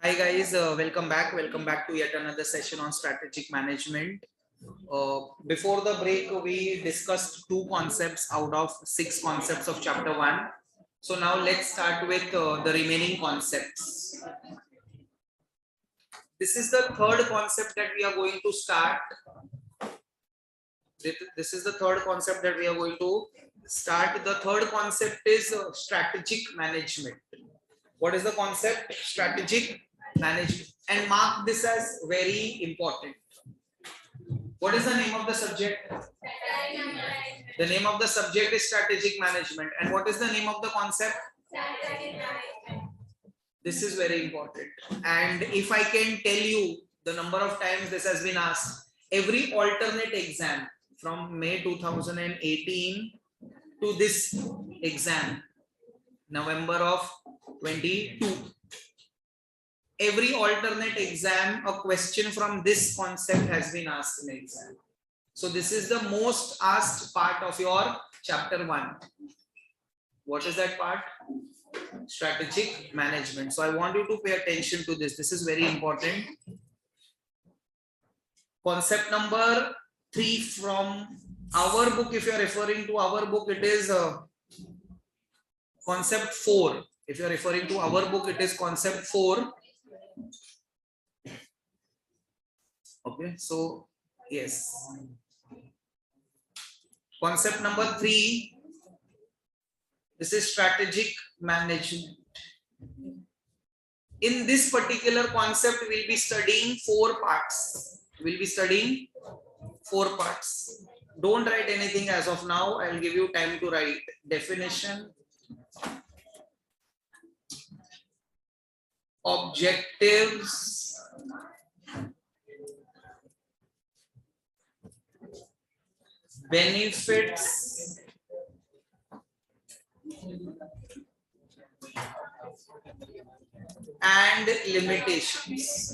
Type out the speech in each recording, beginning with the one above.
Hi guys, welcome back. Welcome back to yet another session on strategic management. Before the break, we discussed 2 concepts out of 6 concepts of chapter 1. So now let's start with the remaining concepts. This is the third concept that we are going to start. This is the third concept that we are going to start. The third concept is strategic management. What is the concept? Strategic management. And mark this as very important. What is the name of the subject? The name of the subject is strategic management. And what is the name of the concept? This is very important. And if I can tell you the number of times this has been asked, every alternate exam from May 2018 to this exam, November of 22. Every alternate exam, a question from this concept has been asked in the exam. So this is the most asked part of your chapter 1. What is that part? Strategic management. So I want you to pay attention to this. This is very important. Concept number 3 from our book. If you are referring to our book, it is concept 4. If you are referring to our book, it is concept 4. Okay, so yes. Concept number 3. This is strategic management. In this particular concept, we'll be studying 4 parts. We'll be studying 4 parts. Don't write anything as of now. I'll give you time to write. Definition, objectives, benefits, and limitations.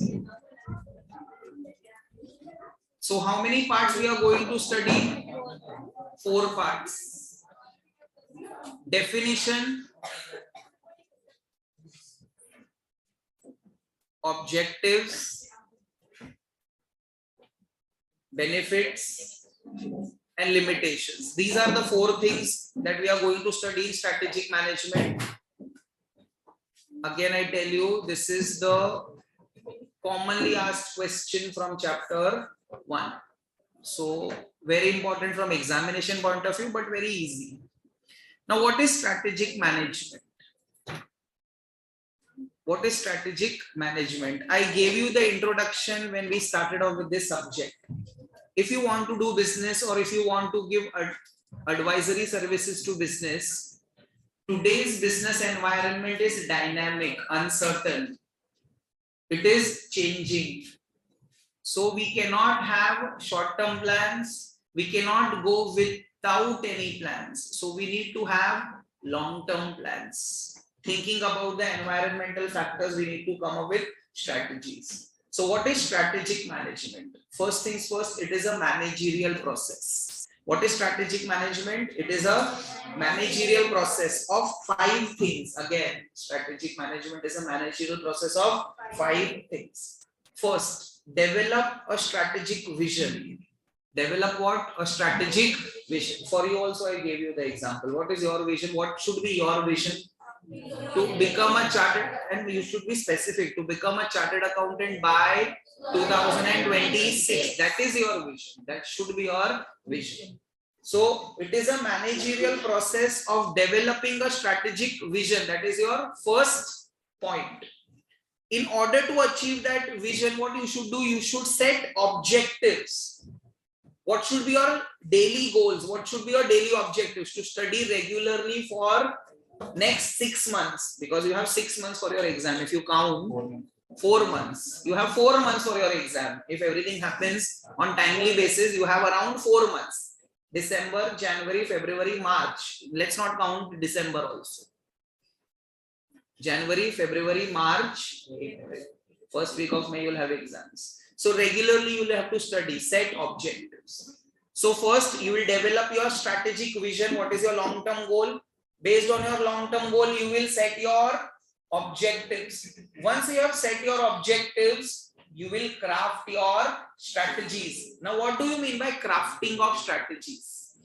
So how many parts we are going to study? 4 parts. Definition, objectives, benefits, and limitations. These are the 4 things that we are going to study in strategic management. Again, I tell you, this is the commonly asked question from chapter 1. So very important from examination point of view, but very easy. Now, what is strategic management? What is strategic management? I gave you the introduction when we started off with this subject. If you want to do business or if you want to give advisory services to business, today's business environment is dynamic, uncertain. It is changing. So we cannot have short-term plans. We cannot go without any plans. So we need to have long-term plans. Thinking about the environmental factors, we need to come up with strategies. So what is strategic management? First things first, it is a managerial process. What is strategic management? It is a managerial process of 5 things. Again, strategic management is a managerial process of 5 things. First, develop a strategic vision. Develop what? A strategic vision. For you also, I gave you the example. What is your vision? What should be your vision? To become a chartered, and you should be specific, to become a chartered accountant by 2026. That is your vision. That should be your vision. So it is a managerial process of developing a strategic vision. That is your first point. In order to achieve that vision, what you should do, you should set objectives. What should be your daily goals? What should be your daily objectives? To study regularly for next 6 months, because you have 6 months for your exam. If you count 4 months, you have 4 months for your exam. If everything happens on timely basis, you have around 4 months. December, January, February, March. Let's not count December also. January, February, March, first week of May, you'll have exams. So regularly you will have to study, set objectives. So first you will develop your strategic vision. What is your long-term goal? Based on your long-term goal, you will set your Objectives. Once you have set your objectives, you will craft your strategies. Now, what do you mean by crafting of strategies?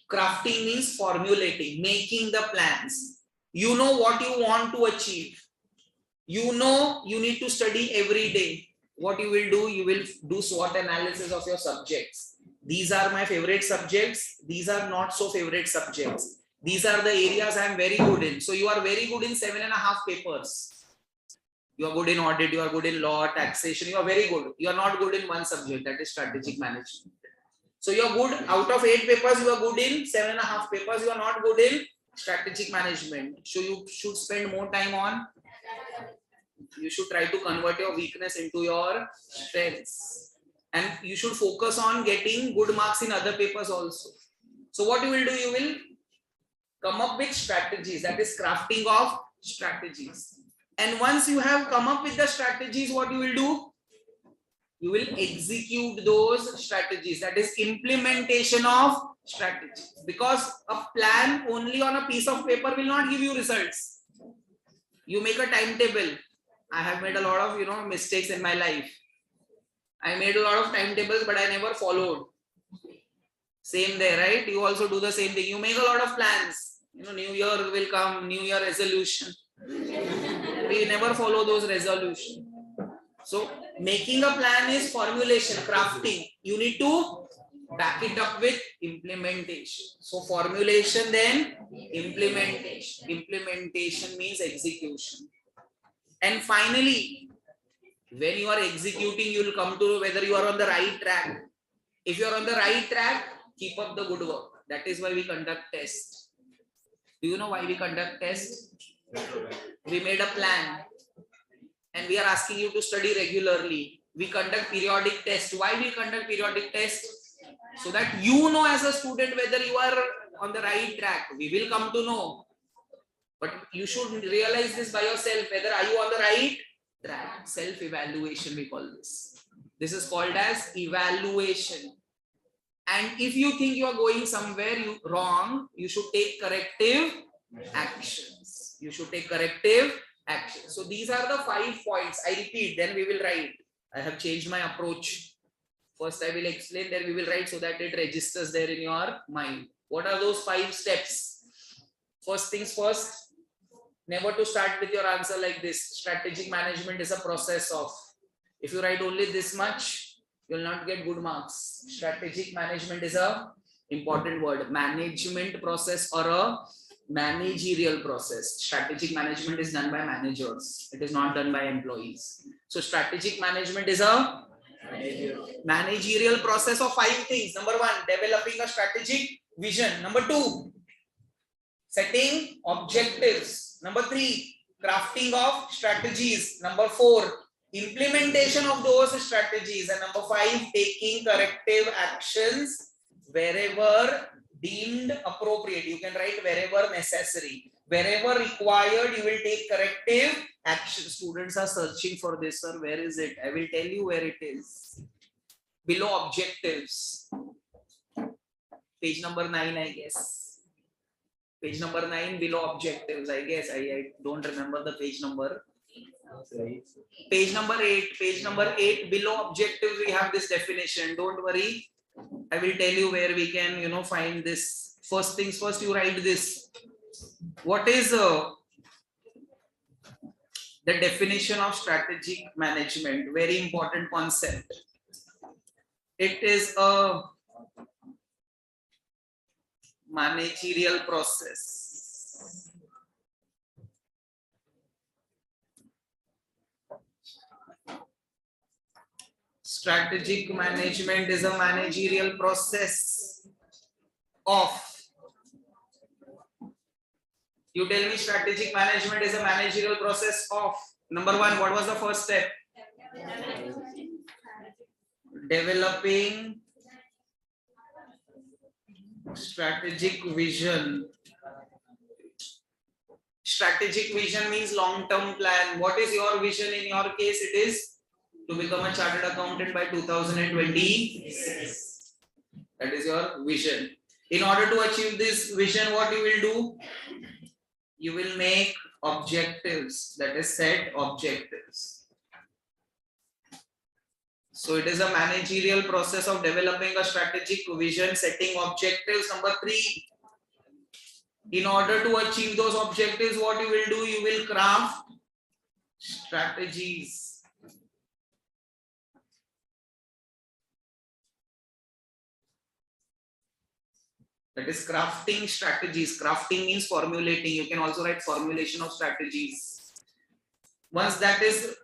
Crafting means formulating, making the plans. You know what you want to achieve. You know you need to study every day. What you will do, you will do SWOT analysis of your subjects. These are my favorite subjects. These are not so favorite subjects. These are the areas I am very good in. So you are very good in 7.5 papers. You are good in audit, you are good in law, taxation, you are very good. You are not good in one subject, that is strategic management. So you are good out of 8 papers, you are good in 7.5 papers, you are not good in strategic management. So you should spend more time on, you should try to convert your weakness into your strengths. And you should focus on getting good marks in other papers also. So what you will do, you will come up with strategies, that is crafting of strategies. And once you have come up with the strategies, what you will do? You will execute those strategies, that is implementation of strategies. Because a plan only on a piece of paper will not give you results. You make a timetable. I have made a lot of mistakes in my life. I made a lot of timetables, but I never followed. Same there, right? You also do the same thing. You make a lot of plans. New year will come, New Year resolution. We never follow those resolutions. So making a plan is formulation, crafting. You need to back it up with implementation. So formulation, then implementation. Implementation means execution. And finally, when you are executing, you will come to whether you are on the right track. If you are on the right track, keep up the good work. That is why we conduct tests. Do you know why we conduct tests? We made a plan and we are asking you to study regularly. We conduct periodic tests. Why we conduct periodic tests? So that you know as a student whether you are on the right track. We will come to know. But you should realize this by yourself, whether are you on the right track. Self-evaluation we call this. This is called as evaluation. And if you think you are going somewhere wrong, you should take corrective actions. You should take corrective action. So these are the 5 points. I repeat, then we will write. I have changed my approach. First I will explain, then we will write so that it registers there in your mind. What are those 5 steps? First things first, never to start with your answer like this. Strategic management is a process of, if you write only this much, you will not get good marks. Strategic management is a important word. Management process or a managerial process. Strategic management is done by managers. It is not done by employees. So strategic management is a managerial process of 5 things. Number 1, developing a strategic vision. Number 2, setting objectives. Number 3, crafting of strategies. Number 4, implementation of those strategies. And number 5, taking corrective actions wherever deemed appropriate. You can write wherever necessary. Wherever required, you will take corrective action. Students are searching for this, sir. Where is it? I will tell you where it is. Below objectives. Page number 9, I guess. Page number 9, below objectives. I guess I don't remember the page number. Page number 8. Page number 8, below objectives, we have this definition. Don't worry. I will tell you where we can, find this. First things first, you write this. What is the definition of strategic management? Very important concept. It is a managerial process. Strategic management is a managerial process of. You tell me strategic management is a managerial process of. Number 1, what was the first step? Developing strategic vision. Strategic vision means long-term plan. What is your vision? In your case, it is to become a chartered accountant by 2026. That is your vision. In order to achieve this vision, what you will do? You will make objectives, that is set objectives. So it is a managerial process of developing a strategic vision, setting objectives. Number 3, in order to achieve those objectives, what you will do, you will craft strategies. That is crafting strategies. Crafting means formulating. You can also write formulation of strategies. Once that is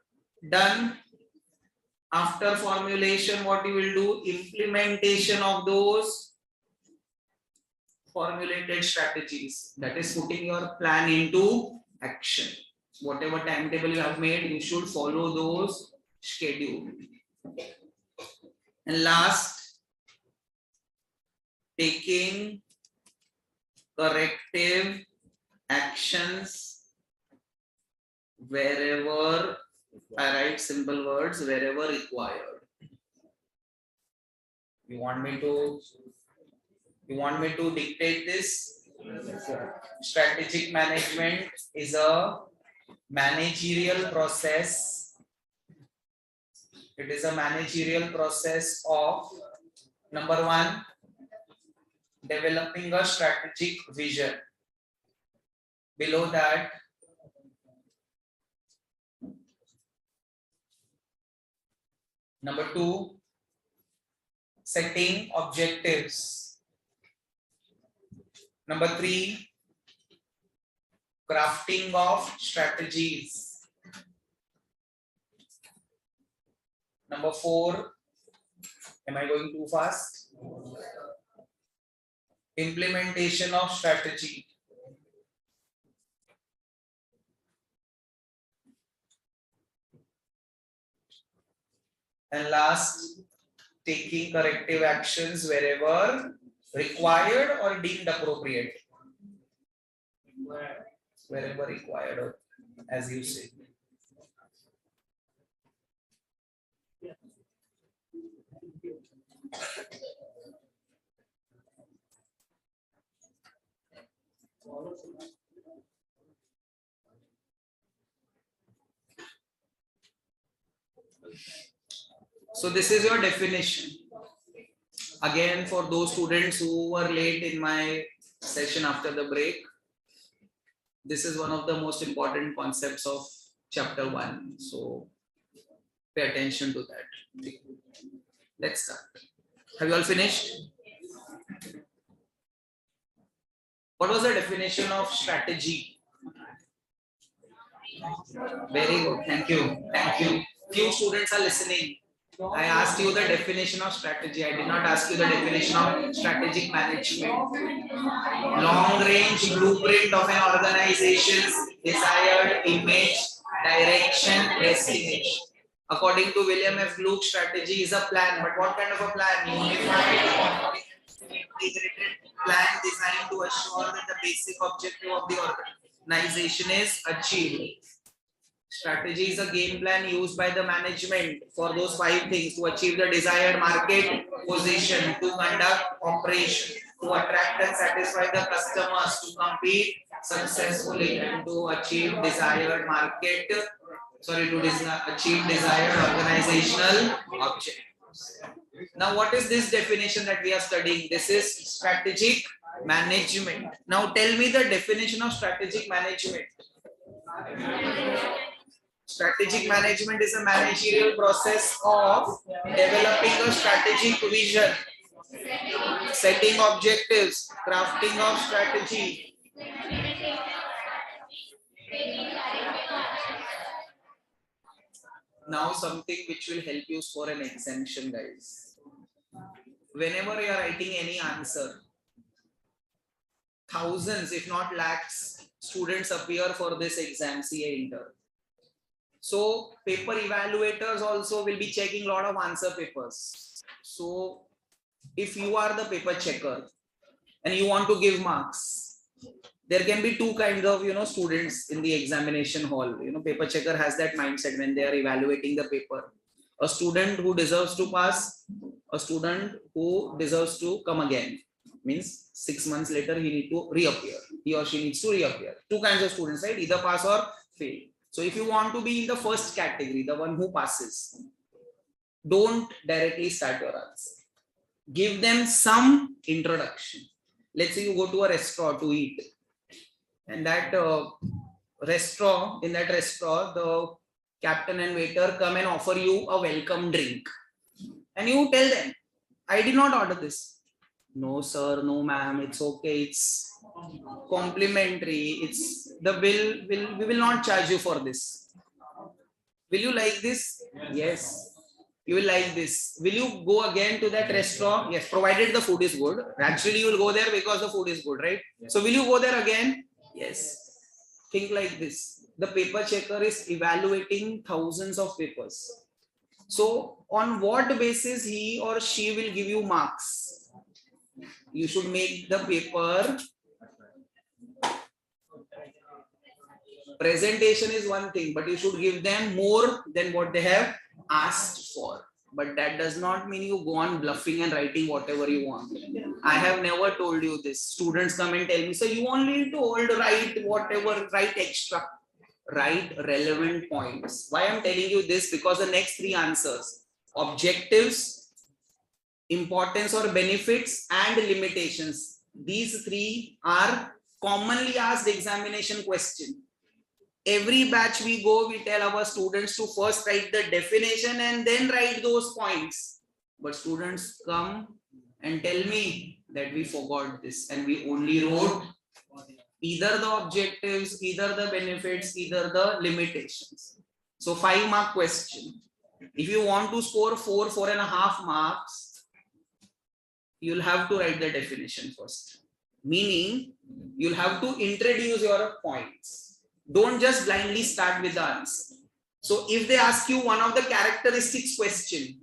done, after formulation, what you will do, implementation of those formulated strategies. That is putting your plan into action. Whatever timetable you have made, you should follow those schedule. And last, taking corrective actions wherever, I write simple words, wherever required. You want me to dictate this? Strategic management is a managerial process. It is a managerial process of, number 1, developing a strategic vision. Below that, number 2, setting objectives. Number 3, crafting of strategies. Number 4, am I going too fast? Implementation of strategy. And last, taking corrective actions wherever required or deemed appropriate. Wherever required, as you say. So this is your definition. Again, for those students who were late in my session after the break, this is one of the most important concepts of chapter 1. So pay attention to that. Let's start. Have you all finished? What was the definition of strategy? Very good. Thank you. Thank you. Few students are listening. I asked you the definition of strategy. I did not ask you the definition of strategic management. Long range blueprint of an organization's desired image, direction, destination. According to William F. Gluck, strategy is a plan. But what kind of a plan? Unified, integrated plan designed to assure that the basic objective of the organization is achieved. Strategy is a game plan used by the management for those 5 things: to achieve the desired market position, to conduct operation, to attract and satisfy the customers, to compete successfully, and to achieve desired achieve desired organizational objectives. Now, what is this definition that we are studying? This is strategic management. Now, tell me the definition of strategic management. Strategic management is a managerial process of developing a strategic vision, setting objectives, crafting of strategy. Now something which will help you score an exemption, guys. Whenever you are writing any answer, thousands, if not lakhs, students appear for this exam, CA Inter. So paper evaluators also will be checking a lot of answer papers. So if you are the paper checker and you want to give marks, there can be 2 kinds of students in the examination hall. Paper checker has that mindset when they are evaluating the paper. A student who deserves to pass, a student who deserves to come again. Means 6 months later he need to reappear. He or she needs to reappear. Two kinds of students, right? Either pass or fail. So if you want to be in the first category, the one who passes, don't directly start your answer. Give them some introduction. Let's say you go to a restaurant to eat, and that restaurant, the captain and waiter come and offer you a welcome drink, and you tell them, I did not order this. No sir, no ma'am, it's okay, it's complimentary, it's the bill, we will not charge you for this. Will you like this? Yes. You will like this. Will you go again to that restaurant? Yes, provided the food is good. Actually, you will go there because the food is good, right? So will you go there again? Yes. Think like this. The paper checker is evaluating thousands of papers. So on what basis he or she will give you marks? You should make the paper. Presentation is one thing, but you should give them more than what they have asked for. But that does not mean you go on bluffing and writing whatever you want. I have never told you this. Students come and tell me, so you only told write whatever, write extra. Write relevant points. Why I'm telling you this? Because the next three answers, objectives, importance or benefits, and limitations. These three are commonly asked examination question. Every batch we go, we tell our students to first write the definition and then write those points. But students come and tell me that we forgot this and we only wrote either the objectives, either the benefits, either the limitations. So 5-mark question. If you want to score 4.5 marks, you'll have to write the definition first. Meaning, you'll have to introduce your points. Don't just blindly start with the answer. So if they ask you one of the characteristics question,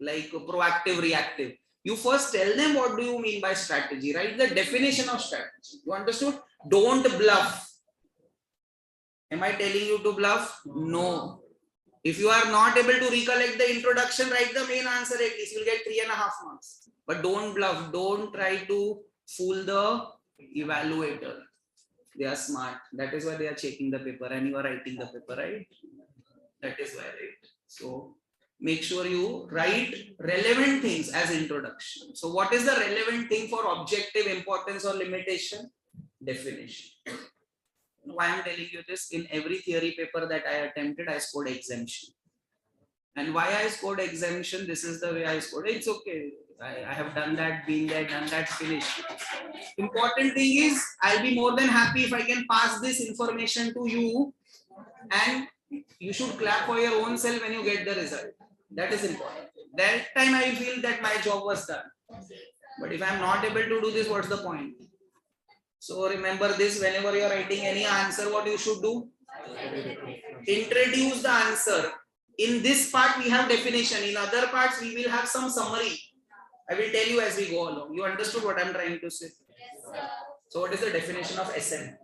like proactive, reactive, you first tell them what do you mean by strategy, write the definition of strategy. You understood? Don't bluff. Am I telling you to bluff? No. If you are not able to recollect the introduction, write the main answer at least. You'll get 3.5 marks. But don't bluff. Don't try to fool the evaluator. They are smart. That is why they are checking the paper and you are writing the paper, right? That is why, right? So make sure you write relevant things as introduction. So what is the relevant thing for objective, importance or limitation? Definition. Why I'm telling you this? In every theory paper that I attempted, I scored exemption. And why I scored exemption? This is the way I scored. It's okay. I have done that, been there, done that, finished. Important thing is, I'll be more than happy if I can pass this information to you, and you should clap for your own self when you get the result. That is important. That time I feel that my job was done. But if I'm not able to do this, what's the point? So remember this, whenever you're writing any answer, what you should do? Introduce the answer. In this part, we have definition. In other parts, we will have some summary. I will tell you as we go along. You understood what I'm trying to say? So what is the definition of SM?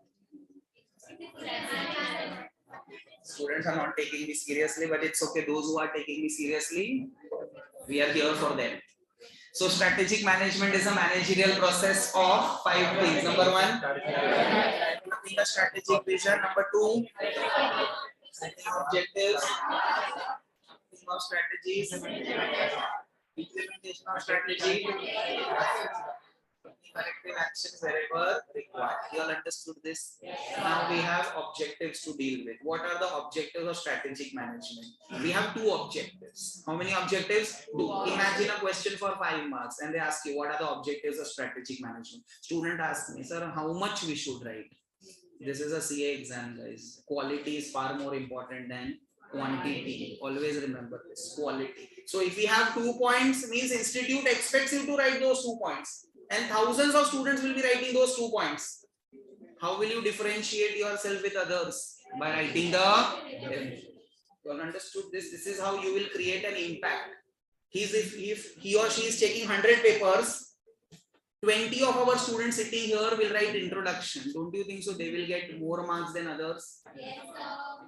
Students are not taking me seriously, but it's okay. Those who are taking me seriously, we are here for them. So strategic management is a managerial process of 5 things. Number 1, having a strategic vision. Number 2, setting objectives, of strategies, implementation of strategy, corrective actions wherever required. You all understood this? Now we have objectives to deal with. What are the objectives of strategic management? We have 2 objectives. How many objectives? 2. Imagine a question for 5 marks and they ask you, what are the objectives of strategic management? Student asks me, sir, how much we should write? This is a CA exam, guys. Quality is far more important than quantity. Always remember this, quality. So if we have 2 points, means institute expects you to write those 2 points. And thousands of students will be writing those 2 points. How will you differentiate yourself with others? By writing the... You understood this? This is how you will create an impact. If he or she is taking 100 papers, 20 of our students sitting here will write introduction. Don't you think so? They will get more marks than others. Yes,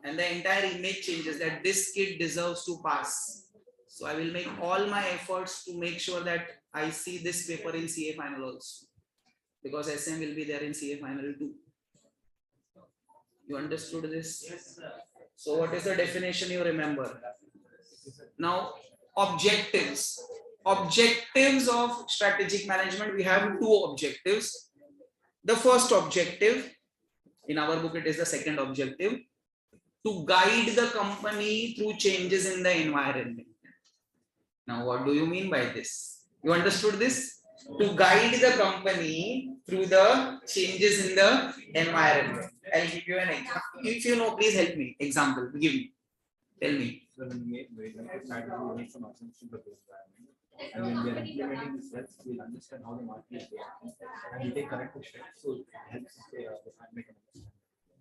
and the entire image changes that this kid deserves to pass. So I will make all my efforts to make sure that I see this paper in CA final also. because SM will be there in CA final too. You understood this? Yes, sir. So what is the definition you remember? Now, objectives. Objectives of strategic management. We have two objectives. The first objective, in our book, it is the second objective, to guide the company through changes in the environment. Now, what do you mean by this? You understood this? To guide the company through the changes in the environment. I'll give you an example. If you know, please help me. Example, give me. Tell me. So when we make strategy, we need some assumptions of the environment. And when we are implementing this steps, we'll understand how the market is reacting and we take corrective steps. So it helps us make an understanding.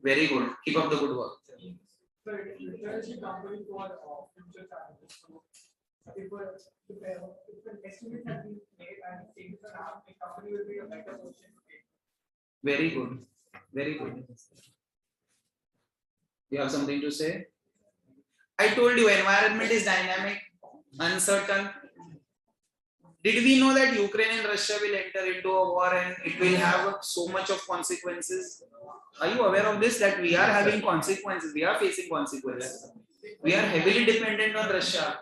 Very good. Keep up the good work. So it prepares the company for future challenges. So if an estimate has been made and changes are happening, the company will be in a better position to take. Very good. Very good. You have something to say? I told you environment is dynamic, uncertain. Did we know that Ukraine and Russia will enter into a war and it will have so much of consequences? Are you aware of this? That we are having consequences, we are facing consequences. We are heavily dependent on Russia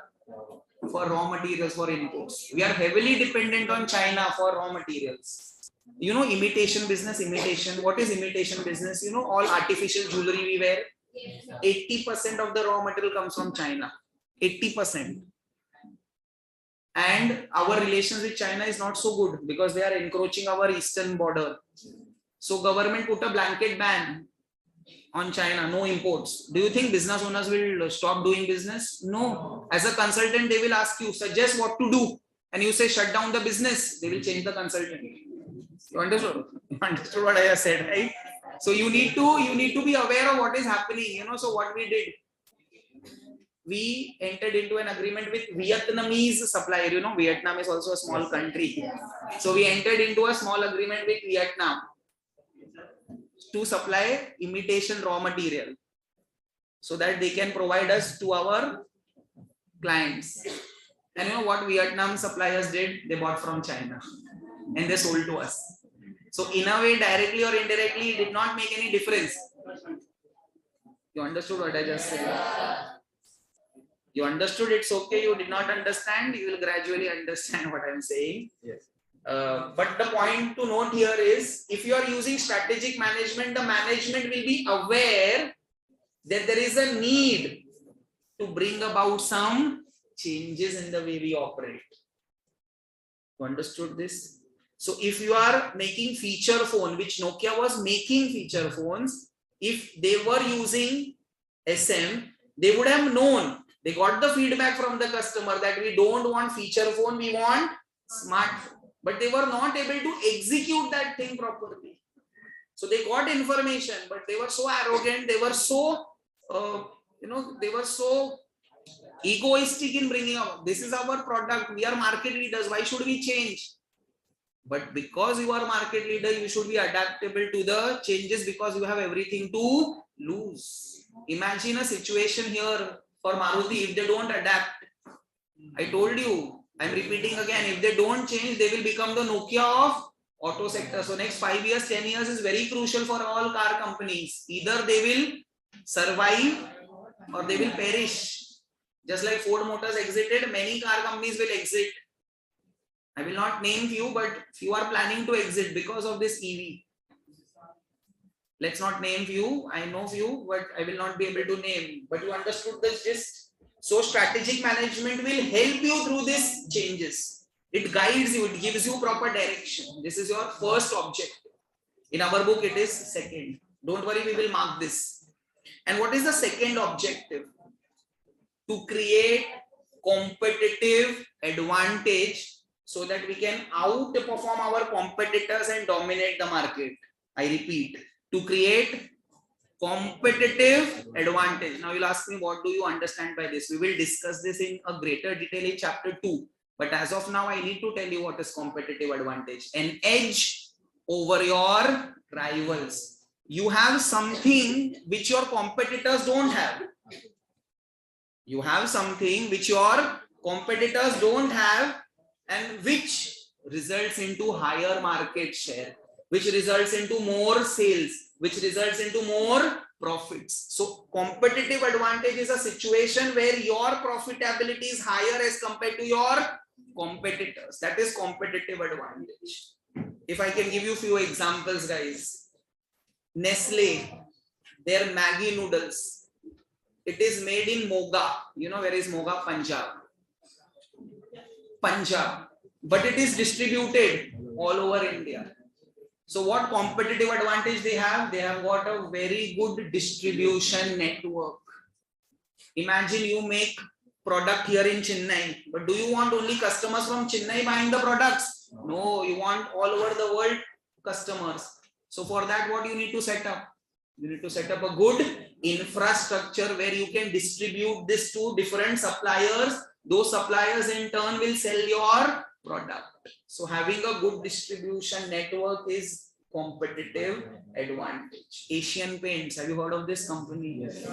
for raw materials, for imports. We are heavily dependent on China for raw materials. You know, imitation business, imitation. What is imitation business? You know, all artificial jewelry we wear. 80% of the raw material comes from China. 80%. And our relations with China is not so good because they are encroaching our eastern border. So government put a blanket ban on China, no imports. Do you think business owners will stop doing business? No. As a consultant, they will ask you, suggest what to do. And you say, shut down the business. They will change the consultant. You understood? You understood what I have said, right? So you need to be aware of what is happening. You know, so what we did, we entered into an agreement with Vietnamese supplier. You know, Vietnam is also a small country. So we entered into a small agreement with Vietnam to supply imitation raw material so that they can provide us to our clients. And you know what Vietnam suppliers did? They bought from China and they sold to us. So in a way, directly or indirectly, it did not make any difference. You understood what I just said? You understood, it's okay. You did not understand, you will gradually understand what I am saying. Yes. But the point to note here is, if you are using strategic management, the management will be aware that there is a need to bring about some changes in the way we operate. You understood this? So if you are making feature phone, which Nokia was making feature phones, if they were using SM, they would have known. They got the feedback from the customer that we don't want feature phone, we want smartphone. But they were not able to execute that thing properly. So they got information, but they were so arrogant, they were so, they were so egoistic in bringing up, this is our product, we are market leaders, why should we change? But because you are market leader, you should be adaptable to the changes because you have everything to lose. Imagine a situation here for Maruti, if they don't adapt. I told you, I'm repeating again, if they don't change, they will become the Nokia of auto sector. So next 5 years, 10 years is very crucial for all car companies. Either they will survive or they will perish. Just like Ford Motors exited, many car companies will exit. I will not name few, but few are planning to exit because of this EV. Let's not name few. I know few, but I will not be able to name. But you understood this gist? So strategic management will help you through these changes. It guides you, it gives you proper direction. This is your first objective. In our book, it is second. Don't worry, we will mark this. And what is the second objective? To create competitive advantage so that we can outperform our competitors and dominate the market. I repeat, to create competitive advantage. Now you'll ask me, what do you understand by this? We will discuss this in a greater detail in chapter 2. But as of now, I need to tell you what is competitive advantage. An edge over your rivals. You have something which your competitors don't have. You have something which your competitors don't have and which results into higher market share. which results into more sales, which results into more profits. So competitive advantage is a situation where your profitability is higher as compared to your competitors. That is competitive advantage. If I can give you few examples, guys. Nestle, their Maggi noodles, it is made in Moga. You know where is Moga? Punjab, but it is distributed all over India. So what competitive advantage they have? They have got a very good distribution network. Imagine you make product here in Chennai, but do you want only customers from Chennai buying the products? No, you want all over the world customers. So for that, what you need to set up? You need to set up a good infrastructure where you can distribute this to different suppliers. Those suppliers in turn will sell your product. So having a good distribution network is competitive advantage. Asian Paints, have you heard of this company? Yes.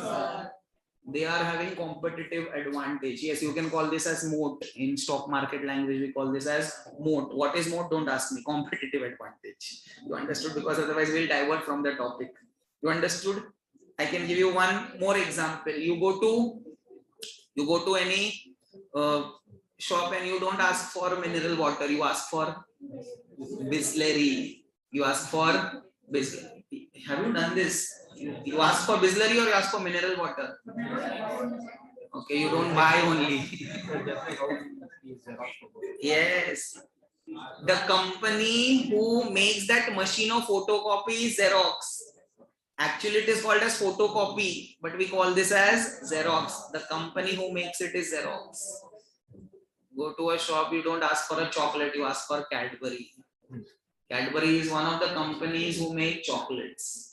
They are having competitive advantage. Yes, you can call this as moat. In stock market language, we call this as moat. What is moat? Don't ask me. Competitive advantage. You understood? Because otherwise we'll divert from the topic. You understood? I can give you one more example. You go to any shop and you don't ask for mineral water. You ask for Bisleri. You ask for Bisleri. Have you done this? You ask for Bisleri or you ask for mineral water? Okay, you don't buy only. Yes. The company who makes that machine of photocopy is Xerox. Actually, it is called as photocopy, but we call this as Xerox. The company who makes it is Xerox. Go to a shop, you don't ask for a chocolate, you ask for Cadbury. Cadbury is one of the companies who make chocolates.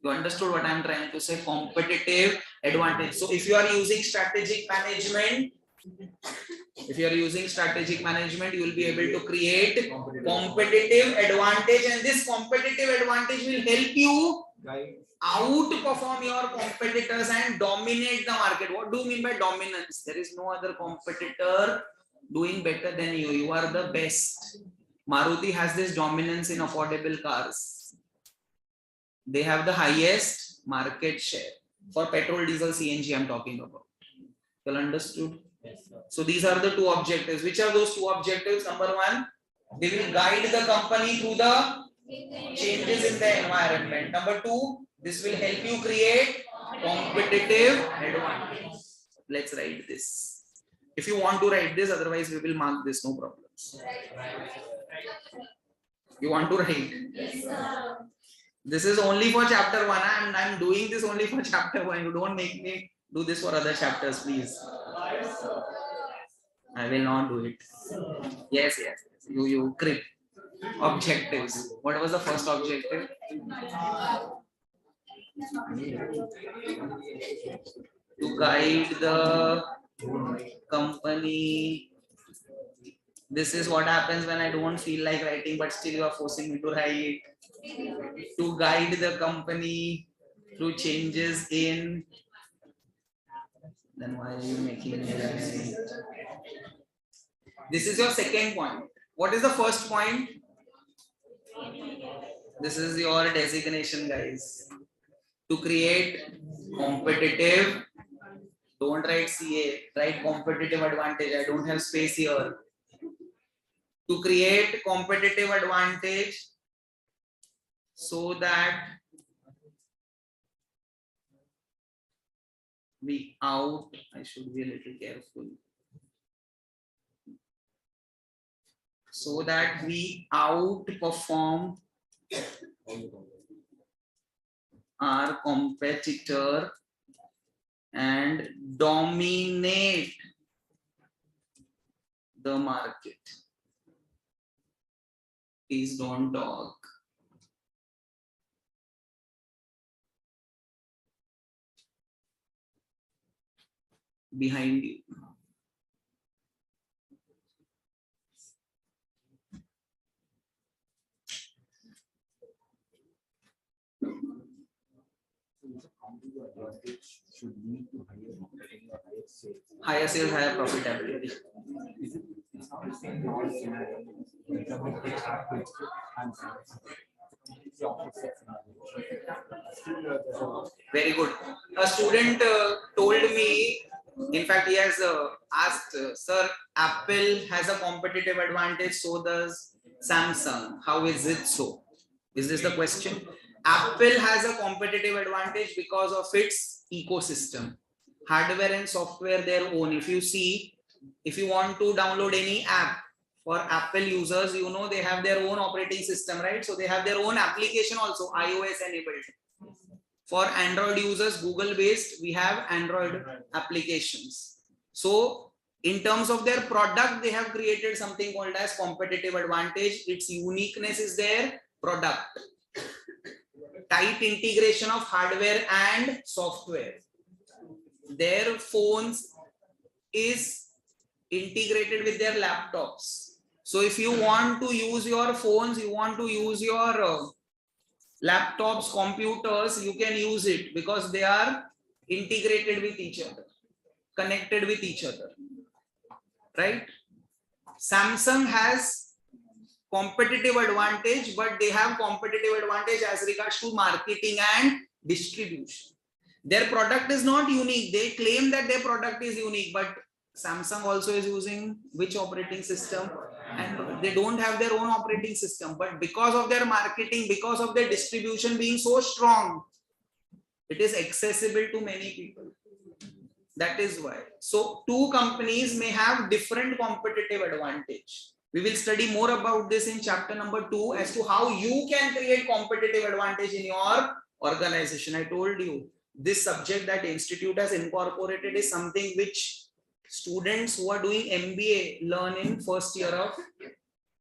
You understood what I'm trying to say? Competitive advantage. So if you are using strategic management, you will be able to create competitive advantage, and this competitive advantage will help you outperform your competitors and dominate the market. What do you mean by dominance? There is no other competitor doing better than you. You are the best. Maruti has this dominance in affordable cars. They have the highest market share for petrol, diesel, CNG. I'm talking about. You understood? Yes, sir. So these are the two objectives. Which are those two objectives? Number one, they will guide the company through the changes in the environment. Number two, this will help you create competitive advantage. Let's write this. If you want to write this, otherwise we will mark this, no problems. You want to write? Yes, sir. This is only for chapter 1. I'm doing this only for chapter 1. You don't make me do this for other chapters, please. I will not do it. Yes. You grip. Objectives. What was the first objective? To guide the company. This is what happens when I don't feel like writing, but still you are forcing me to write. To guide the company through changes in. Then why are you making me write? This is your second point. What is the first point? This is your designation, guys. To create competitive, don't write CA, write competitive advantage. I don't have space here. To create competitive advantage so that I should be a little careful. So that we outperform our competitor and dominate the market. Please don't talk. Behind you. Should lead to higher marketing or higher sales. Higher sales, higher profitability. Is it It's not the same knowledge scenario. In terms of the app, and it's the opposite scenario. Very good. A student told me, in fact, he has asked, sir, Apple has a competitive advantage, so does Samsung. How is it so? Is this the question? Apple has a competitive advantage because of its ecosystem. Hardware and software their own. If you see, if you want to download any app for Apple users, you know they have their own operating system, right? So they have their own application also, iOS enabled. For Android users, Google based, we have Android applications. So in terms of their product, they have created something called as competitive advantage. Its uniqueness is their product. Tight integration of hardware and software. Their phones is integrated with their laptops. So if you want to use your phones, you want to use your laptops, computers, you can use it because they are integrated with each other, connected with each other, right? Samsung has competitive advantage, but they have competitive advantage as regards to marketing and distribution. Their product is not unique. They claim that their product is unique, but Samsung also is using which operating system? And they don't have their own operating system, but because of their marketing, because of their distribution being so strong, it is accessible to many people. That is why. So two companies may have different competitive advantage. We will study more about this in chapter number 2 as to how you can create competitive advantage in your organization. I told you this subject that institute has incorporated is something which students who are doing MBA learn in first year of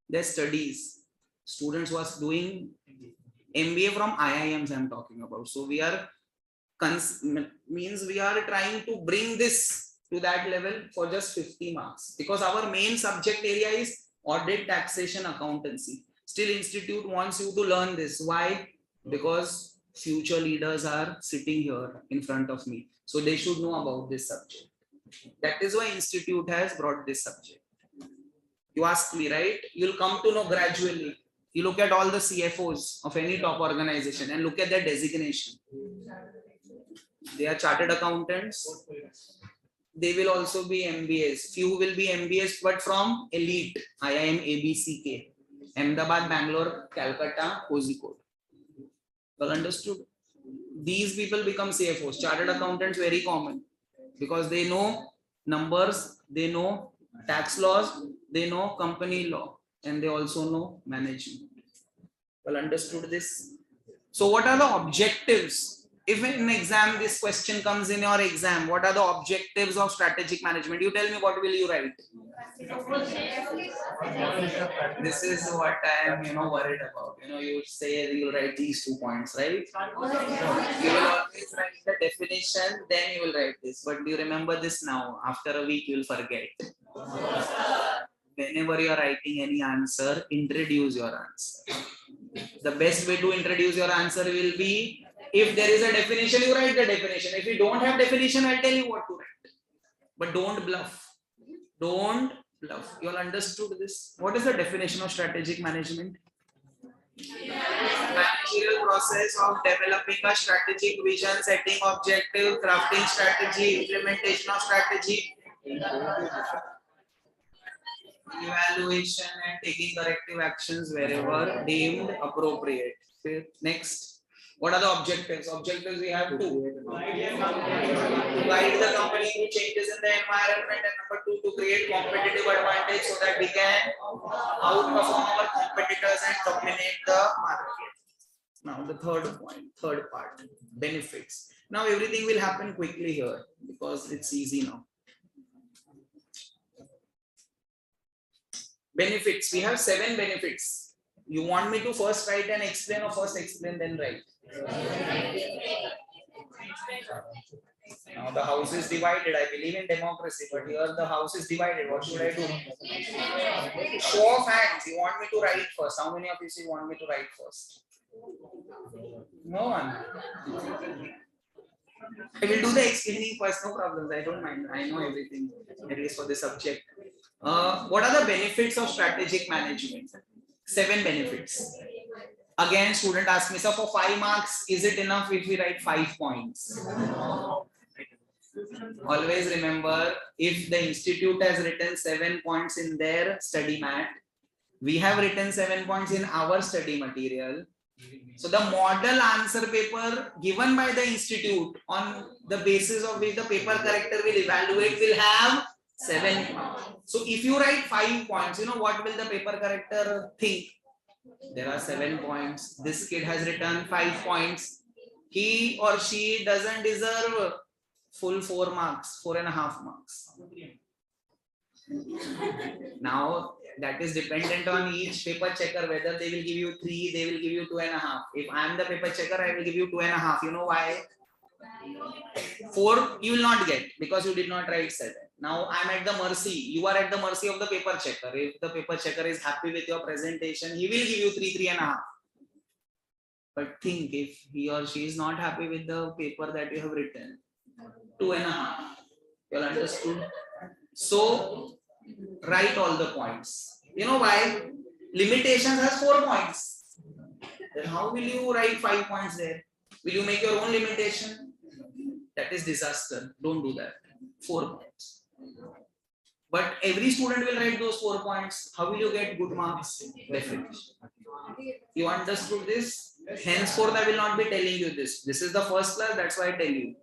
their studies. Students who are doing MBA from IIMs I'm talking about. So we are we are trying to bring this to that level for just 50 marks because our main subject area is audit, taxation, accountancy. Still institute wants you to learn this. Why? Because future leaders are sitting here in front of me. So they should know about this subject. That is why institute has brought this subject. You ask me, right? You'll come to know gradually. You look at all the CFOs of any top organization and look at their designation. They are chartered accountants. They will also be MBAs. Few will be MBAs, but from elite. IIM ABCK. Ahmedabad, Bangalore, Calcutta, Kozhikode. Well understood? These people become CFOs. Chartered accountants very common because they know numbers, they know tax laws, they know company law, and they also know management. Well understood this? So what are the objectives? If in an exam this question comes in your exam, what are the objectives of strategic management? You tell me, what will you write? This is what I am worried about. You say you write these 2 points, right? You will always write the definition, then you will write this. But do you remember this now? After a week you will forget. Whenever you are writing any answer, introduce your answer. The best way to introduce your answer will be, if there is a definition, you write the definition. If you don't have definition, I'll tell you what to write. But don't bluff. Don't bluff. You all understood this? What is the definition of strategic management? Managerial process of developing a strategic vision, setting objective, crafting strategy, implementation of strategy, evaluation and taking corrective actions wherever deemed appropriate. Okay. Next. What are the objectives? Objectives we have 2. To guide the company through changes in the environment, and number 2, to create competitive advantage so that we can outperform our competitors and dominate the market. Now the third part, benefits. Now everything will happen quickly here because it's easy now. Benefits. We have 7 benefits. You want me to first write and explain, or first explain then write? Now the house is divided. I believe in democracy, but here the house is divided. What should I do? Show of hands. You want me to write first? How many of you want me to write first? No one. I will do the explaining first. No problems. I don't mind. I know everything. At least for the subject. What are the benefits of strategic management? 7 benefits. Again, student asked me, so for 5 marks, is it enough if we write 5 points? Always remember, if the institute has written 7 points in their study mat, we have written 7 points in our study material. So the model answer paper given by the institute, on the basis of which the paper corrector will evaluate, will have 7 points. So if you write 5 points, you know what will the paper corrector think? There are 7 points. This kid has written 5 points. He or she doesn't deserve full 4 marks, 4.5 marks. Now that is dependent on each paper checker, whether they will give you 3, they will give you 2.5. If I am the paper checker, I will give you 2.5. You know why? 4 you will not get because you did not write 7. Now I am at the mercy. You are at the mercy of the paper checker. If the paper checker is happy with your presentation, he will give you 3, 3.5. But think, if he or she is not happy with the paper that you have written, 2.5. You all understood? So write all the points. You know why? Limitations has 4 points. Then how will you write 5 points there? Will you make your own limitation? That is disaster. Don't do that. 4 points. But every student will write those 4 points. How will you get good marks? Definitely. You understood this? Henceforth, I will not be telling you this. This is the first class, that's why I tell you.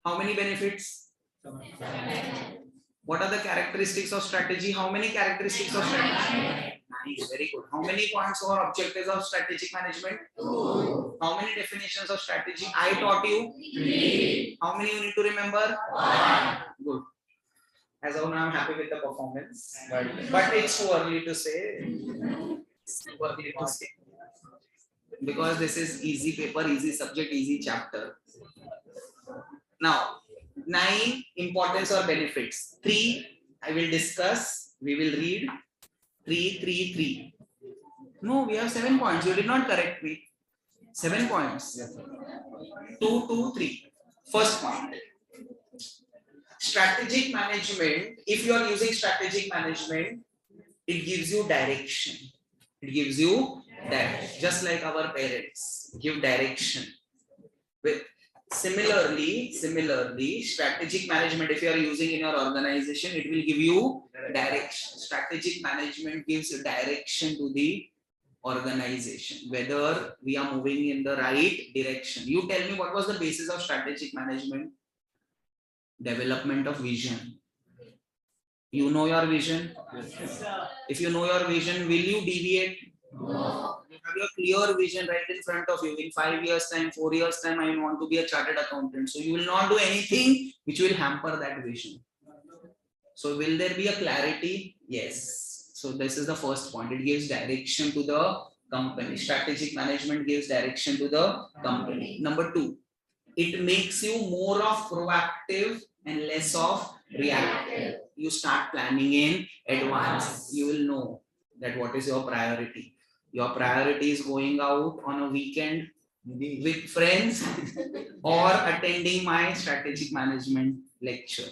How many benefits? What are the characteristics of strategy? How many characteristics of strategy? Nice, very good. How many points or objectives of strategic management? 2. How many definitions of strategy? I taught you 3. How many you need to remember? 1. Good. As of now, I'm happy with the performance, but it's too early to say. Because this is easy paper, easy subject, easy chapter. Now, 9 importance or benefits. 3 I will discuss. We will read. 3, 3, 3. No, we have 7 points. You did not correct me. 7 points. 2, 2, 3. First point. Strategic management. If you are using strategic management, it gives you direction. It gives you direction. Just like our parents give direction. With Similarly, strategic management, if you are using in your organization, it will give you direction. Strategic management gives direction to the organization, whether we are moving in the right direction. You tell me, what was the basis of strategic management? Development of vision. You know your vision? Yes. If you know your vision, will you deviate? No. You have your clear vision right in front of you. In 5 years time, 4 years time, I want to be a chartered accountant. So you will not do anything which will hamper that vision. So will there be a clarity? Yes. So this is the first point. It gives direction to the company. Strategic management gives direction to the company. Number 2, it makes you more of proactive and less of reactive. You start planning in advance. You will know that what is your priority. Your priority is going out on a weekend with friends or attending my strategic management lecture.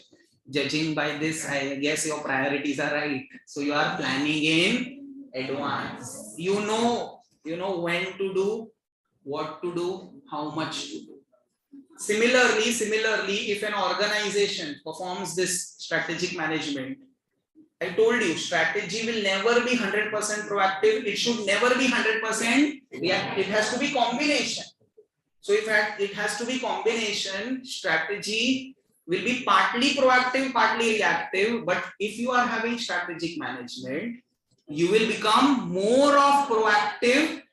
Judging by this, I guess your priorities are right. So you are planning in advance. You know when to do, what to do, how much to do. Similarly, if an organization performs this strategic management, I told you, strategy will never be 100% proactive. It should never be 100% reactive. It has to be combination. So if it has to be combination, strategy will be partly proactive, partly reactive. But if you are having strategic management, you will become more of proactive,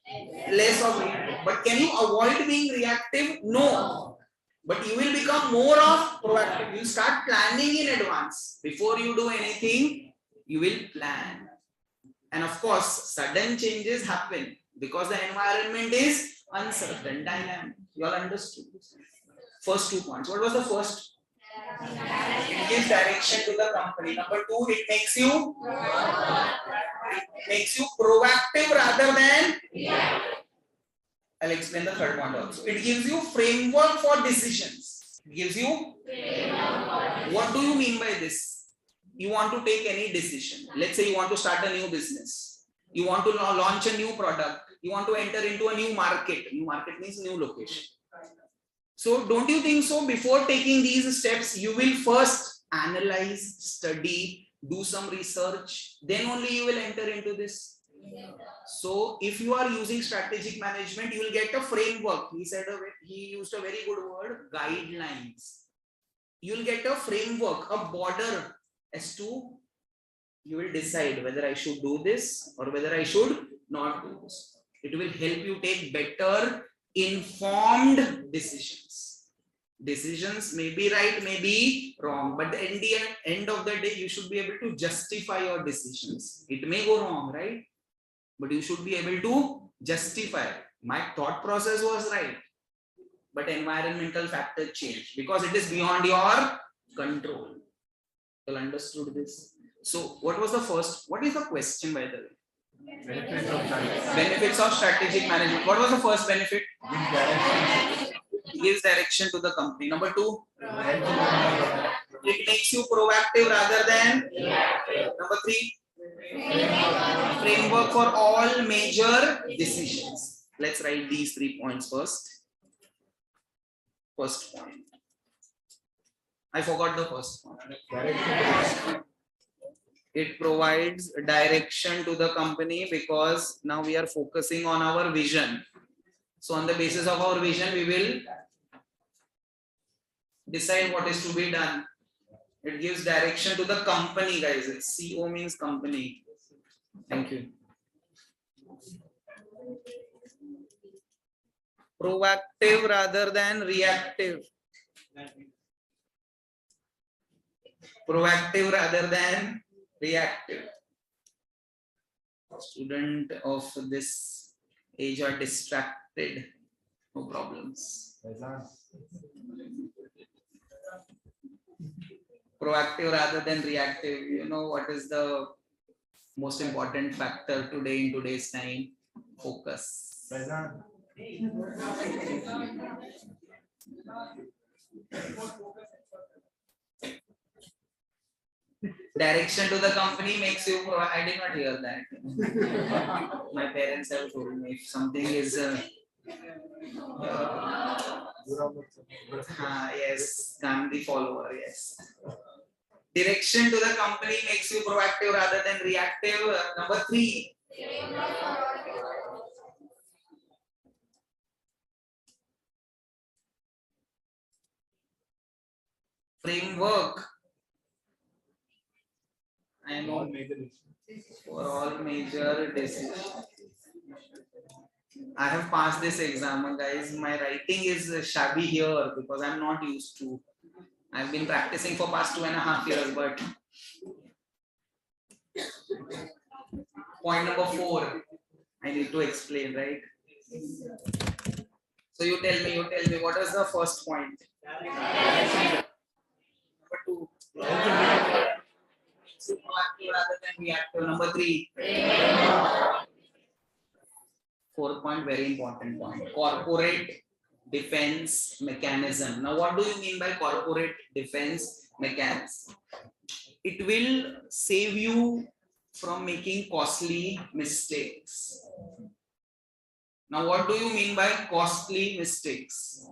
less of reactive. But can you avoid being reactive? No. But you will become more of proactive. You start planning in advance. Before you do anything, you will plan. And of course, sudden changes happen because the environment is uncertain, dynamic. You all understood? First 2 points. What was the first? It gives direction to the company. Number 2, it makes you proactive rather than reactive. I'll explain the third point also. It gives you framework for decisions. It gives you. What do you mean by this? you want to take any decision. Let's say you want to start a new business. You want to launch a new product. You want to enter into a new market. New market means new location. So don't you think so? Before taking these steps, you will first analyze, study, do some research. Then only you will enter into this. So if you are using strategic management, you will get a framework. He used a very good word, guidelines. You will get a framework, a border as to you will decide whether I should do this or whether I should not do this. It will help you take better informed decisions. Decisions may be right, may be wrong, but at the end of the day, you should be able to justify your decisions. It may go wrong, right? But you should be able to justify. My thought process was right, but environmental factor changed because it is beyond your control. You understood this? So what was the first? What is the question, by the way? Benefits of strategic management. What was the first benefit? Gives direction to the company. Number two, it makes you proactive rather than reactive. Number three, framework for all major decisions. Let's write these 3 points first. First point. I forgot the first point. It provides direction to the company because now we are focusing on our vision. So on the basis of our vision, we will decide what is to be done. It gives direction to the company, guys. CO means company. Thank you. Proactive rather than reactive. Proactive rather than reactive. Student of this age are distracted. No problems. Proactive rather than reactive. You know what is the most important factor today in today's time? Focus. Direction to the company makes you I did not hear that. My parents have told me if something is yes, Gandhi follower, yes. Direction to the company makes you proactive rather than reactive. Number three. Framework. I know for all major decisions. I have passed this exam, guys. My writing is shabby here because I'm not used to. I've been practicing for past 2.5 years, but point number 4, I need to explain, right? So you tell me, what is the first point? Number 2. Rather than reactive. Number 3. 4th point, very important point. Corporate defense mechanism. Now, what do you mean by corporate defense mechanism? It will save you from making costly mistakes. Now, what do you mean by costly mistakes?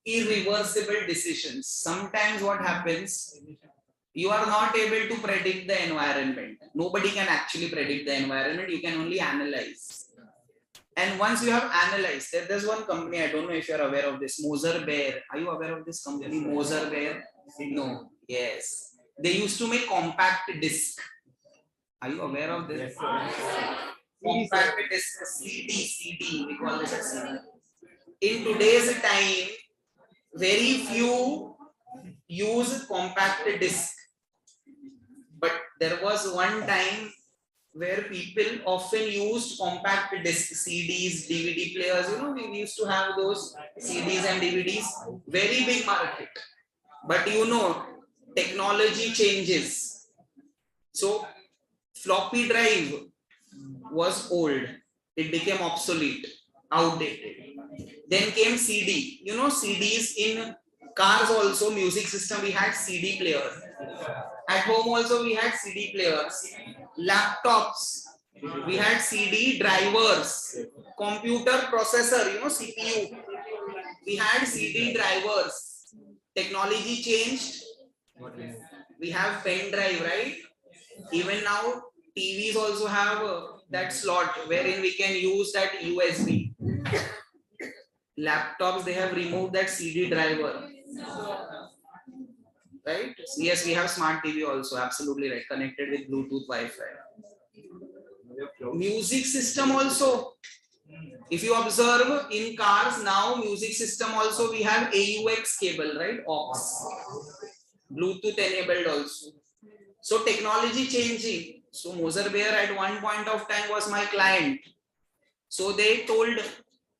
Irreversible decisions. Sometimes what happens, you are not able to predict the environment. Nobody can actually predict the environment. You can only analyze. And once you have analyzed, there's one company, I don't know if you're aware of this, Moser Bear. Are you aware of this company, Moser Bear? No. Yes. They used to make compact disc. Are you aware of this? Yes. Compact disc, CD, we call this as CD. In today's time, very few use compact disc. But there was one time where people often used compact disc, CDs, DVD players. You know, we used to have those CDs and DVDs. Very big market. But you know, technology changes. So floppy drive was old. It became obsolete, outdated. Then came CD. You know, CDs in Cars also, music system, we had CD players. At home also we had CD players. Laptops, we had CD drivers. Computer processor, CPU, we had CD drivers. Technology changed. We have pen drive, right? Even now, TVs also have that slot wherein we can use that USB. Laptops, they have removed that CD driver. Right? Yes, we have smart TV also. Absolutely right. Connected with Bluetooth, Wi-Fi. Music system also. If you observe in cars now, music system also we have AUX cable, right? AUX. Bluetooth enabled also. So technology changing. So Moser Baer at one point of time was my client. So they told,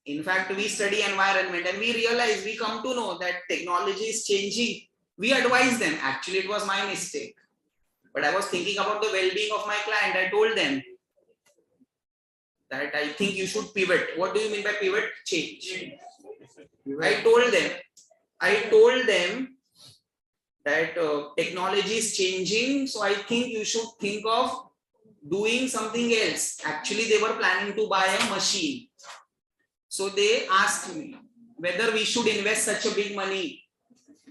in fact, we study environment and we realize, we come to know that technology is changing. We advise them. Actually, it was my mistake. But I was thinking about the well-being of my client. I told them that I think you should pivot. What do you mean by pivot? Change. I told them that technology is changing. So I think you should think of doing something else. Actually, they were planning to buy a machine. So they asked me whether we should invest such a big money.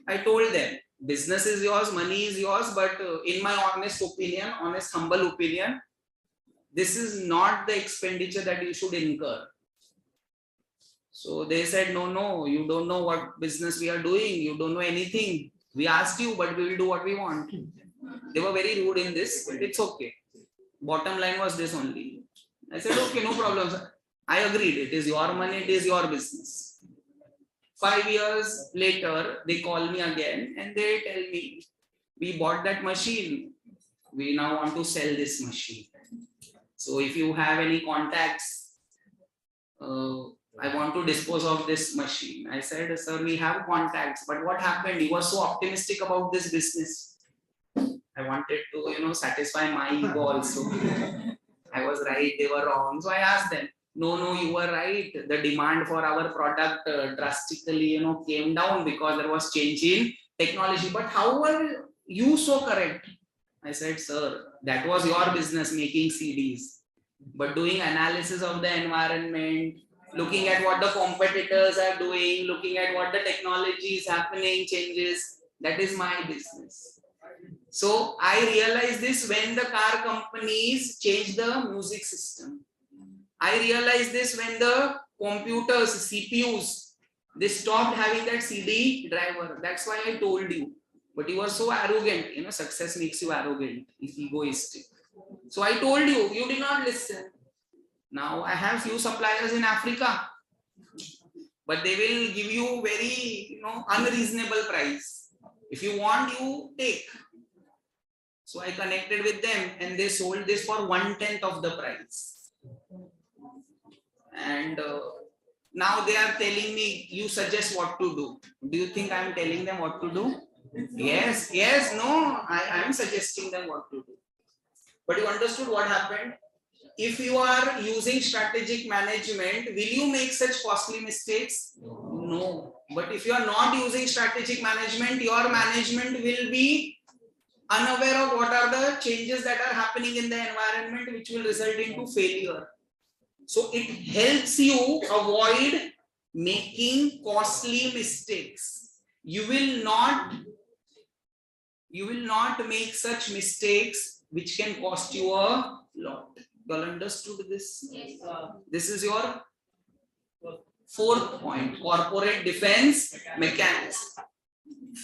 I told them, business is yours, money is yours, but in my honest opinion, honest, humble opinion, this is not the expenditure that you should incur. So they said, no, you don't know what business we are doing. You don't know anything. We asked you, but we will do what we want. They were very rude in this, but it's okay. Bottom line was this only. I said, okay, no problem, sir. I agreed. It is your money. It is your business. 5 years later, they call me again and they tell me, we bought that machine. We now want to sell this machine. So if you have any contacts, I want to dispose of this machine. I said, sir, we have contacts, but what happened? You were so optimistic about this business. I wanted to, satisfy my ego also. I was right, they were wrong. So I asked them, no, you were right. The demand for our product drastically, came down because there was change in technology. But how were you so correct? I said, sir, that was your business, making CDs. But doing analysis of the environment, looking at what the competitors are doing, looking at what the technology is happening, changes, that is my business. So I realized this when the car companies changed the music system. I realized this when the computers, CPUs, they stopped having that CD driver. That's why I told you. But you are so arrogant. Success makes you arrogant, egoistic. So I told you, you did not listen. Now I have few suppliers in Africa, but they will give you very, unreasonable price. If you want, you take. So I connected with them and they sold this for 1/10 of the price. And now they are telling me, you suggest what to do. Do you think I am telling them what to do? Yes, no, I am suggesting them what to do. But you understood what happened? If you are using strategic management, will you make such costly mistakes? No. But if you are not using strategic management, your management will be unaware of what are the changes that are happening in the environment, which will result into failure. So it helps you avoid making costly mistakes. You will not make such mistakes which can cost you a lot. You all understood this? Yes. This is your 4th point, corporate defense mechanism.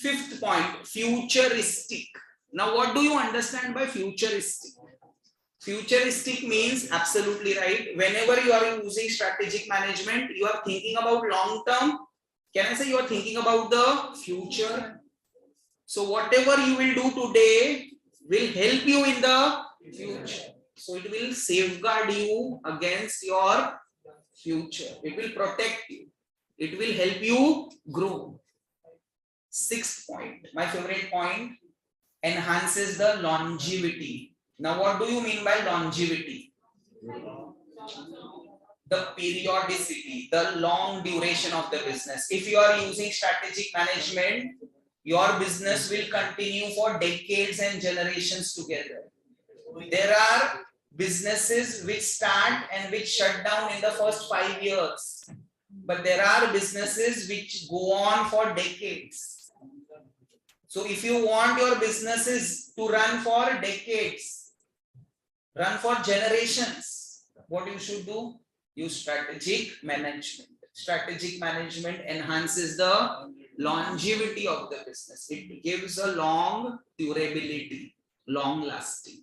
5th point, futuristic. Now, what do you understand by futuristic? Futuristic means, absolutely right, whenever you are using strategic management, you are thinking about long term. Can I say you are thinking about the future? So whatever you will do today will help you in the future. So it will safeguard you against your future. It will protect you. It will help you grow. 6th point, my favorite point, enhances the longevity. Now, what do you mean by longevity? the periodicity, the long duration of the business. If you are using strategic management, your business will continue for decades and generations together. There are businesses which start and which shut down in the first 5 years, but there are businesses which go on for decades. So if you want your businesses to run for decades, run for generations, what you should do? Use strategic management. Strategic management enhances the longevity of the business. It gives a long durability, long lasting.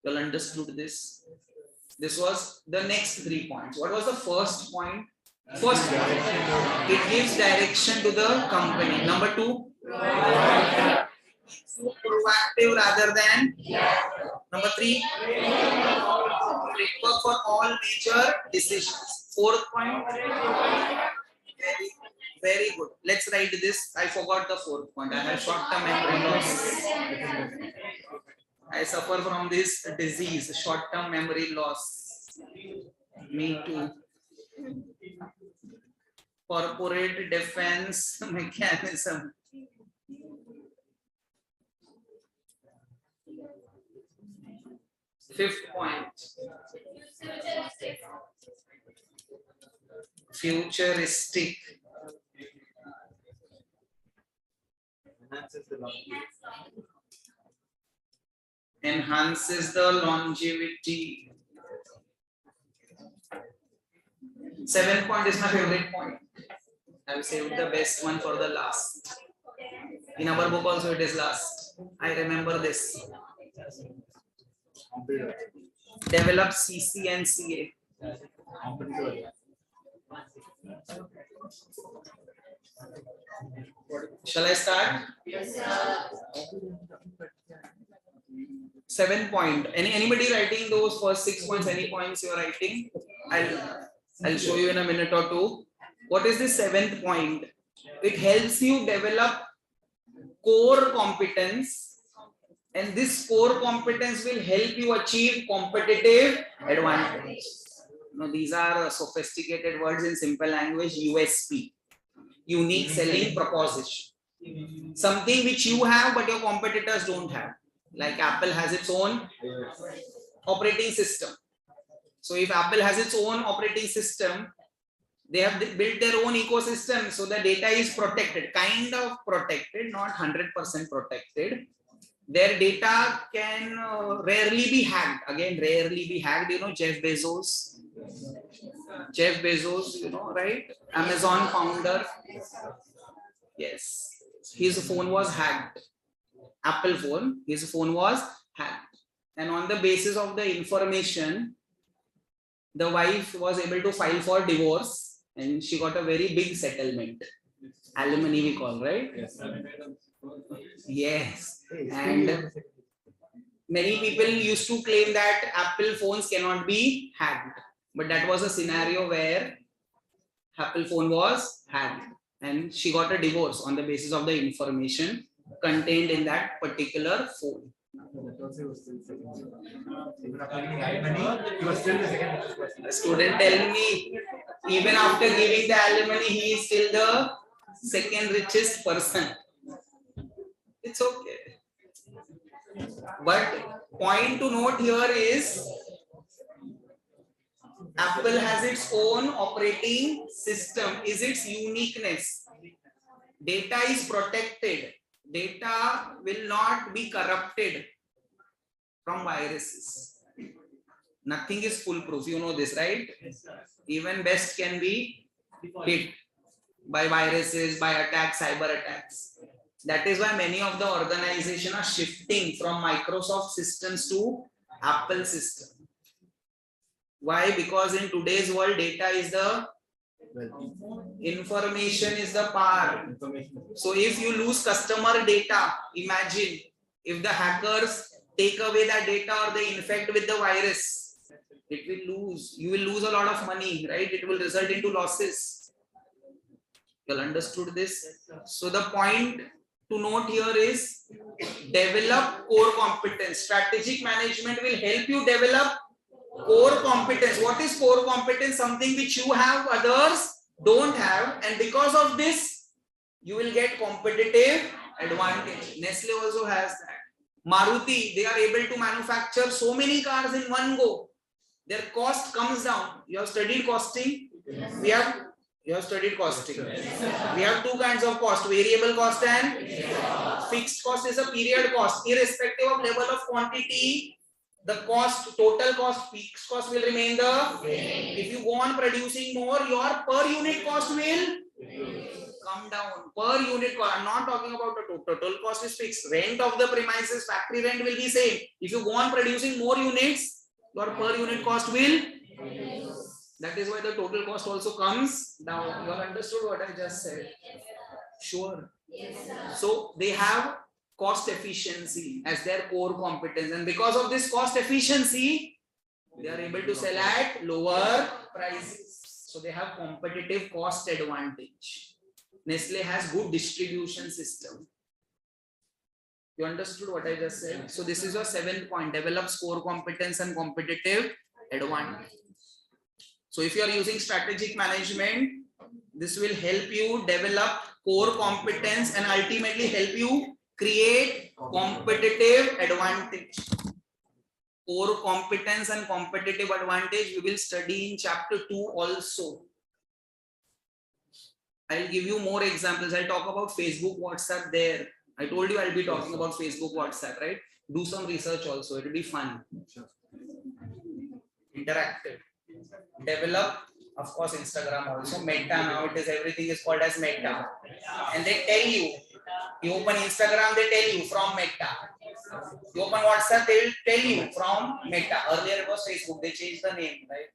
You all understood this? This was the next 3 points. What was the first point? First point, it gives direction to the company. Number 2, proactive rather than. Number 3, framework for all major decisions. 4th point, very good. Let's write this. I forgot the 4th point. I have short-term memory loss. I suffer from this disease, short-term memory loss. Me too. Corporate defense mechanism. Fifth point. Futuristic. Enhances the longevity. 7th point is my favorite point. I have saved the best one for the last. In our book also it is last. I remember this. Develop CC and CA. Shall I start? Yes, sir. 7th point. Anybody writing those first 6 points? Any points you are writing? I'll show you in a minute or two. What is the 7th point? It helps you develop core competence, and this core competence will help you achieve competitive advantage. Now, these are sophisticated words in simple language. USP, unique selling proposition. Something which you have but your competitors don't have. Like Apple has its own operating system. So if Apple has its own operating system, they have built their own ecosystem, so the data is protected, kind of protected, not 100% protected. Their data can rarely be hacked. Again, rarely be hacked. You know, Jeff Bezos, you know, right? Amazon founder. Yes, his phone was hacked. Apple phone, his phone was hacked. And on the basis of the information, the wife was able to file for divorce. And she got a very big settlement. Alimony we call, right? Yes. And many people used to claim that Apple phones cannot be hacked. But that was a scenario where Apple phone was hacked. And she got a divorce on the basis of the information contained in that particular phone. A student tell me, even after giving the alimony, he is still the second richest person. It's okay. But point to note here is, Apple has its own operating system, is its uniqueness. Data is protected. Data will not be corrupted from viruses. Nothing is foolproof. You know this, right? Even best can be hit by viruses, by attacks, cyber attacks. That is why many of the organizations are shifting from Microsoft systems to Apple system. Why? Because in today's world, data is the information is the power. So if you lose customer data, imagine if the hackers take away that data or they infect with the virus, it will lose. You will lose a lot of money, right? It will result into losses. You all understood this? So the point to note here is, develop core competence. Strategic management will help you develop Core competence. What is core competence? Something which you have, others don't have, and because of this, you will get competitive advantage. Nestle also has that. Maruti, they are able to manufacture so many cars in one go. Their cost comes down. You have studied costing. You have studied costing. We have two kinds of cost: variable cost and fixed cost. Is a period cost. Irrespective of level of quantity, the cost, total cost, fixed cost will remain the same. If you go on producing more, your per unit cost will come down. Per unit cost. I'm not talking about the total cost is fixed. Rent of the premises, factory rent will be same. If you go on producing more units, your per unit cost will. That is why the total cost also comes down. You have understood what I just said? Sure. So they have cost efficiency as their core competence, and because of this cost efficiency, they are able to sell at lower prices. So they have competitive cost advantage. Nestle has good distribution system. You understood what I just said? So this is your 7th point: develop core competence and competitive advantage. So if you are using strategic management, this will help you develop core competence and ultimately help you create competitive advantage. Core competence and competitive advantage we will study in chapter 2 also. I'll give you more examples. I'll talk about Facebook, WhatsApp there. I told you I'll be talking about Facebook, WhatsApp, right? Do some research also. It will be fun. Interactive. Develop, of course, Instagram also. Meta, now it is, everything is called as Meta. And they tell you, you open Instagram, they tell you from Meta. You open WhatsApp, they will tell you from Meta. Earlier it was Facebook, they changed the name, right?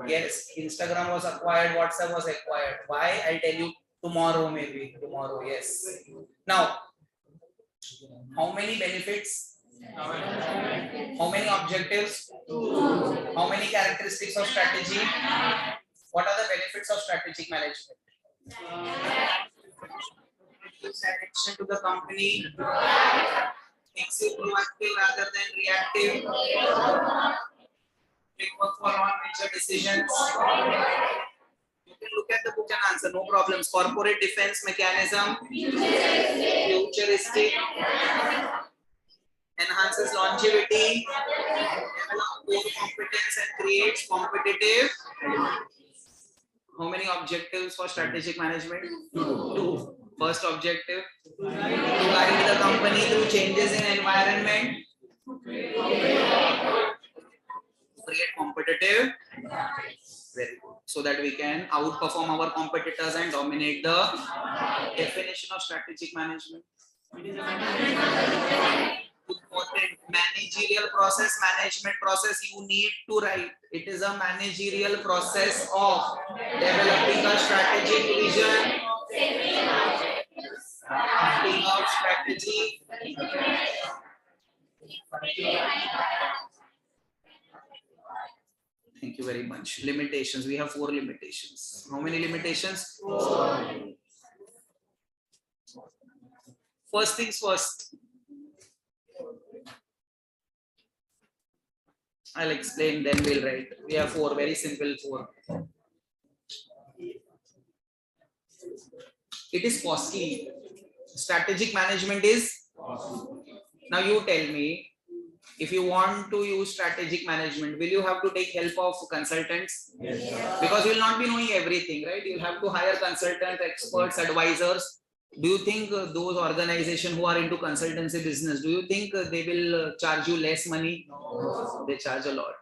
Yes, Instagram was acquired, WhatsApp was acquired. Why? I'll tell you tomorrow, maybe. Tomorrow, yes. Now, how many benefits? How many objectives? How many characteristics of strategy? What are the benefits of strategic management? Gives direction to the company, makes you proactive rather than reactive, framework for all major decisions. You can look at the book and answer, no problems. Corporate defense mechanism, futuristic, enhances longevity, develops core competence and creates competitive. How many objectives for strategic management? 2. First objective, to guide the company through changes in environment, create competitive. Very good. So that we can outperform our competitors and dominate the definition of strategic management. Important managerial process, management process you need to write. It is a managerial process of developing a strategic vision, crafting out strategy, thank you very much. Limitations. We have 4 limitations. How many limitations? 4. First things first. I'll explain, then we'll write. We have 4, very simple 4. It is costly. Strategic management is costly. Now you tell me, if you want to use strategic management, will you have to take help of consultants? Yes. Because you will not be knowing everything, right? You'll have to hire consultants, experts, advisors. Do you think those organizations who are into consultancy business, do you think they will charge you less money? No. They charge a lot.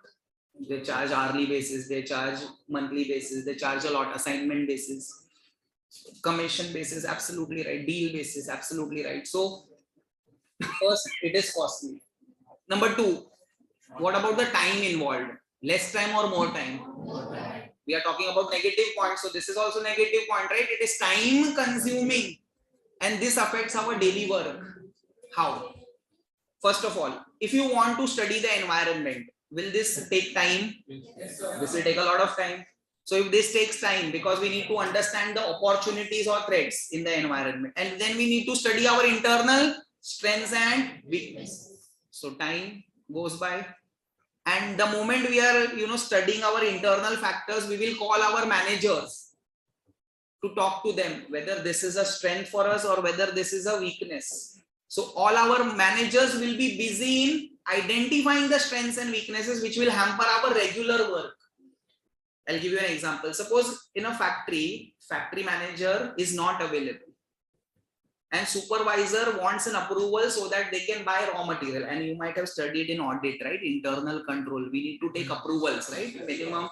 They charge hourly basis, they charge monthly basis, they charge a lot, assignment basis, commission basis, absolutely right, deal basis, absolutely right. So first, it is costly. Number 2, what about the time involved? Less time or more time? More time. We are talking about negative points, so this is also negative point, right? It is time consuming. And this affects our daily work. How? First of all, if you want to study the environment, will this take time? Yes, this will take a lot of time. So if this takes time, because we need to understand the opportunities or threats in the environment, and then we need to study our internal strengths and weaknesses. So time goes by. And the moment we are, studying our internal factors, we will call our managers to talk to them whether this is a strength for us or whether this is a weakness. So all our managers will be busy in identifying the strengths and weaknesses which will hamper our regular work. I'll give you an example. Suppose in a factory manager is not available and supervisor wants an approval so that they can buy raw material. And you might have studied in audit, right? Internal control. We need to take approvals, right? Minimum.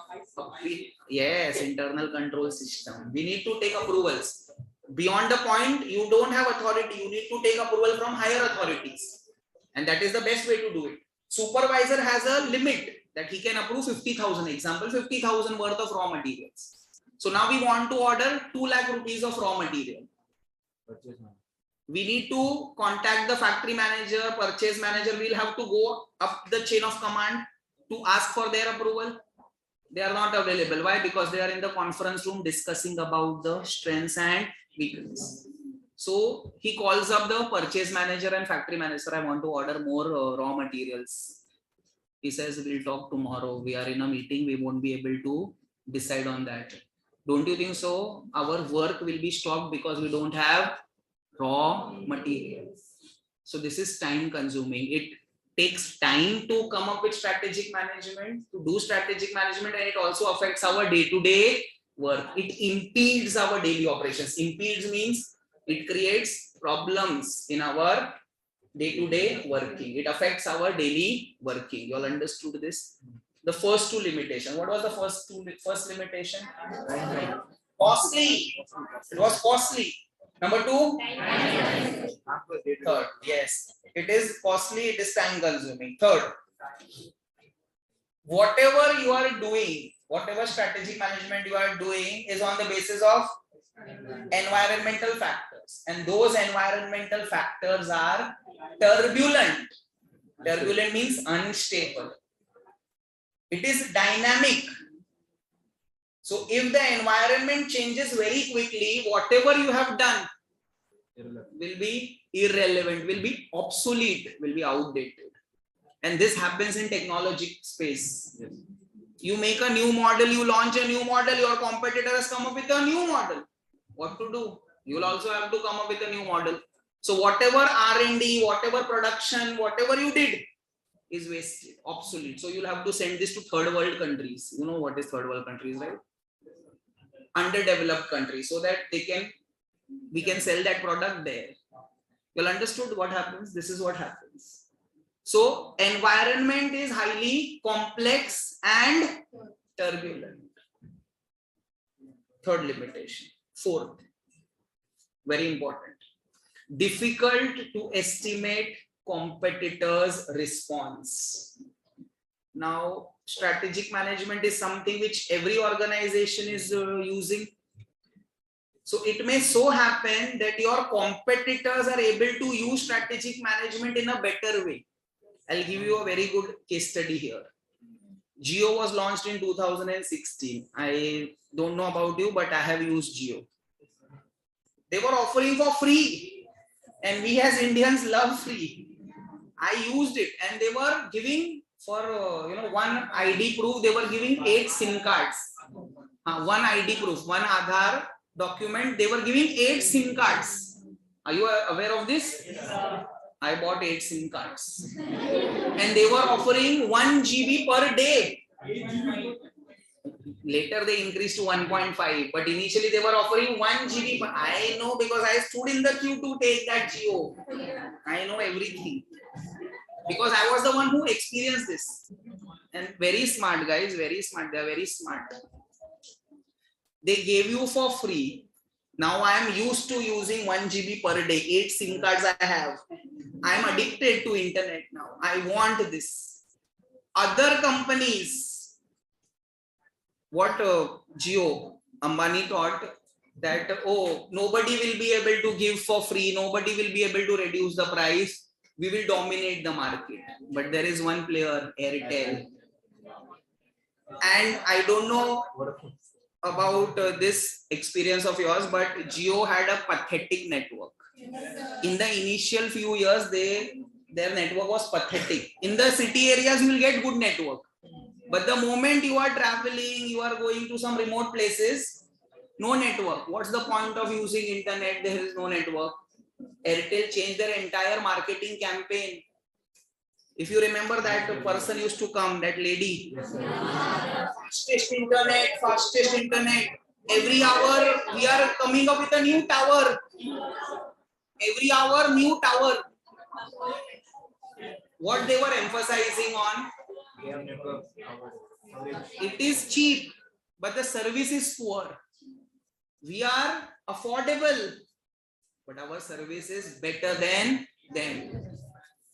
Yes, internal control system. We need to take approvals. Beyond the point, you don't have authority. You need to take approval from higher authorities. And that is the best way to do it. Supervisor has a limit that he can approve 50,000. Example, 50,000 worth of raw materials. So now we want to order 2 lakh rupees of raw material. We need to contact the factory manager, purchase manager. We'll have to go up the chain of command to ask for their approval. They are not available. Why? Because they are in the conference room discussing about the strengths and weaknesses. So he calls up the purchase manager and factory manager. I want to order more raw materials. He says, we'll talk tomorrow. We are in a meeting. We won't be able to decide on that. Don't you think so? Our work will be stopped because we don't have raw materials. So this is time consuming. It takes time to come up with strategic management, to do strategic management, and it also affects our day-to-day work. It impedes our daily operations. Impedes means it creates problems in our day-to-day working. It affects our daily working. You all understood this? The first 2 limitations. What was the first limitation? Costly. It was costly. Number 2? Third, yes. It is costly, it is time consuming. Third, whatever you are doing, whatever strategic management you are doing is on the basis of environmental factors. And those environmental factors are turbulent. Turbulent means unstable. It is dynamic. So if the environment changes very quickly, whatever you have done will be irrelevant, will be obsolete, will be outdated. And this happens in technology space. Yes. You make a new model, you launch a new model, your competitor has come up with a new model. What to do? You will also have to come up with a new model. So whatever R&D, whatever production, whatever you did is wasted, obsolete. So you'll have to send this to third world countries. You know what is third world countries, right? Underdeveloped countries, so that we can sell that product there. You'll understood what happens. This is what happens. So environment is highly complex and turbulent. Third limitation. Fourth, very important. Difficult to estimate competitors' response. Now, strategic management is something which every organization is using. So it may so happen that your competitors are able to use strategic management in a better way. I'll give you a very good case study here. Jio was launched in 2016. I don't know about you, but I have used Jio. They were offering for free, and we as Indians love free. I used it, and they were giving for one ID proof. They were giving 8 SIM cards. One ID proof, one Aadhaar document. They were giving 8 SIM cards. Are you aware of this? I bought 8 SIM cards, and they were offering 1 GB per day. Later they increased to 1.5, but initially they were offering 1 GB. But I know because I stood in the queue to take that Jio. I know everything because I was the one who experienced this. And very smart guys, very smart. They are very smart. They gave you for free. Now I am used to using 1 GB per day. 8 SIM cards I have. I am addicted to internet now. I want this. Other companies, what Jio, Ambani thought that, oh, nobody will be able to give for free. Nobody will be able to reduce the price. We will dominate the market. But there is one player, Airtel. And I don't know about this experience of yours, but Jio had a pathetic network. In the initial few years, they their network was pathetic. In the city areas, you will get good network. But the moment you are traveling, you are going to some remote places, no network. What's the point of using internet? There is no network. Airtel changed their entire marketing campaign. If you remember that person used to come, that lady. Fastest internet, fastest internet. Every hour we are coming up with a new tower. Every hour, new tower. What they were emphasizing on? We have network coverage. It is cheap, but the service is poor. We are affordable, but our service is better than them.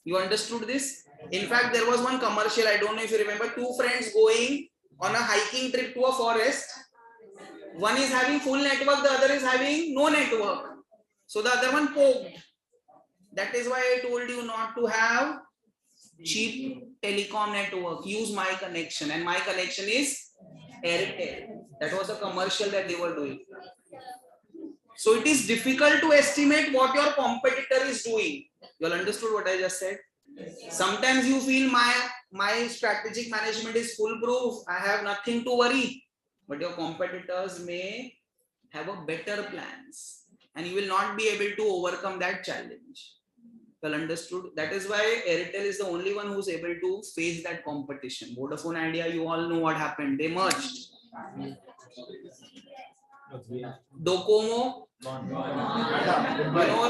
You understood this? In fact, there was one commercial, I don't know if you remember, two friends going on a hiking trip to a forest. One is having full network, the other is having no network. So the other one poked. That is why I told you not to have cheap telecom network. Use my connection, and my connection is Airtel. That was a commercial that they were doing. So it is difficult to estimate what your competitor is doing. You all understood what I just said? Sometimes you feel my strategic management is foolproof. I have nothing to worry. But your competitors may have a better plans, and you will not be able to overcome that challenge. Well understood. That is why Airtel is the only one who's able to face that competition. Vodafone Idea, you all know what happened. They merged. Docomo, you know,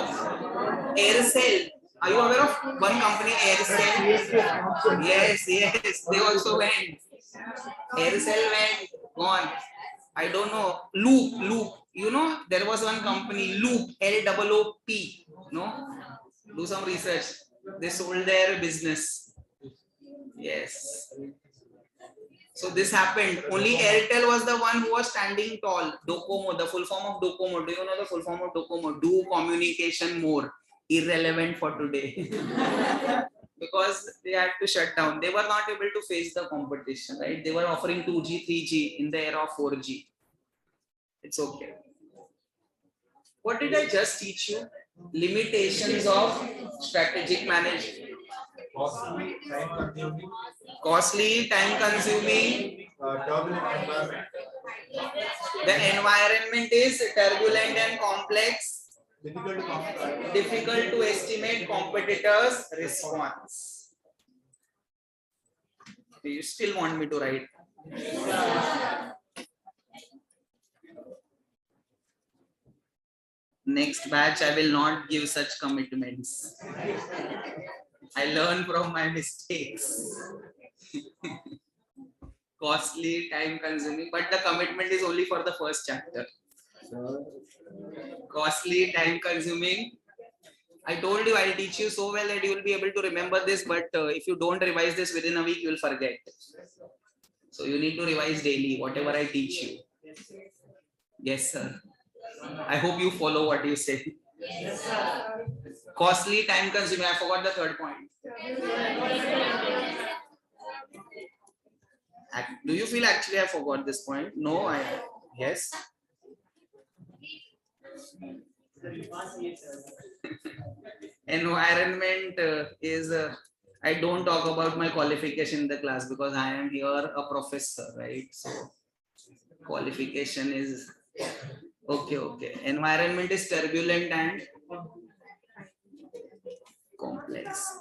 Aircel. Are you aware of one company, Aircel? Yes, they also went. Aircel went, gone. I don't know. Loop. You know, there was one company, Loop, L-O-O-P. No? Do some research. They sold their business. Yes. So this happened. Only Airtel was the one who was standing tall. Docomo, the full form of Docomo. Do you know the full form of Docomo? Do communication more. Irrelevant for today. Because they had to shut down. They were not able to face the competition, right? They were offering 2G, 3G in the era of 4G. It's okay. What did I just teach you? Limitations of strategic management. Costly, time consuming. Turbulent environment. The environment is turbulent and complex. Difficult to estimate competitors' response. Do you still want me to write? Next batch, I will not give such commitments. I learn from my mistakes. Costly, time consuming, but the commitment is only for the first chapter. Costly, time consuming. I told you I'll teach you so well that you will be able to remember this, but if you don't revise this within a week, you will forget. So you need to revise daily, whatever I teach you. Yes, sir. I hope you follow what you say. Yes, sir. Costly, time consuming. I forgot the third point. Do you feel actually I forgot this point? No, yes. Environment is I don't talk about my qualification in the class because I am here a professor, right? So qualification is okay. Environment is turbulent and complex.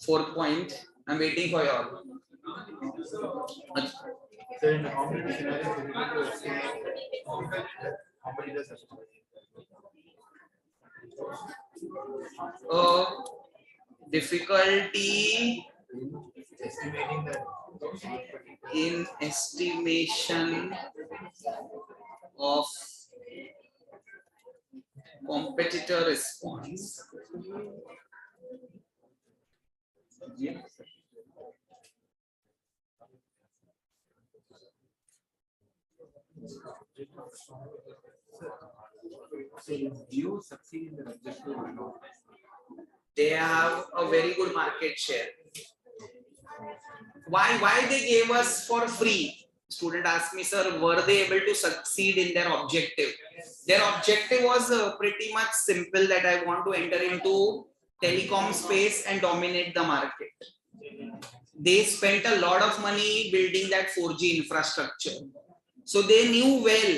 Fourth point, I'm waiting for y'all. So in the competitive scenario, competitors difficulty estimating that in estimation of competitor response. So do you succeed in the objective or not? They have a very good market share. Why they gave us for free? Student asked me, sir, were they able to succeed in their objective? Their objective was pretty much simple, that I want to enter into telecom space and dominate the market. They spent a lot of money building that 4G infrastructure. So they knew well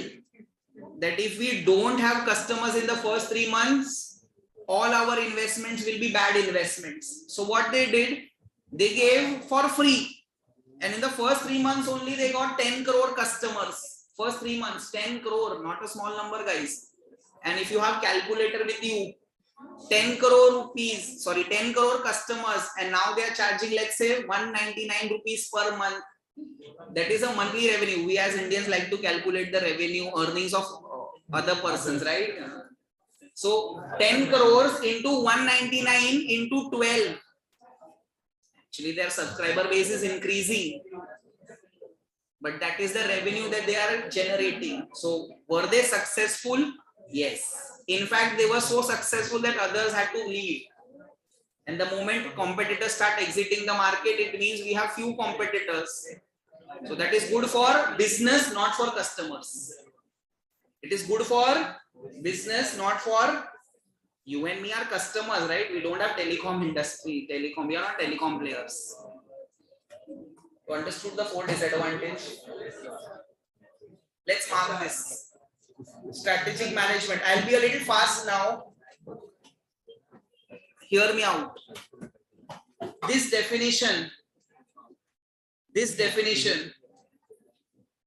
that if we don't have customers in the first 3 months, all our investments will be bad investments. So what they did, they gave for free. And in the first 3 months only, they got 10 crore customers. First 3 months, 10 crore, not a small number, guys. And if you have calculator with you, 10 crore rupees, sorry, 10 crore customers, and now they are charging, let's say, 199 rupees per month. That is a monthly revenue. We as Indians like to calculate the revenue earnings of other persons, right? So 10 crores into 199 into 12. Actually, their subscriber base is increasing, but that is the revenue that they are generating. So were they successful? Yes. In fact, they were so successful that others had to leave. And the moment competitors start exiting the market, it means we have few competitors. So that is good for business, not for customers. It is good for business, not for you and me are customers, right? We don't have telecom industry, telecom, we are not telecom players. You understood the 4 disadvantage? Let's mark this. Strategic management. I'll be a little fast now. Hear me out. This definition,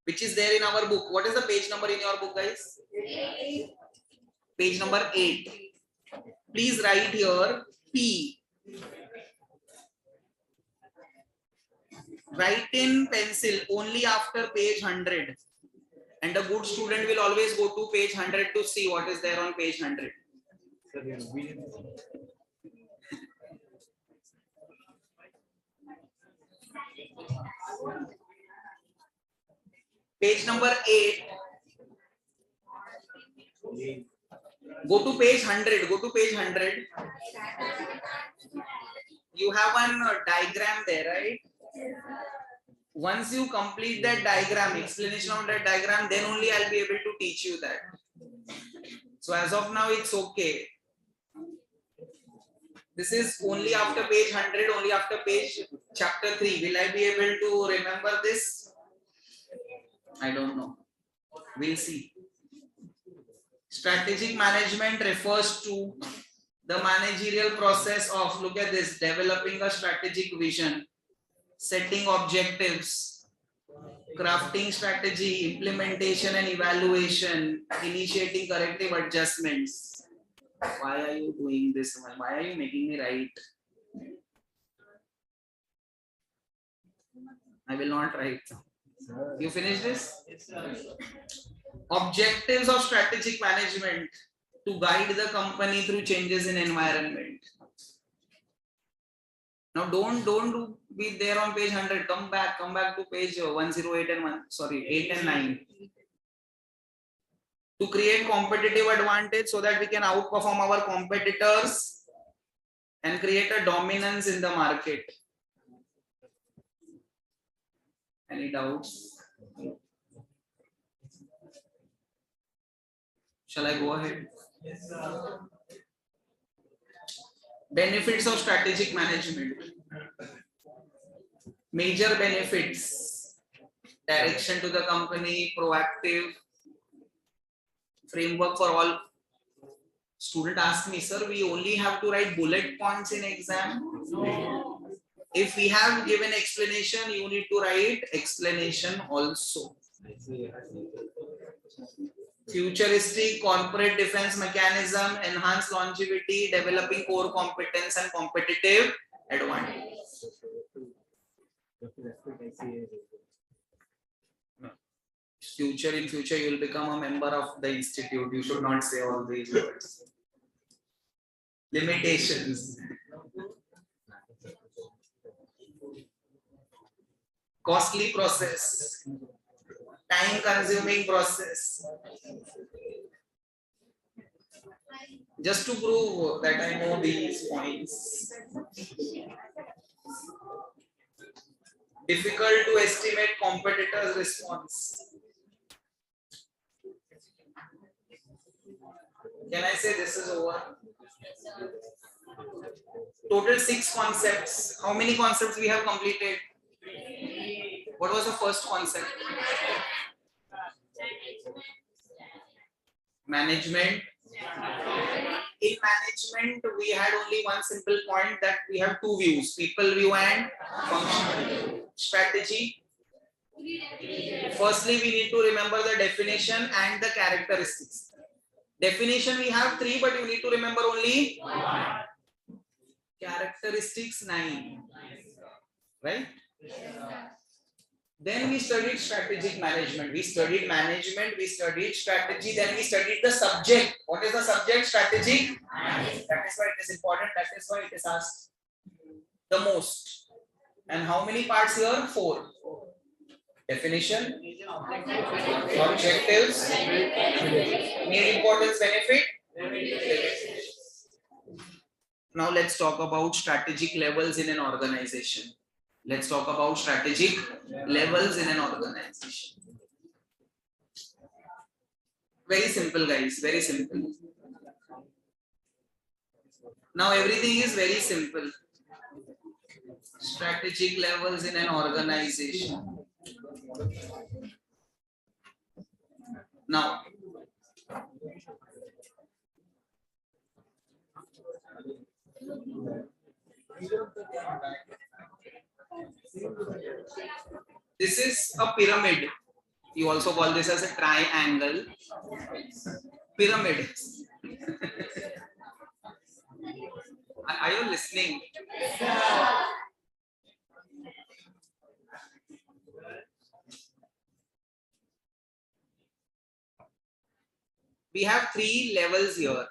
which is there in our book. What is the page number in your book, guys? 8. Page number 8. Please write here P. Write in pencil only after page 100. And a good student will always go to page 100 to see what is there on page 100. Page number 8. Go to page 100. Go to page 100. You have one diagram there, right? Once you complete that diagram, explanation of that diagram, then only I'll be able to teach you that. So as of now, it's okay. This is only after page 100, only after page chapter 3. Will I be able to remember this? I don't know. We'll see. Strategic management refers to the managerial process of, look at this, developing a strategic vision, setting objectives, crafting strategy, implementation and evaluation, initiating corrective adjustments. Why are you doing this? Why are you making me write? I will not write. You finish this? Objectives of strategic management: to guide the company through changes in environment. Now don't be there on page 100. Come back to page 108 and 8 and 9. To create competitive advantage so that we can outperform our competitors and create a dominance in the market. Any doubts? Shall I go ahead? Yes, sir. Benefits of strategic management. Major benefits: direction to the company, proactive, framework for all. Student asked me, sir, we only have to write bullet points in exam? No. If we have given explanation, you need to write explanation also. Futuristic corporate defense mechanism, enhanced longevity, developing core competence and competitive advantage. In future you will become a member of the institute. You should not say all these words. Limitations. Costly process. Time consuming process. Just to prove that I know these points. Difficult to estimate competitors' response. Can I say this is over? Total 6 concepts. How many concepts we have completed? What was the first concept? Management. In management, we had only one simple point, that we have two views, people view and functional. Strategy. Firstly, we need to remember the definition and the characteristics. Definition we have 3, but you need to remember only characteristics 9. Right? Then we studied strategic management. We studied management, we studied strategy, then we studied the subject. What is the subject? Strategic. That is why it is important. That is why it is asked the most. And how many parts here? 4. Definition, objectives, need, importance, benefit. Now let's talk about strategic levels in an organization. Let's talk about strategic levels in an organization. Very simple, guys, very simple. Now everything is very simple. Strategic levels in an organization. Now, this is a pyramid. You also call this as a triangle. Pyramid. Are you listening? We have 3 levels here.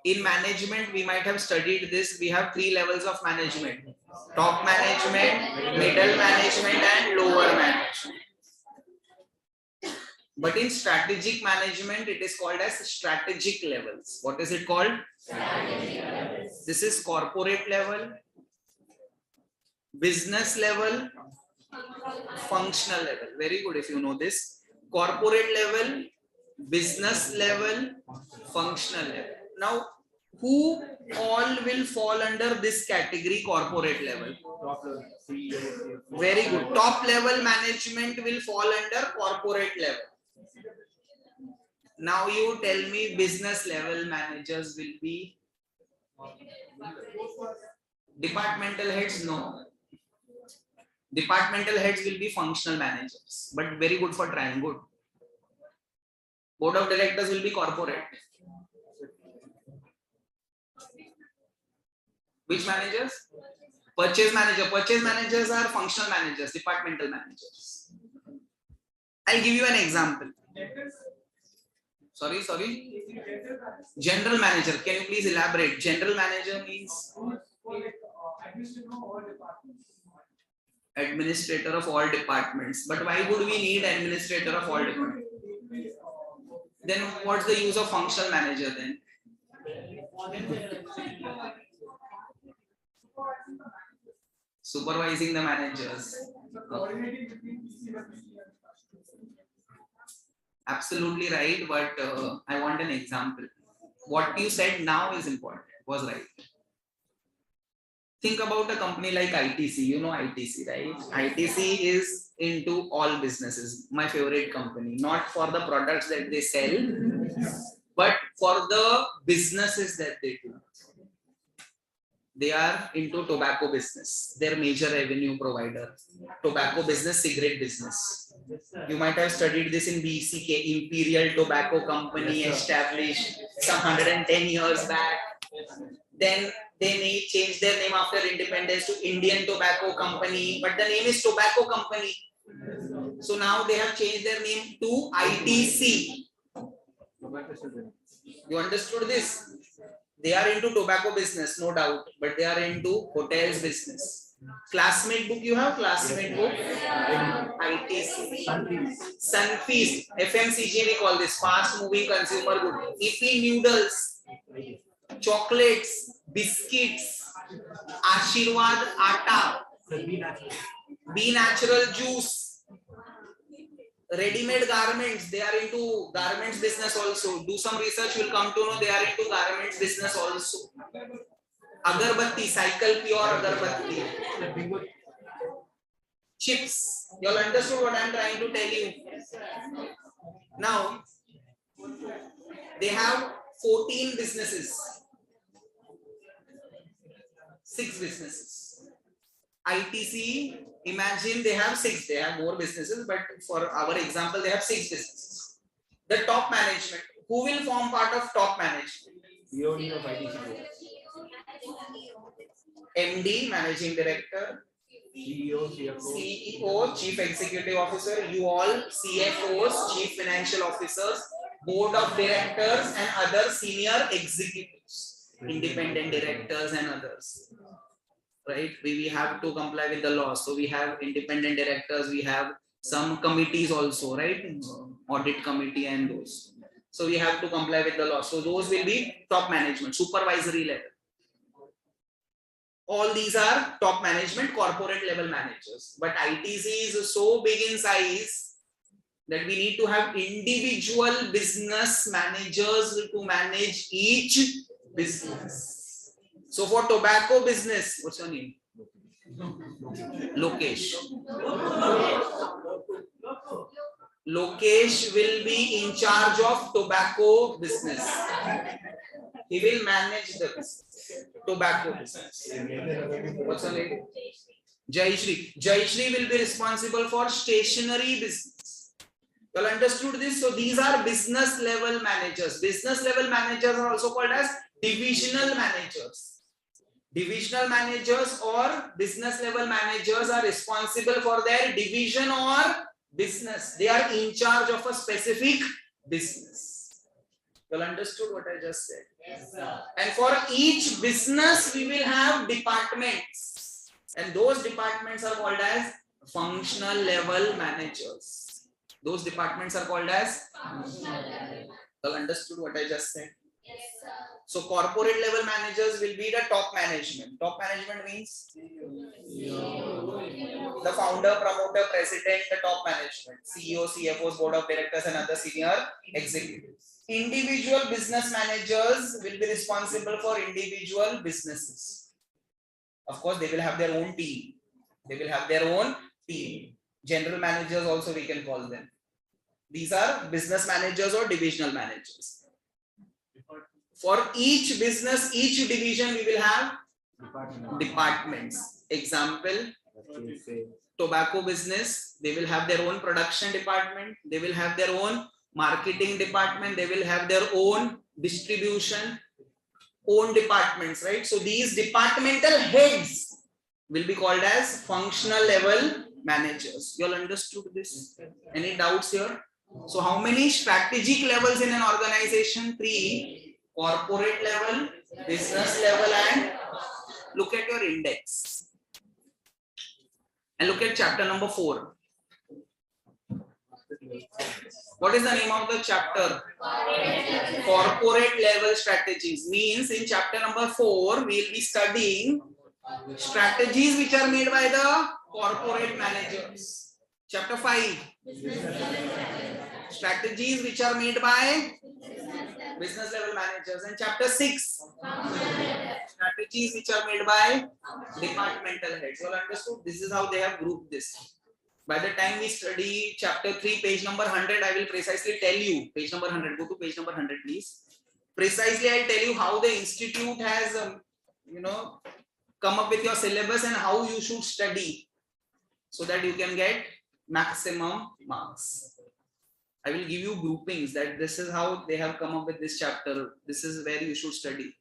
In management, we might have studied this. We have 3 levels of management: top management, middle management, and lower management. But in strategic management, it is called as strategic levels. What is it called? This is corporate level, business level, functional level. Very good if you know this. Corporate level, business level, functional level. Now, who all will fall under this category, corporate level? Very good. Top level management will fall under corporate level. Now you tell me, business level managers will be departmental heads? No. Departmental heads will be functional managers, but very good for trying. Good. Board of directors will be corporate. Which managers? Purchase manager. Purchase managers are functional managers, departmental managers. I'll give you an example. Sorry. General manager. Can you please elaborate? General manager means administrator of all departments. But why would we need administrator of all departments? Then what's the use of functional manager then? Supervising the managers. Absolutely right, but I want an example. What you said now is important, was right. Think about a company like ITC. You know ITC, right? ITC is into all businesses. My favorite company, not for the products that they sell, but for the businesses that they do. They are into tobacco business. Their major revenue provider, tobacco business, cigarette business. You might have studied this in BCK, Imperial Tobacco Company, established some 110 years back. Then they may change their name after independence to Indian Tobacco Company, but the name is Tobacco Company. So now they have changed their name to ITC. You understood this? They are into tobacco business, no doubt, but they are into hotels business. Classmate book you have? Classmate book? ITC. Sunfeast. FMCG we call this, fast moving consumer good. Ippy noodles, chocolates, biscuits, Ashirwad Atta. Be Natural Juice, ready-made garments. They are into garments business also. Do some research, you'll come to know they are into garments business also. Agarbatti, Cycle Pure Agarbatti. Chips. You all understood what I am trying to tell you. Now, they have 14 businesses. 6 businesses. ITC, imagine they have 6. They have more businesses, but for our example, they have 6 businesses. The top management. Who will form part of top management? EOD of ITC Group. MD, Managing Director. CEO, CFO. CEO, Chief Executive Officer. You all, CFOs, Chief Financial Officers, Board of Directors, and other senior executives, independent directors, and others. Right? We have to comply with the law. So we have independent directors. We have some committees also, right? Audit committee and those. So we have to comply with the law. So those will be top management, supervisory level. All these are top management, corporate level managers. But ITC is so big in size that we need to have individual business managers to manage each business. So for tobacco business, what's your name? Lokesh. Lokesh will be in charge of tobacco business. He will manage the business. Tobacco business. What's her name? Jayashri. Jayashri will be responsible for stationery business. You all understood this? So these are business level managers. Business level managers are also called as divisional managers. Divisional managers or business level managers are responsible for their division or business. They are in charge of a specific business. You all understood what I just said? Yes, sir. And for each business, we will have departments. And those departments are called as functional level managers. Those departments are called as functional level. You all understood what I just said? Yes, sir. So corporate level managers will be the top management. Top management means the founder, promoter, president, the top management. CEO, CFOs, board of directors, and other senior executives. Individual business managers will be responsible for individual businesses. Of course, they will have their own team. They will have their own team. General managers also we can call them. These are business managers or divisional managers. For each business, each division, we will have departments. Example, tobacco business, they will have their own production department. They will have their own marketing department. They will have their own distribution, own departments, right? So these departmental heads will be called as functional level managers. You all understood this? Any doubts here? So how many strategic levels in an organization? 3. Corporate level, business level, and look at your index. And look at chapter number 4. What is the name of the chapter? Corporate level strategies. Means in chapter number 4, we will be studying strategies which are made by the corporate managers. Chapter 5. Strategies which are made by business level managers. And chapter 6. Strategies which are made by departmental heads. You all understood? This is how they have grouped this. By the time we study chapter 3, page number 100, I will precisely tell you. Page number 100. Go to page number 100, please. Precisely, I'll tell you how the institute has, come up with your syllabus and how you should study so that you can get maximum marks. I will give you groupings that this is how they have come up with this chapter. This is where you should study.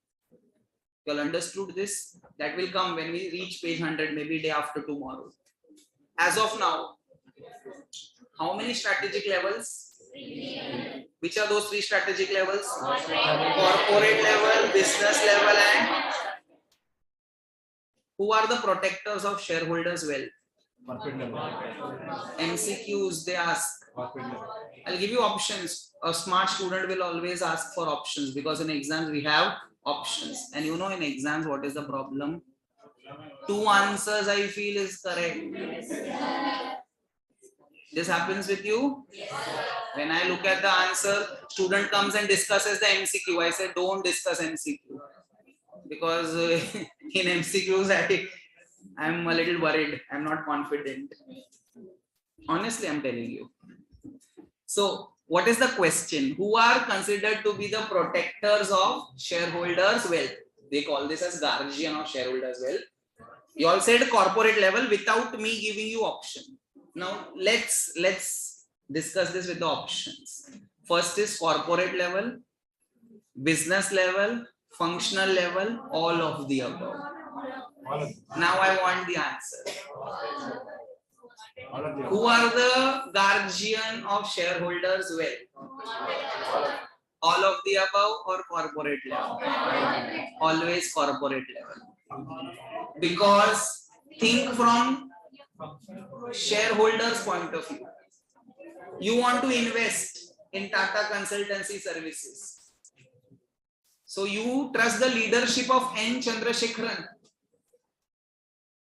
You all understood this? That will come when we reach page 100, maybe day after tomorrow. As of now, how many strategic levels? 3. Which are those 3 strategic levels? Corporate level, business level, and who are the protectors of shareholders' wealth? Corporate level. MCQs they ask. I'll give you options. A smart student will always ask for options because in exams we have options. And in exams, what is the problem? 2 answers I feel is correct. This happens with you? When I look at the answer, student comes and discusses the MCQ. I said, don't discuss MCQ. Because in MCQs, I'm a little worried. I'm not confident. Honestly, I'm telling you. So, what is the question? Who are considered to be the protectors of shareholders' wealth? They call this as guardian of shareholders' wealth. You all said corporate level without me giving you option. Now, let's discuss this with the options. First is corporate level, business level, functional level, all of the above. Now I want the answer. Who are the guardian of shareholders' wealth? All of the above or corporate level? Always corporate level. Because think from shareholders' point of view. You want to invest in Tata Consultancy Services. So you trust the leadership of N. Chandrasekharan.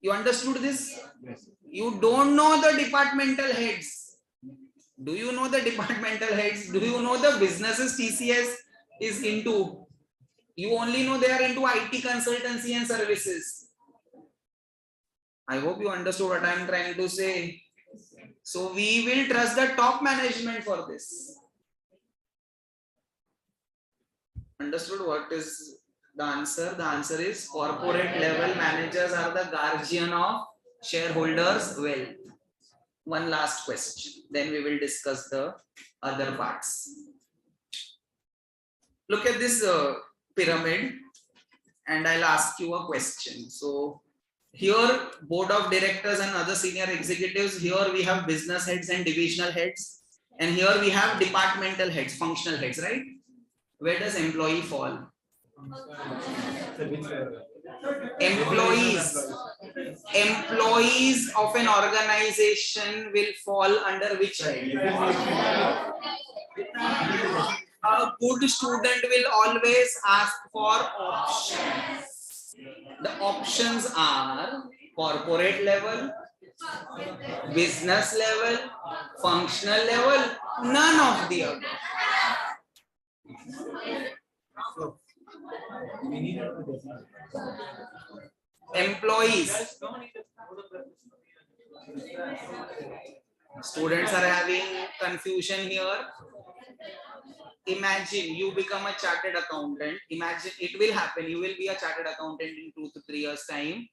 You understood this? Yes. You don't know the departmental heads. Do you know the departmental heads? Do you know the businesses TCS is into? You only know they are into IT consultancy and services. I hope you understood what I am trying to say. So we will trust the top management for this. Understood what is the answer? The answer is corporate level managers are the guardian of shareholders' wealth. One last question, then we will discuss the other parts. Look at this pyramid and I'll ask you a question. So here board of directors and other senior executives, here we have business heads and divisional heads, and here we have departmental heads, functional heads, right? Where does employee fall? Employees of an organization will fall under which head? A good student will always ask for options. The options are corporate level, business level, functional level, none of the above. Employees. Students are having confusion here. Imagine you become a chartered accountant. Imagine it will happen. You will be a chartered accountant in 2 to 3 years time.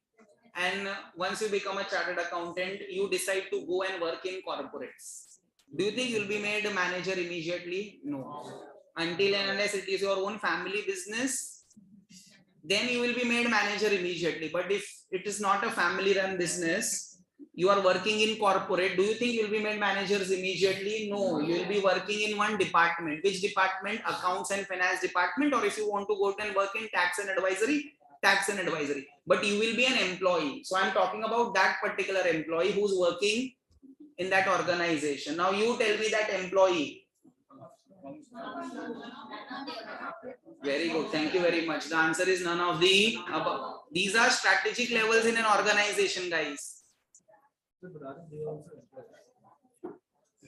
And once you become a chartered accountant, you decide to go and work in corporates. Do you think you'll be made a manager immediately? No. Until and unless it is your own family business, then you will be made manager immediately. But if it is not a family run business, you are working in corporate, do you think you'll be made managers immediately? No, you will be working in one department. Which department? Accounts and finance department. Or if you want to go and work in tax and advisory, tax and advisory. But you will be an employee. So I'm talking about that particular employee who's working in that organization. Now you tell me that employee. Very good. Thank you very much. The answer is none of the above. These are strategic levels in an organization, guys.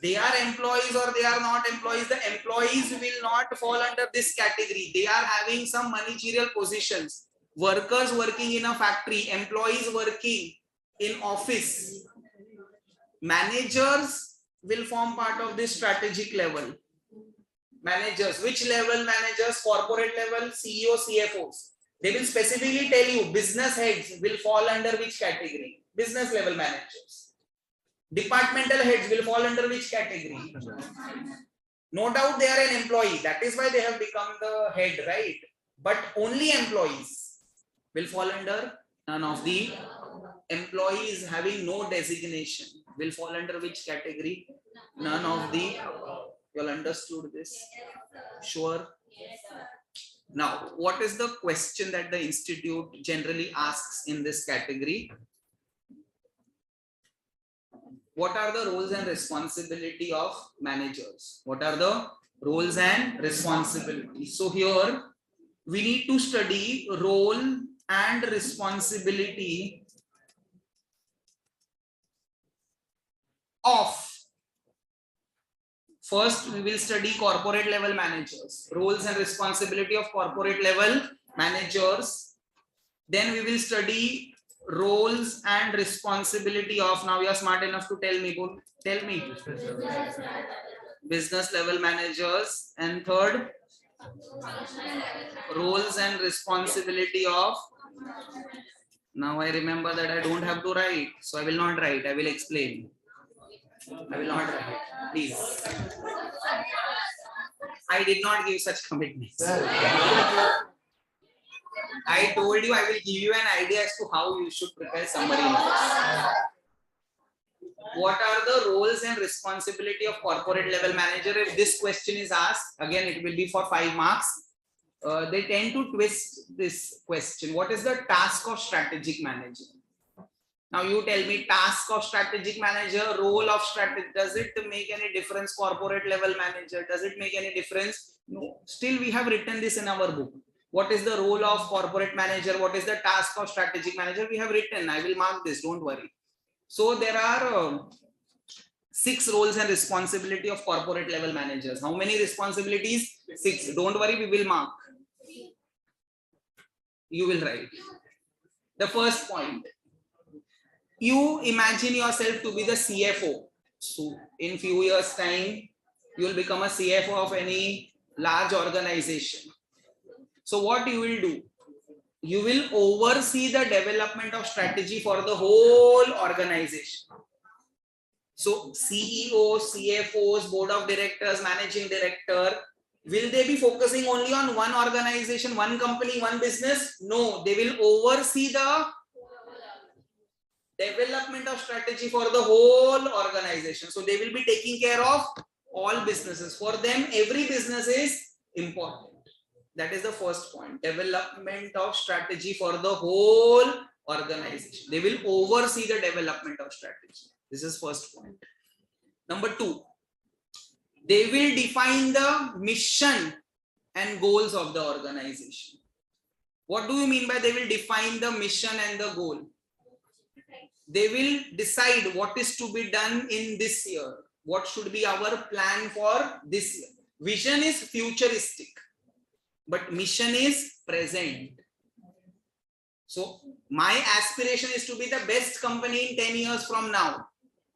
They are employees or they are not employees. The employees will not fall under this category. They are having some managerial positions. Workers working in a factory, employees working in office. Managers will form part of this strategic level. Managers, which level managers? Corporate level, CEO, CFOs. They will specifically tell you business heads will fall under which category? Business level managers. Departmental heads will fall under which category? No doubt they are an employee. That is why they have become the head, right? But only employees will fall under none of the. Employees having no designation will fall under which category? None of the. You all understood this? Sure. Now, what is the question that the institute generally asks in this category? What are the roles and responsibility of managers? What are the roles and responsibilities? So here we need to study role and responsibility of, first we will study corporate level managers, roles and responsibility of corporate level managers. Then we will study roles and responsibility of, now you are smart enough to tell me, business level managers. And third, roles and responsibility of, now I remember that I don't have to write, so I will not write, I will explain. I will not write, please. I did not give such commitments. I told you I will give you an idea as to how you should prepare summary notes. What are the roles and responsibility of corporate level manager? If this question is asked, again it will be for 5 marks. They tend to twist this question. What is the task of strategic manager? Now you tell me, task of strategic manager, role of strategic, does it make any difference? Corporate level manager, does it make any difference? No. Still we have written this in our book. What is the role of corporate manager? What is the task of strategic manager? We have written. I will mark this, don't worry. So there are 6 roles and responsibility of corporate level managers. How many responsibilities? 6. Don't worry, we will mark. You will write. The first point. You imagine yourself to be the CFO. So in few years time, you will become a CFO of any large organization. So what you will do? You will oversee the development of strategy for the whole organization. So CEO, CFOs, board of directors, managing director, will they be focusing only on one organization, one company, one business? No, they will oversee the development of strategy for the whole organization. So they will be taking care of all businesses. For them, every business is important. That is the first point. Development of strategy for the whole organization. They will oversee the development of strategy. This is first point. Number 2, they will define the mission and goals of the organization. What do you mean by they will define the mission and the goal? They will decide what is to be done in this year. What should be our plan for this year? Vision is futuristic, but mission is present. So my aspiration is to be the best company in 10 years from now.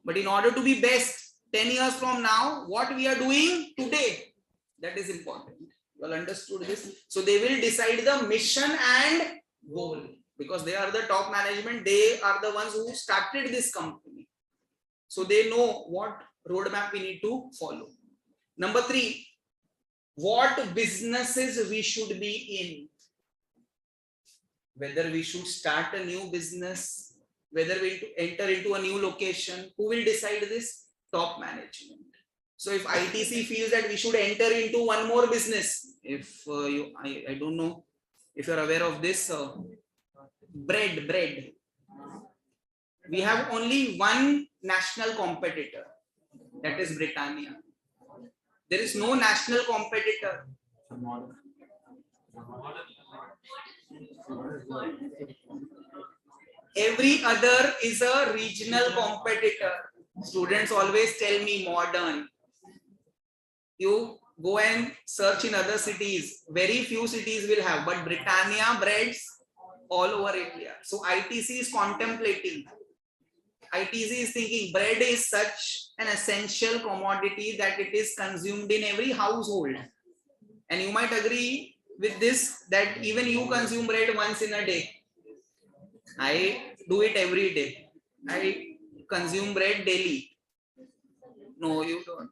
But in order to be best 10 years from now, what we are doing today, that is important. You all understood this? So they will decide the mission and goal, because they are the top management. They are the ones who started this company. So they know what roadmap we need to follow. Number 3, what businesses we should be in. Whether we should start a new business, whether we enter into a new location, who will decide this? Top management. So if ITC feels that we should enter into one more business, if I don't know if you're aware of this, bread. We have only one national competitor, that is Britannia. There is no national competitor. Every other is a regional competitor. Students always tell me modern. You go and search in other cities. Very few cities will have, but Britannia breads all over India. So ITC is contemplating. ITC is thinking bread is such an essential commodity that it is consumed in every household. And you might agree with this that even you consume bread once in a day. I do it every day. I consume bread daily. No, you don't.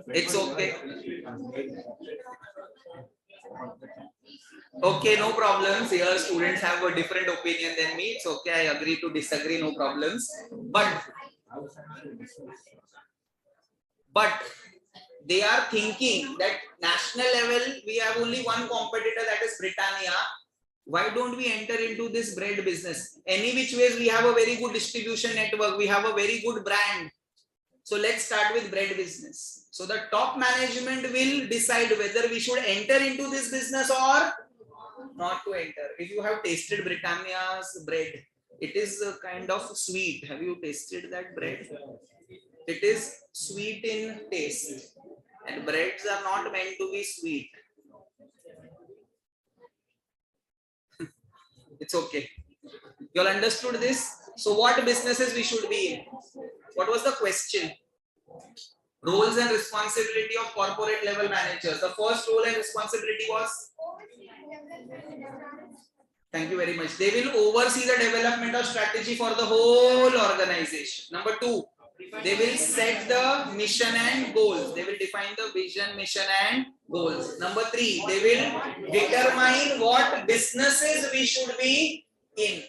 It's okay. Okay, no problems. Here students have a different opinion than me. It's okay. I agree to disagree, no problems. But they are thinking that national level, we have only one competitor, that is Britannia. Why don't we enter into this bread business? Any which ways, we have a very good distribution network. We have a very good brand. So let's start with bread business. So the top management will decide whether we should enter into this business or not to enter. If you have tasted Britannia's bread, it is a kind of sweet. Have you tasted that bread? It is sweet in taste, and breads are not meant to be sweet. It's okay. You all understood this? So what businesses we should be in? What was the question? Roles and responsibility of corporate level managers. The first role and responsibility was, thank you very much, they will oversee the development of strategy for the whole organization. Number two, they will set the mission and goals. They will define the vision, mission and goals. Number three, they will determine what businesses we should be in,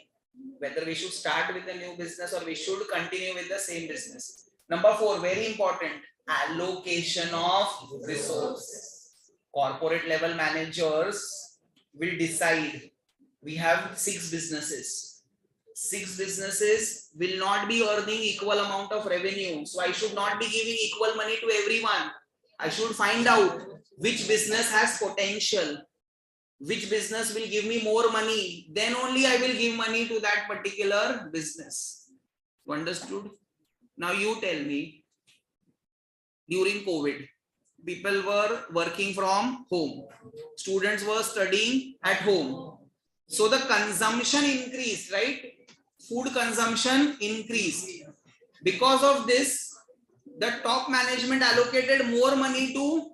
whether we should start with a new business or we should continue with the same business. Number four, very important, allocation of resources. Corporate level managers will decide. We have 6 businesses. 6 businesses will not be earning equal amount of revenue. So I should not be giving equal money to everyone. I should find out which business has potential, which business will give me more money. Then only I will give money to that particular business. You understood? Now you tell me, during COVID, people were working from home. Students were studying at home. So the consumption increased, right? Food consumption increased. Because of this, the top management allocated more money to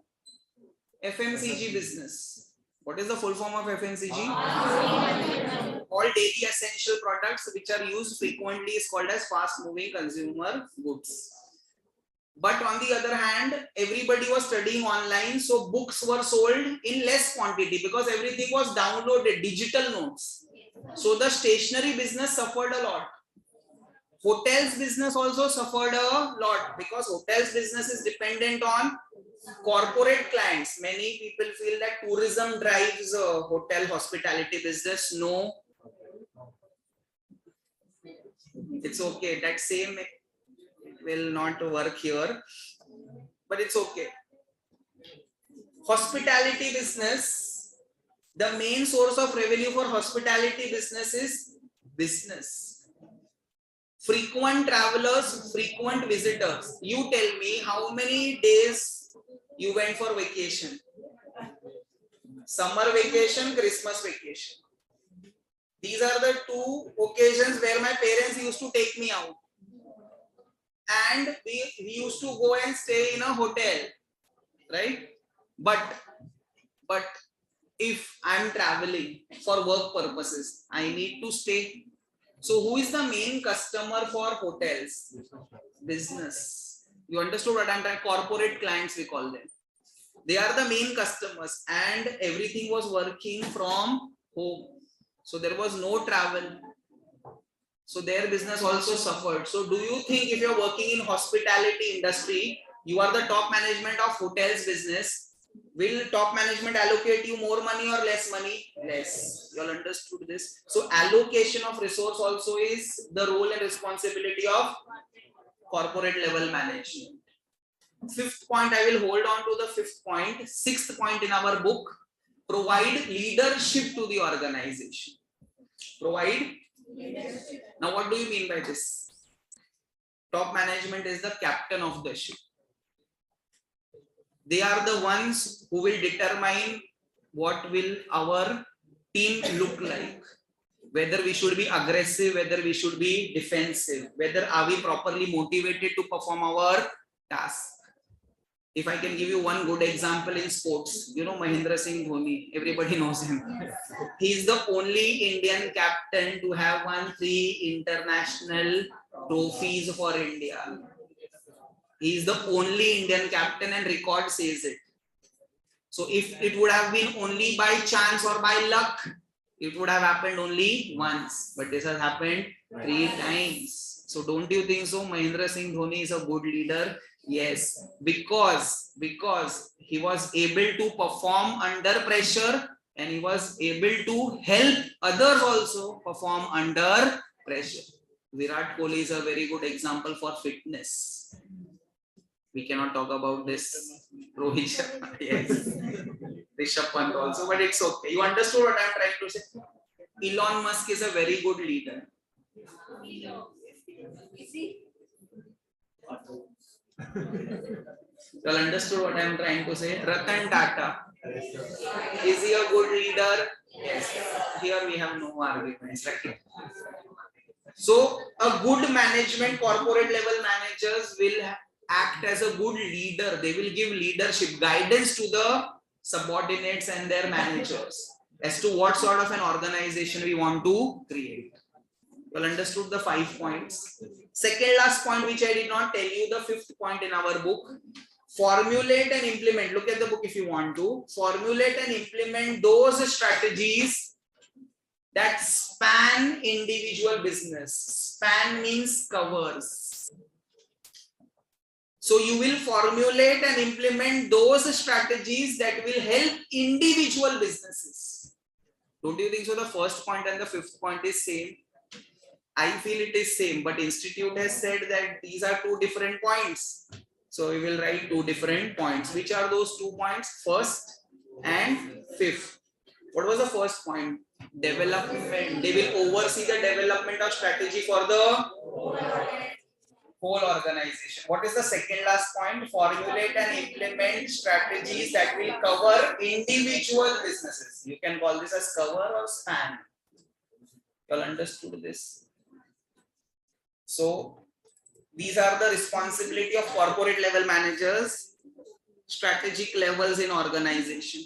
FMCG business. What is the full form of FMCG? All daily essential products which are used frequently is called as fast moving consumer goods. But on the other hand, everybody was studying online, so books were sold in less quantity because everything was downloaded, digital notes. So the stationery business suffered a lot. Hotels business also suffered a lot because hotels business is dependent on corporate clients. Many people feel that tourism drives hotel hospitality business. No, it's okay. That same will not work here, but it's okay. Hospitality business, the main source of revenue for hospitality business is business. Frequent travelers, frequent visitors. You tell me how many days you went for vacation. Summer vacation, Christmas vacation. These are the 2 occasions where my parents used to take me out. And we used to go and stay in a hotel, right? But if I'm traveling for work purposes, I need to stay. So who is the main customer for hotels? Business. You understood what I'm trying? Corporate clients, we call them. They are the main customers, and everything was working from home. So there was no travel. So their business also suffered. So do you think if you're working in hospitality industry, you are the top management of hotels business, will top management allocate you more money or less money? Less. You all understood this? So allocation of resource also is the role and responsibility of corporate level management. 5th point, I will hold on to the 5th point. 6th point in our book, provide leadership to the organization. Provide leadership. Now, what do you mean by this? Top management is the captain of the ship. They are the ones who will determine what will our team look like. Whether we should be aggressive, whether we should be defensive, whether are we properly motivated to perform our task. If I can give you one good example in sports, you know Mahendra Singh Dhoni, everybody knows him. He is the only Indian captain to have won 3 international trophies for India. He is the only Indian captain and record says it. So if it would have been only by chance or by luck, it would have happened only once. But this has happened 3 times. So don't you think so? Mahendra Singh Dhoni is a good leader. Yes, because he was able to perform under pressure and he was able to help others also perform under pressure. Virat Kohli is a very good example for fitness. We cannot talk about this. Rohit Sharma, yes. Rishabh Pant also, but it's okay. You understood what I'm trying to say? Elon Musk is a very good leader. You all understood what I'm trying to say? Ratan Tata. Is he a good leader? Yes. Here we have no arguments. Right? So, a good management, corporate level managers will act as a good leader. They will give leadership, guidance to the subordinates and their managers as to what sort of an organization we want to create. Well, understood the 5 points. Second last point, which I did not tell you, the 5th point in our book. Formulate and implement. Look at the book if you want to. Formulate and implement those strategies that span individual business. Span means covers. So you will formulate and implement those strategies that will help individual businesses. Don't you think so? The first point and the 5th point is same. I feel it is same, but Institute has said that these are 2 different points. So we will write 2 different points. Which are those 2 points? 1st and 5th. What was the first point? Development. They will oversee the development of strategy for the whole organization. What is the second last point? Formulate and implement strategies that will cover individual businesses. You can call this as cover or span. You all understood this? So these are the responsibility of corporate level managers, strategic levels in organization.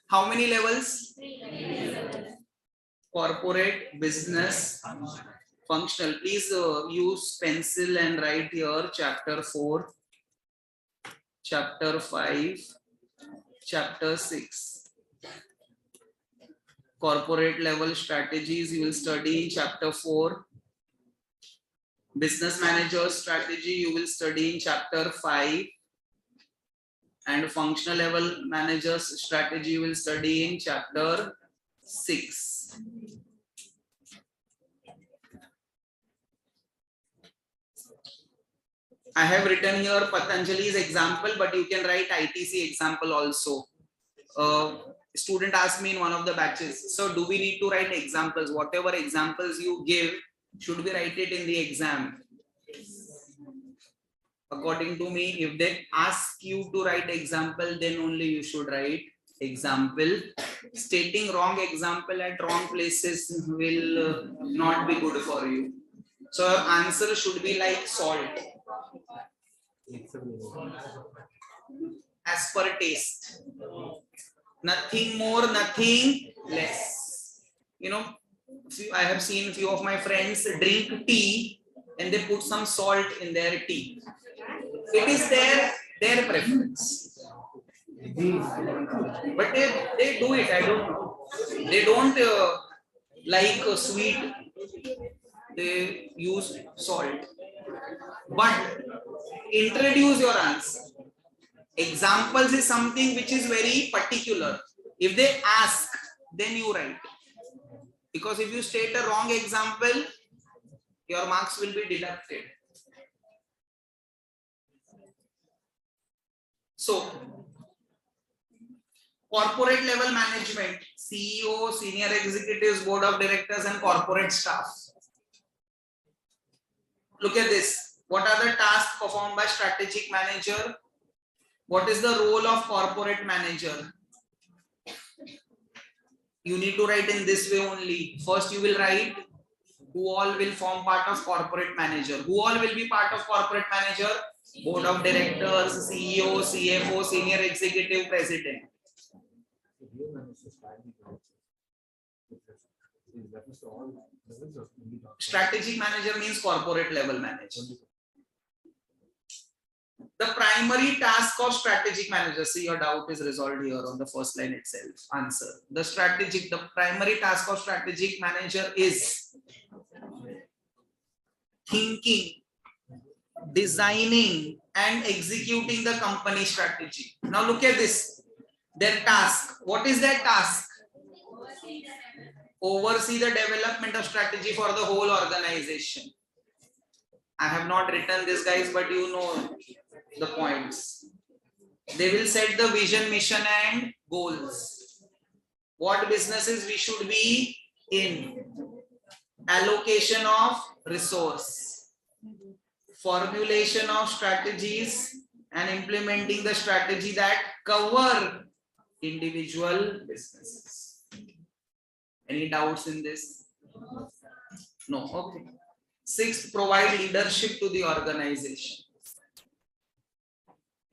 How many levels? 3 levels. Corporate, business, functional. Please use pencil and write here chapter 4, chapter 5, chapter 6. Corporate level strategies you will study in chapter 4. Business manager strategy you will study in chapter 5. And functional level managers strategy you will study in chapter 6. I have written here Patanjali's example, but you can write ITC example also. Student asked me in one of the batches, so do we need to write examples? Whatever examples you give, should we write it in the exam? According to me, if they ask you to write example, then only you should write example. Stating wrong example at wrong places will not be good for you. So your answer should be like salt. As per taste. Nothing more, nothing less. You know, I have seen few of my friends drink tea and they put some salt in their tea. It is their preference. But they do it, I don't know. They don't like sweet, they use salt. But introduce your answer. Examples is something which is very particular. If they ask, then you write. Because if you state a wrong example, your marks will be deducted. So, corporate level management, CEO, senior executives, board of directors, and corporate staff. Look at this. What are the tasks performed by strategic manager? What is the role of corporate manager? You need to write in this way only. First, you will write who all will form part of corporate manager. Who all will be part of corporate manager? Board of directors, CEO, CFO, senior executive, president. Strategic manager means corporate level manager. The primary task of strategic manager, see your doubt is resolved here on the first line itself. Answer. The primary task of strategic manager is thinking, designing and executing the company strategy. Now look at this. Their task. What is their task? Oversee the development of strategy for the whole organization. I have not written this, guys, but you know the points. They will set the vision, mission and goals. What businesses we should be in. Allocation of resource. Formulation of strategies and implementing the strategy that cover individual businesses. Any doubts in this? No. Okay. Sixth, provide leadership to the organization.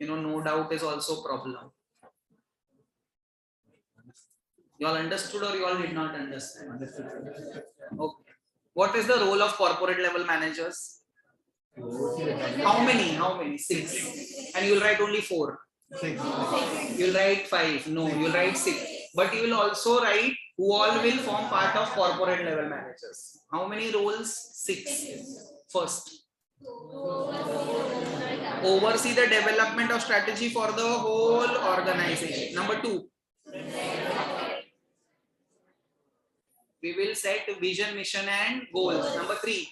No doubt is also problem. You all understood or you all did not understand? Okay. What is the role of corporate level managers? How many? 6. And you will write only 4. 6. You'll write 5. No, you'll write 6. But you will also write who all will form part of corporate level managers. How many roles? 6. First, oversee the development of strategy for the whole organization. Number 2, we will set vision, mission and goals. Number 3,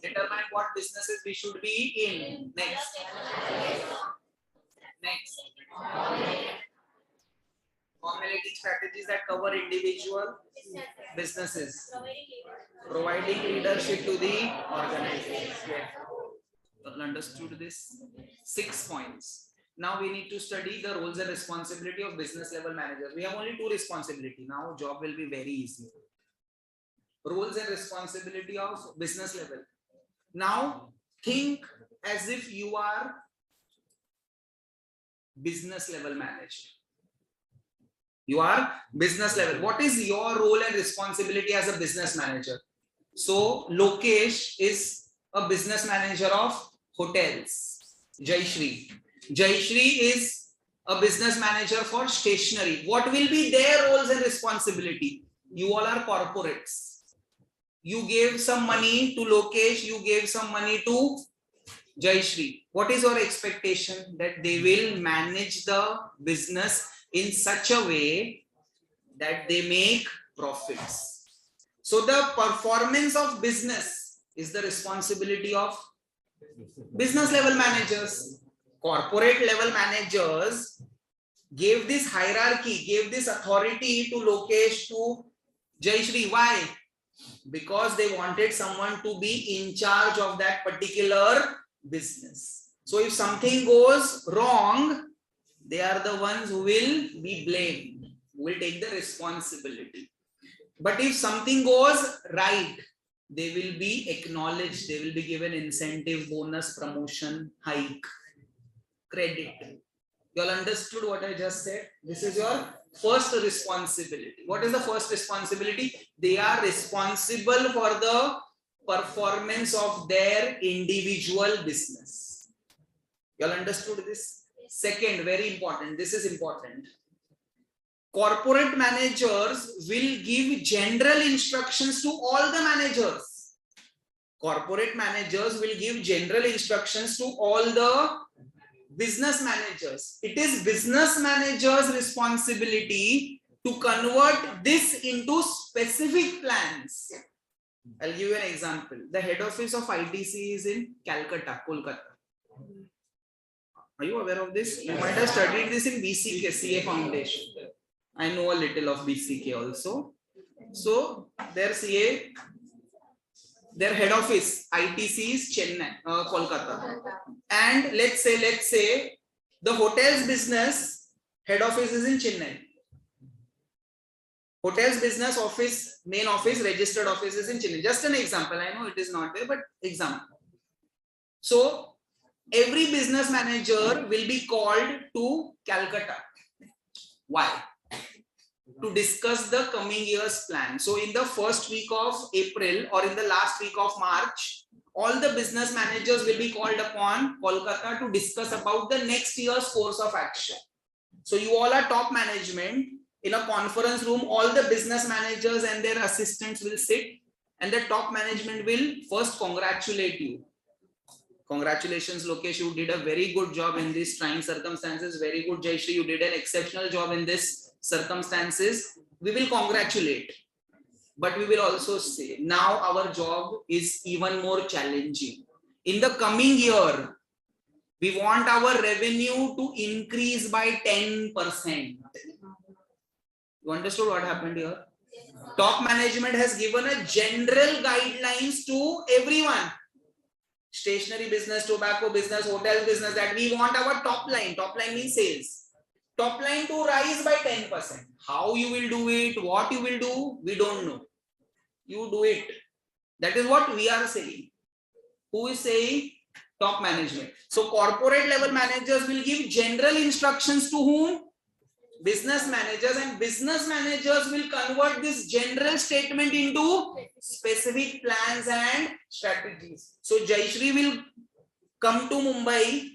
determine what businesses we should be in. Next, formulating strategies that cover individual businesses, providing leadership to the organization. Understood this? 6 points. Now we need to study the roles and responsibility of business level managers. We have only 2 responsibility. Now job will be very easy. Roles and responsibility of business level. Now think as if you are business level manager. You are business level. What is your role and responsibility as a business manager? So Lokesh is a business manager of hotels. Jayashree is a business manager for stationery. What will be their roles and responsibility? You all are corporates. You gave some money to Lokesh, you gave some money to Jayashree. What is your expectation? That they will manage the business in such a way that they make profits. So the performance of business is the responsibility of business level managers. Corporate level managers gave this hierarchy, gave this authority to Lokesh, to Jayashree. Why? Because they wanted someone to be in charge of that particular business. So if something goes wrong, they are the ones who will be blamed, who will take the responsibility. But if something goes right, they will be acknowledged, they will be given incentive, bonus, promotion, hike, credit. You all understood what I just said? This is your first responsibility. What is the first responsibility? They are responsible for the performance of their individual business. You all understood this? Second, very important, this is important. Corporate managers will give general instructions to all the managers. Corporate managers will give general instructions to all the business managers. It is business managers' responsibility to convert this into specific plans. I'll give you an example. The head office of ITC is in Calcutta, Kolkata. Are you aware of this? You might have studied this in BCK, CA Foundation. I know a little of BCK also. So their CA, their head office, ITC is Chennai, Kolkata. And let's say the hotels business head office is in Chennai. Hotels business office, main office, registered office is in Chennai. Just an example. I know it is not there, but example. So every business manager will be called to Calcutta. Why? To discuss the coming year's plan. So in the first week of April or in the last week of March, all the business managers will be called upon Kolkata to discuss about the next year's course of action. So you all are top management. In a conference room, all the business managers and their assistants will sit, and the top management will first congratulate you. Congratulations, Lokesh, you did a very good job in these trying circumstances. Very good, Jayashree, you did an exceptional job in this circumstances. We will congratulate, but we will also say now our job is even more challenging. In the coming year, We want our revenue to increase by 10%. You understood what happened here? Top management has given a general guidelines to everyone. Stationery business, tobacco business, hotel business, that we want our top line means sales. Top line to rise by 10%. How you will do it, what you will do, we don't know. You do it. That is what we are saying. Who is saying? Top management. So corporate level managers will give general instructions to whom? Business managers, and business managers will convert this general statement into specific plans and strategies. So Jayashree will come to Mumbai,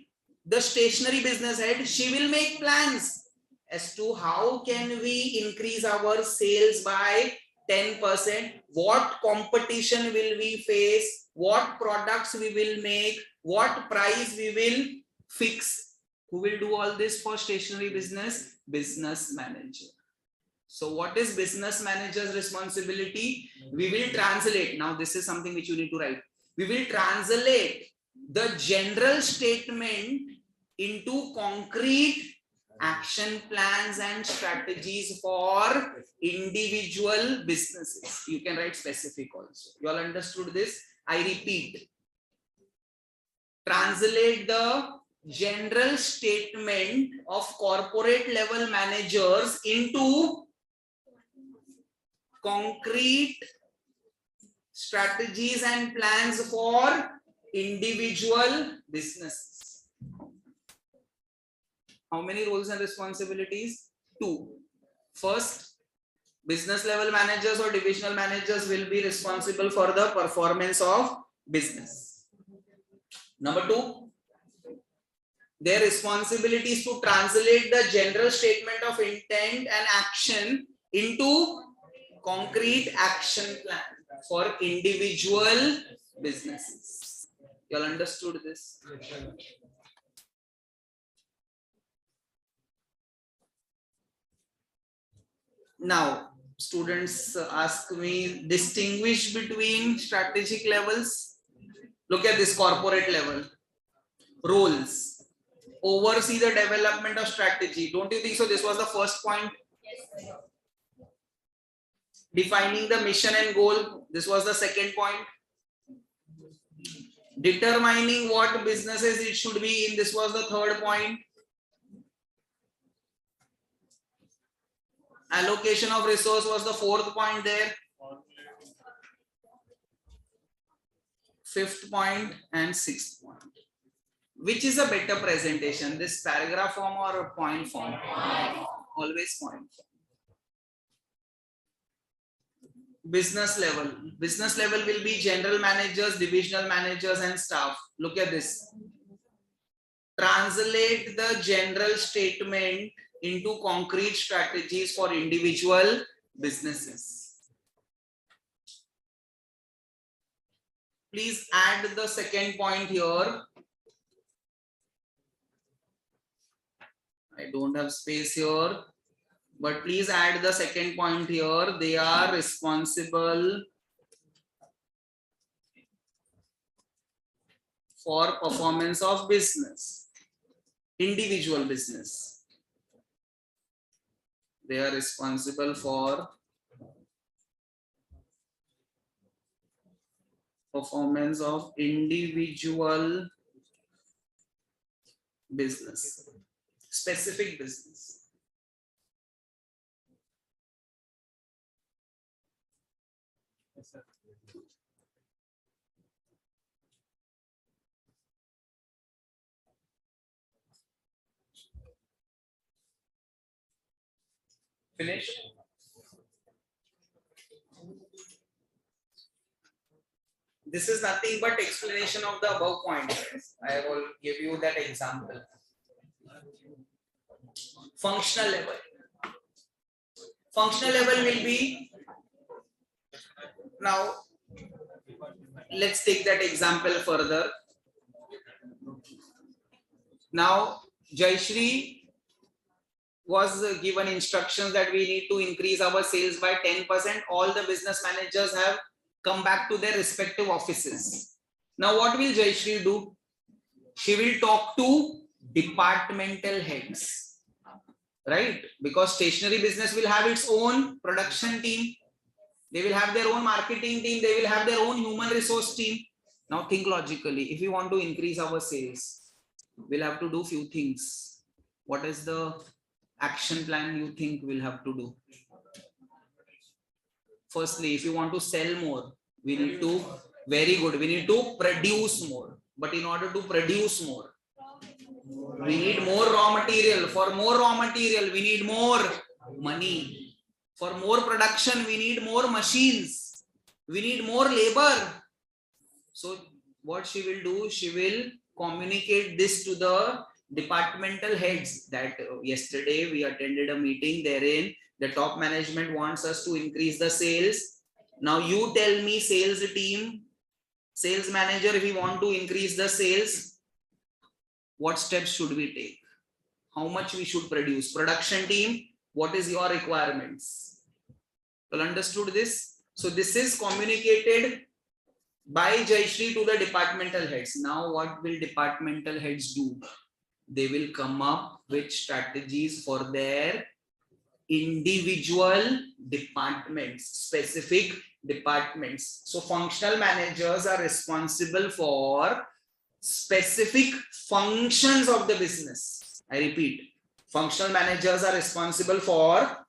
the stationery business head, she will make plans as to how can we increase our sales by 10%, what competition will we face, what products we will make, what price we will fix. Who will do all this for stationery business? Business manager. So what is business manager's responsibility? We will translate. Now this is something which you need to write. We will translate the general statement into concrete action plans and strategies for individual businesses. You can write specific also. You all understood this? I repeat. Translate the general statement of corporate level managers into concrete strategies and plans for individual businesses. How many roles and responsibilities? 2. First, business level managers or divisional managers will be responsible for the performance of business. Number 2, their responsibility is to translate the general statement of intent and action into concrete action plan for individual businesses. You all understood this? Now, students ask me, distinguish between strategic levels. Look at this corporate level. Roles. Oversee the development of strategy. Don't you think so? This was the first point. Yes. Defining the mission and goal. This was the second point. Determining what businesses it should be in. This was the third point. Allocation of resource was the fourth point there. Fifth point and sixth point. Which is a better presentation, this paragraph form or point form? Always point form. Business level. Business level will be general managers, divisional managers and staff. Look at this. Translate the general statement into concrete strategies for individual businesses. Please add the second point here. I don't have space here, but please add the second point here. They are responsible for performance of business, individual business. They are responsible for performance of individual business. Specific business. Yes, sir. Finish. This is nothing but explanation of the above point. I will give you that example. Functional level. Functional level will be, now let's take that example further. Now Jayashree was given instructions that we need to increase our sales by 10%. All the business managers have come back to their respective offices. Now what will Jayashree do? She will talk to departmental heads, right? Because stationery business will have its own production team. They will have their own marketing team. They will have their own human resource team. Now think logically. If we want to increase our sales, we'll have to do few things. What is the action plan you think we'll have to do? Firstly, if you want to sell more, we need to, very good, we need to produce more. But in order to produce more, we need more raw material. For more raw material, we need more money. For more production, we need more machines. We need more labor. So what she will do, she will communicate this to the departmental heads that yesterday we attended a meeting therein the top management wants us to increase the sales. Now you tell me, sales team, sales manager, if we want to increase the sales, what steps should we take? How much we should produce? Production team, what is your requirements? Well, understood this? So this is communicated by Jayashree to the departmental heads. Now what will departmental heads do? They will come up with strategies for their individual departments, specific departments. So functional managers are responsible for specific functions of the business. I repeat, functional managers are responsible for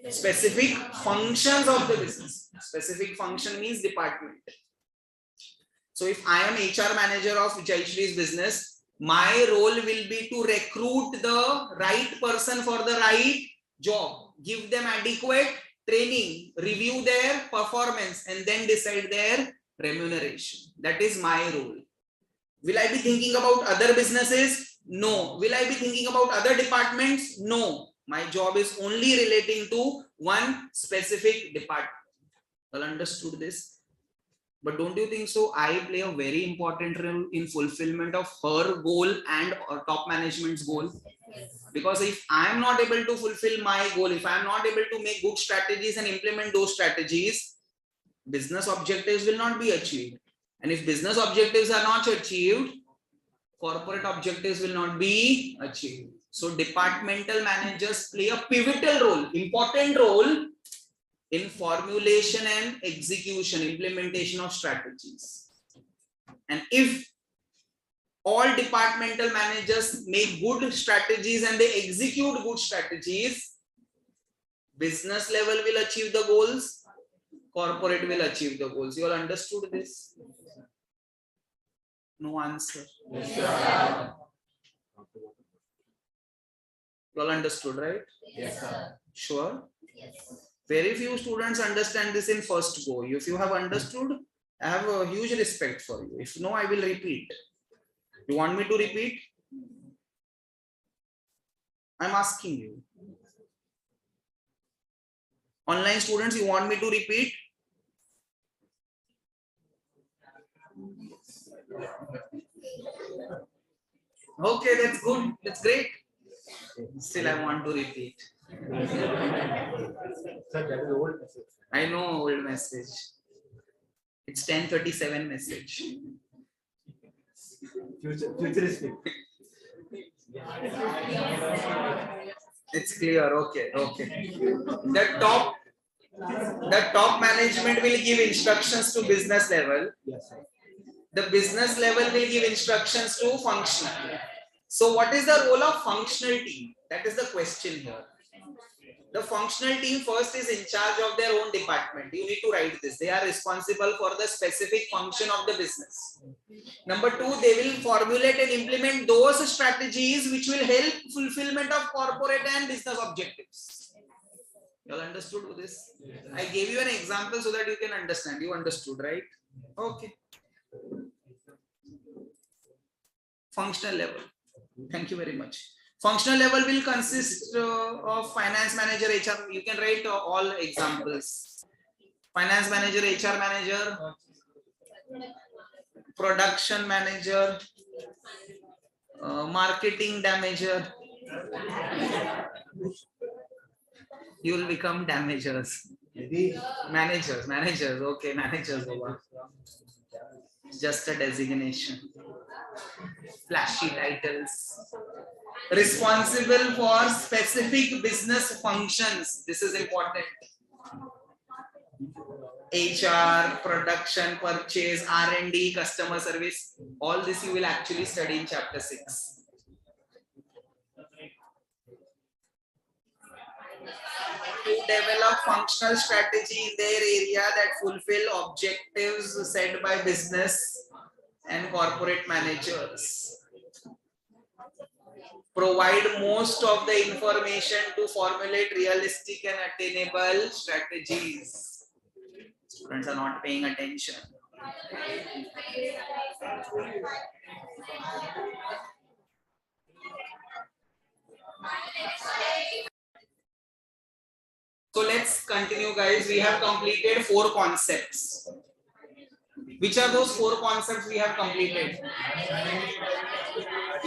specific functions of the business. Specific function means department. So if I am HR manager of Jayashree's business, my role will be to recruit the right person for the right job, give them adequate training, review their performance, and then decide their remuneration. That is my role. Will I be thinking about other businesses? No. Will I be thinking about other departments? No. My job is only relating to one specific department. Well, understood this? But don't you think so? I play a very important role in fulfillment of her goal and top management's goal. Because if I am not able to fulfill my goal, if I am not able to make good strategies and implement those strategies, business objectives will not be achieved. And if business objectives are not achieved, corporate objectives will not be achieved. So departmental managers play a pivotal role, important role in formulation and execution, implementation of strategies. And if all departmental managers make good strategies and they execute good strategies, business level will achieve the goals, corporate will achieve the goals. You all understood this? No answer. Yes, sir. You all understood, right? Yes, sir. Sure? Yes. Very few students understand this in first go. If you have understood, I have a huge respect for you. If no, I will repeat. You want me to repeat? I'm asking you. Online students, you want me to repeat? Okay, that's good. That's great. Still, I want to repeat. Sir, that is old message. I know old message. It's 10:37 message. Futuristic. It's clear. Okay. Okay. The top management will give instructions to business level. Yes, sir. The business level will give instructions to functional. So what is the role of functional team? That is the question here. The functional team first is in charge of their own department. You need to write this. They are responsible for the specific function of the business. Number two, they will formulate and implement those strategies which will help fulfillment of corporate and business objectives. You all understood this? I gave you an example so that you can understand. You understood, right? Okay. Functional level. Thank you very much. Functional level will consist of finance manager, HR. You can write all examples. Finance manager, HR manager, production manager, marketing damager. You will become damagers. Managers. Okay, managers. Just a designation. flashy titles. Responsible for specific business functions. This is important. HR, production, purchase, R&D, customer service. All this you will actually study in chapter 6. To develop functional strategy in their area that fulfill objectives set by business and corporate managers. Provide most of the information to formulate realistic and attainable strategies. Students are not paying attention. So let's continue, guys. We have completed 4 concepts. Which are those 4 concepts we have completed?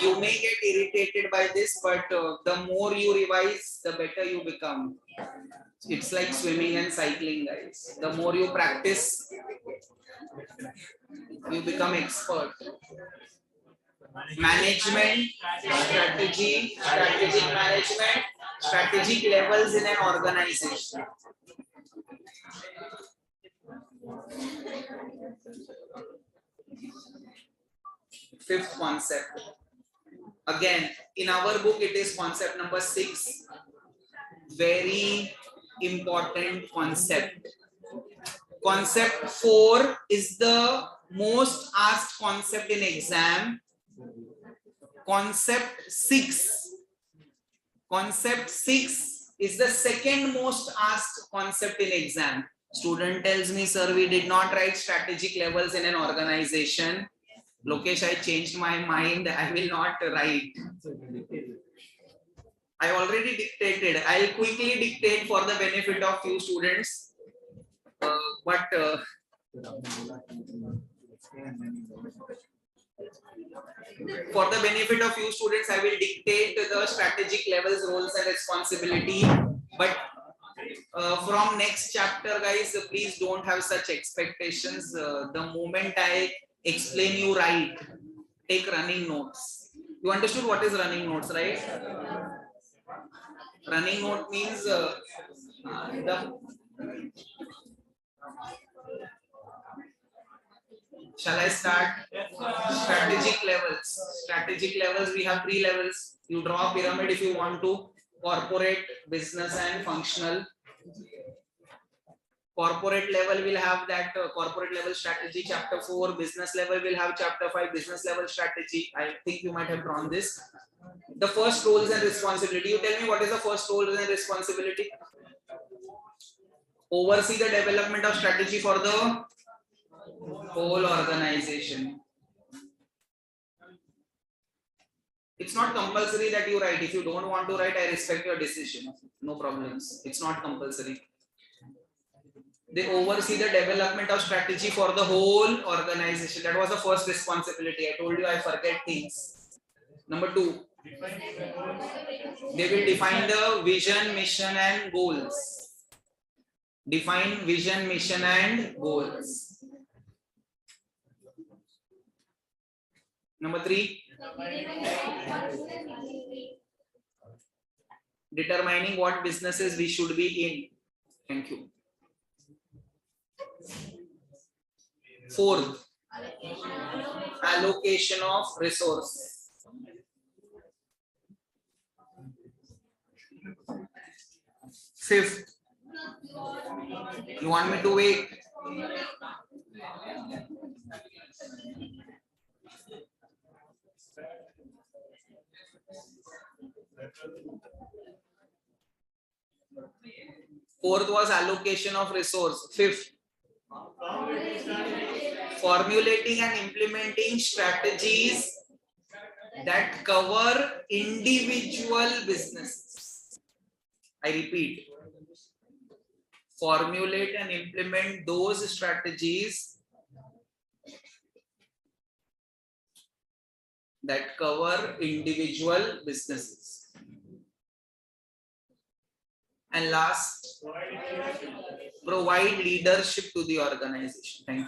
You may get irritated by this, but the more you revise, the better you become. It's like swimming and cycling, guys. The more you practice, you become expert. Management, strategy, strategic management, strategic levels in an organization. Fifth concept. Again, in our book, it is concept number 6. Very important concept. Concept 4 is the most asked concept in exam. Concept 6 is the second most asked concept in exam. Student tells me, sir, we did not write strategic levels in an organization. Lokesh, I changed my mind. I will not write. I already dictated. I'll quickly dictate for the benefit of few students. For the benefit of few students, I will dictate the strategic levels, roles and responsibility. But from next chapter, guys, please don't have such expectations. The moment I explain, you write. Take running notes. You understood what is running notes, right? Running note means Shall I start? Strategic levels. Strategic levels, we have 3 levels. You draw a pyramid if you want to. Corporate, business and functional. Corporate level will have that corporate level strategy, chapter 4. Business level will have chapter 5, business level strategy. I think you might have drawn this. The first roles and responsibility. You tell me, what is the first role and responsibility? Oversee the development of strategy for the whole organization. It's not compulsory that you write. If you don't want to write, I respect your decision. No problems. It's not compulsory. They oversee the development of strategy for the whole organization. That was the first responsibility. I told you I forget things. Number 2, they will define the vision, mission and goals. Define vision, mission and goals. Number 3, determining what businesses we should be in. Thank you. 4th, allocation of resource. 5th, you want me to wait? Fourth was allocation of resource. 5th, formulating and implementing strategies that cover individual businesses. I repeat, formulate and implement those strategies that cover individual businesses. And last, provide leadership to the organization. Thank you.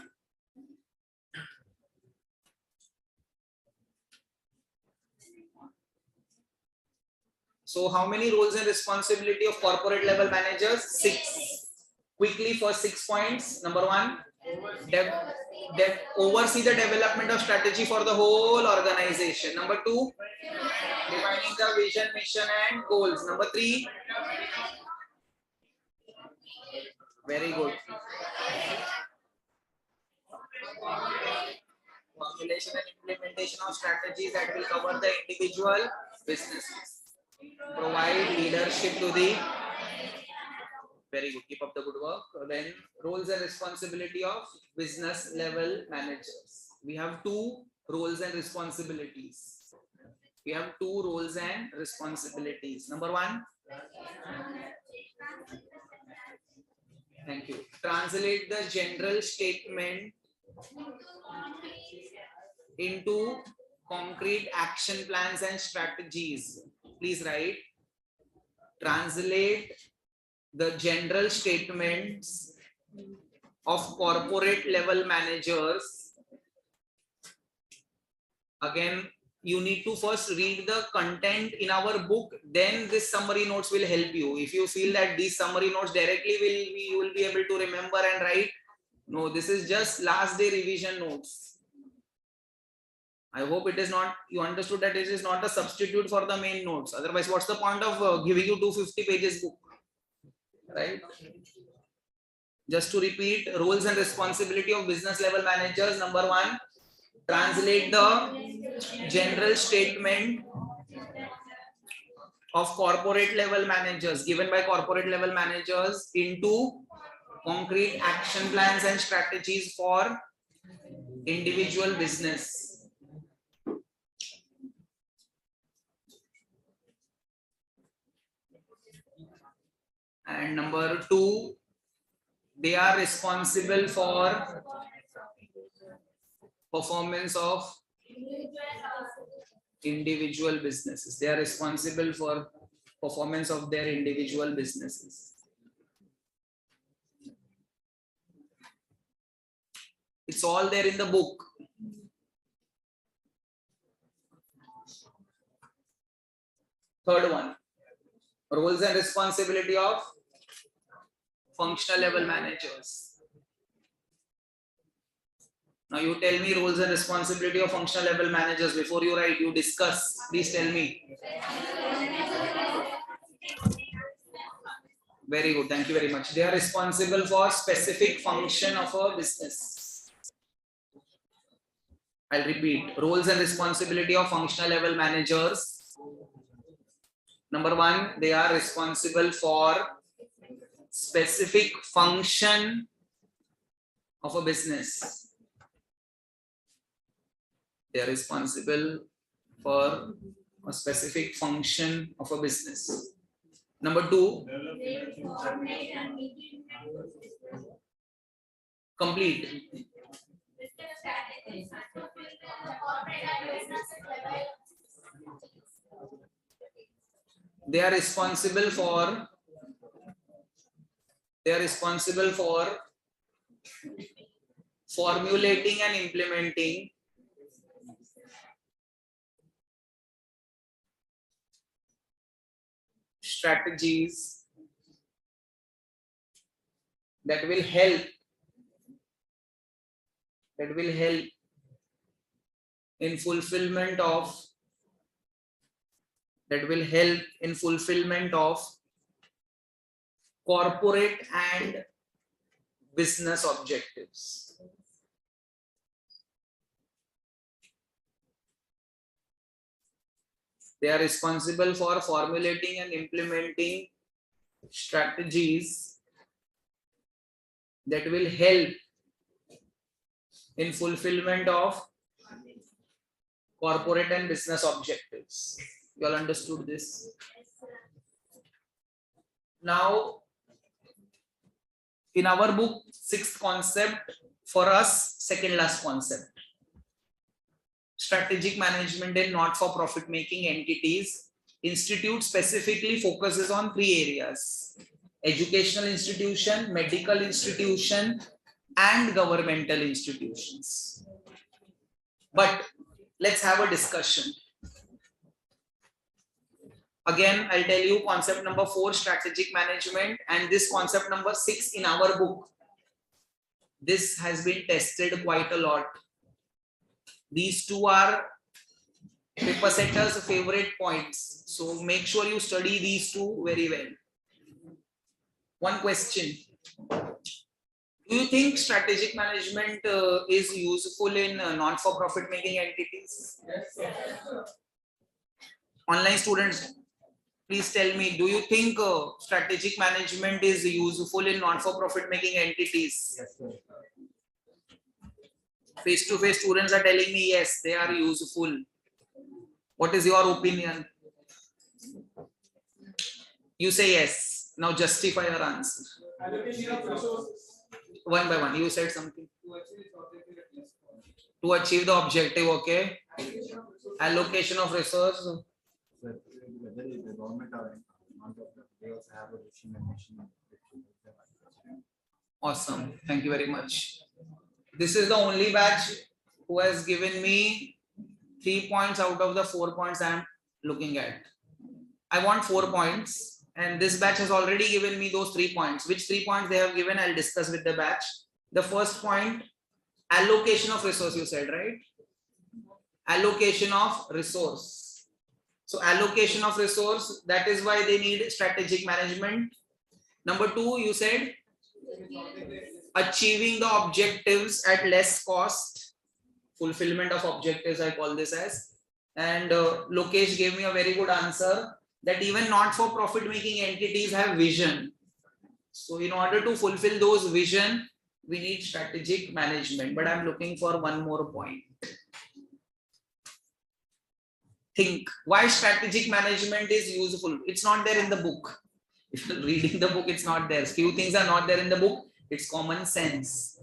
So how many roles and responsibility of corporate level managers? 6. Quickly for 6 points. Number 1, oversee the development of strategy for the whole organization. Number 2, defining the vision, mission and goals. Number 3, very good. Formulation and implementation of strategies that will cover the individual businesses. Provide leadership to the, very good, keep up the good work. Then roles and responsibility of business level managers. We have 2 roles and responsibilities. We have 2 roles and responsibilities. Number 1, thank you. Translate the general statement into concrete action plans and strategies. Please write. Translate the general statements of corporate level managers. Again, you need to first read the content in our book, then this summary notes will help you. If you feel that these summary notes directly you will be able to remember and write, no, this is just last day revision notes. I hope it is not, you understood that it is not a substitute for the main notes. Otherwise, what's the point of giving you 250 pages book, right? Just to repeat, roles and responsibility of business level managers. Number 1, translate the general statement of corporate level managers given by corporate level managers into concrete action plans and strategies for individual business. And number 2, they are responsible for performance of individual businesses. They are responsible for performance of their individual businesses. It's all there in the book. Third one, roles and responsibility of functional level managers. Now you tell me roles and responsibility of functional level managers. Before you write, you discuss. Please tell me. Very good. Thank you very much. They are responsible for specific function of a business. I'll repeat. Roles and responsibility of functional level managers. Number 1, they are responsible for specific function of a business. They are responsible for a specific function of a business. Number 2, complete. They are responsible for formulating and implementing strategies that will help in fulfillment of corporate and business objectives. They are responsible for formulating and implementing strategies that will help in fulfillment of corporate and business objectives. You all understood this? Now, in our book, 6th concept, for us, second last concept. Strategic management in not-for-profit making entities. Institute specifically focuses on 3 areas: educational institution, medical institution, and governmental institutions. But let's have a discussion. Again, I'll tell you concept number 4, strategic management, and this concept number 6 in our book. This has been tested quite a lot. These two are paper setters' favorite points. So make sure you study these two very well. One question. Do you think strategic management is useful in non-for-profit making entities? Online students, please tell me, do you think strategic management is useful in non-for-profit making entities? Yes, sir. Face-to-face students are telling me yes, they are useful. What is your opinion? You say yes. Now justify your answer. Allocation of resources One by one. You said something. to achieve the objective at less cost. To achieve the objective, okay. Allocation of resources. Allocation of resource. Sir, whether the government or non-profit, they also have a machine and machine. Awesome. Thank you very much. This is the only batch who has given me 3 points out of the 4 points I am looking at. I want 4 points, and this batch has already given me those 3 points. Which 3 points they have given, I'll discuss with the batch. The first point, allocation of resource, you said, right? Allocation of resource. So allocation of resource, that is why they need strategic management. Number 2, you said achieving the objectives at less cost. Fulfillment of objectives, I call this as. And Lokesh gave me a very good answer that even not for profit making entities have vision. So in order to fulfill those vision, we need strategic management. But I'm looking for one more point. Think why strategic management is useful. It's not there in the book. If you're reading the book, it's not there. Few things are not there in the book. It's common sense.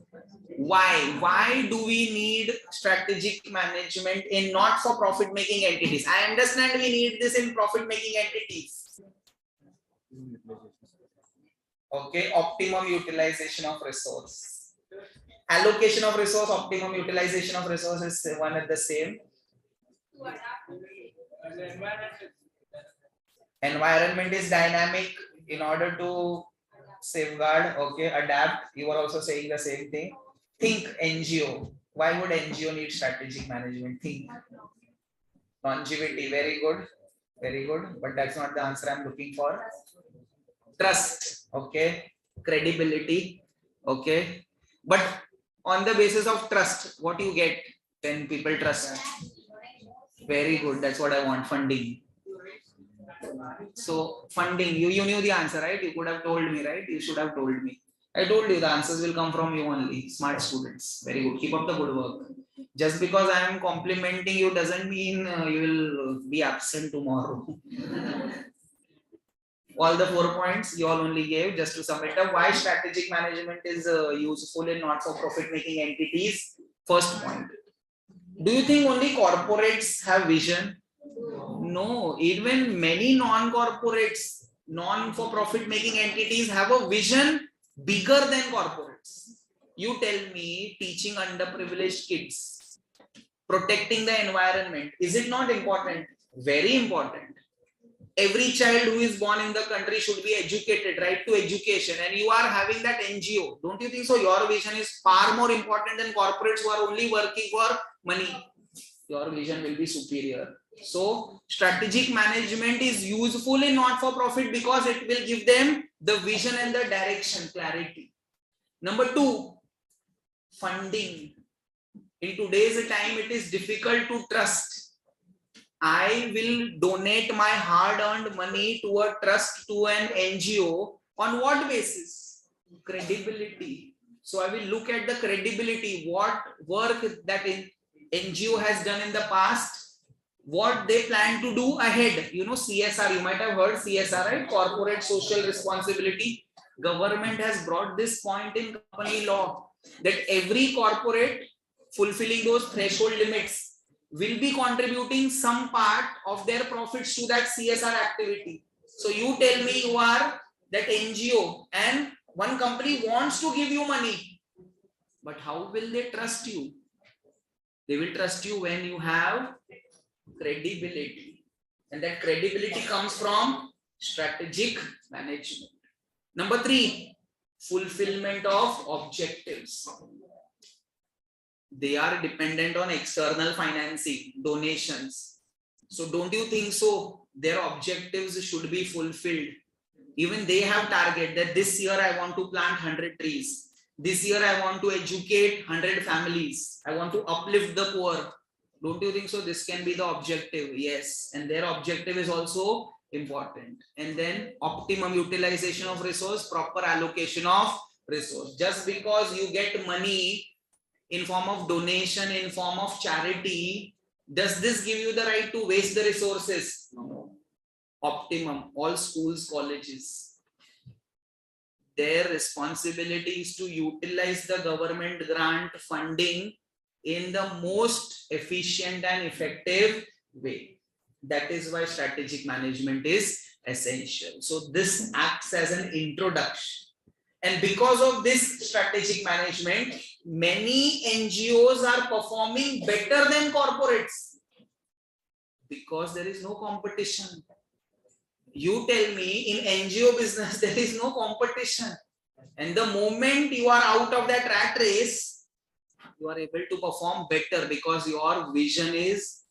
Why do we need strategic management in not for profit making entities? I understand we need this in profit making entities. Okay, optimum utilization of resource. Allocation of resource, optimum utilization of resource is one and the same. Environment is dynamic in order to safeguard, okay, adapt. You are also saying the same thing. Think NGO. Why would NGO need strategic management? Think. Longevity, very good, very good. But that's not the answer I'm looking for. Trust, okay. Credibility, okay. But on the basis of trust, what you get when people trust? Very good. That's what I want. Funding. So funding, you knew the answer, right? You could have told me, right? You should have told me. I told you the answers will come from you only. Smart students. Very good. Keep up the good work. Just because I am complimenting you doesn't mean you will be absent tomorrow. All the 4 points you all only gave just to sum it up. Why strategic management is useful in not-for-profit making entities? First point. Do you think only corporates have vision? No, even many non-corporates, non-for-profit making entities have a vision bigger than corporates. You tell me, teaching underprivileged kids, protecting the environment, is it not important? Very important. Every child who is born in the country should be educated, right to education, and you are having that NGO. Don't you think so? Your vision is far more important than corporates who are only working for money. Your vision will be superior. So strategic management is useful in not-for-profit because it will give them the vision and the direction, clarity. Number 2, funding. In today's time, it is difficult to trust. I will donate my hard-earned money to a trust, to an NGO. On what basis? Credibility. So I will look at the credibility, what work that NGO has done in the past, what they plan to do ahead. You know, CSR, you might have heard CSR, right? Corporate social responsibility. Government has brought this point in company law that every corporate fulfilling those threshold limits will be contributing some part of their profits to that CSR activity. So you tell me you are that NGO and one company wants to give you money, but how will they trust you? They will trust you when you have credibility. And that credibility comes from strategic management. Number 3, fulfillment of objectives. They are dependent on external financing, donations. So don't you think so? Their objectives should be fulfilled. Even they have target that this year I want to plant 100 trees. This year I want to educate 100 families. I want to uplift the poor. Don't you think so? This can be the objective. Yes. And their objective is also important. And then optimum utilization of resource, proper allocation of resource. Just because you get money in form of donation, in form of charity, does this give you the right to waste the resources? No. Optimum, all schools, colleges, their responsibility is to utilize the government grant funding in the most efficient and effective way. That is why strategic management is essential. So this acts as an introduction. And because of this strategic management, many NGOs are performing better than corporates because there is no competition. You tell me in NGO business, there is no competition. And the moment you are out of that rat race, you are able to perform better because your vision is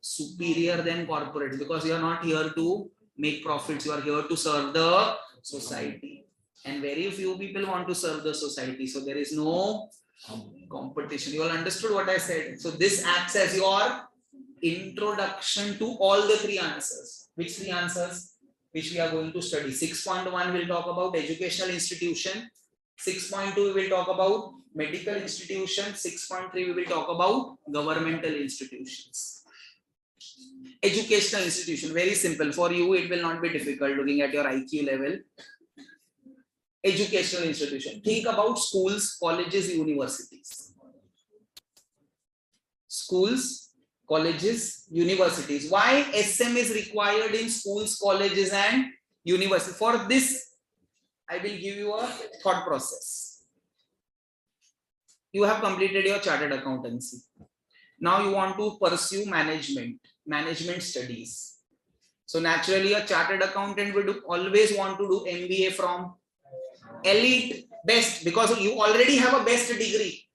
superior than corporate, because you are not here to make profits. You are here to serve the society. And very few people want to serve the society. So there is no competition. You all understood what I said. So this acts as your introduction to all the 3 answers. Which 3 answers? Which we are going to study. 6.1 will talk about educational institution. 6.2 we will talk about medical institution. 6.3 we will talk about governmental institutions. Educational institution, very simple. For you, it will not be difficult looking at your IQ level. Educational institution. Think about schools, colleges, universities. Schools, colleges, universities. Why SM is required in schools, colleges, and universities? For this, I will give you a thought process. You have completed your chartered accountancy. Now you want to pursue management studies. So naturally, a chartered accountant would always want to do MBA from elite, best, because you already have a best degree,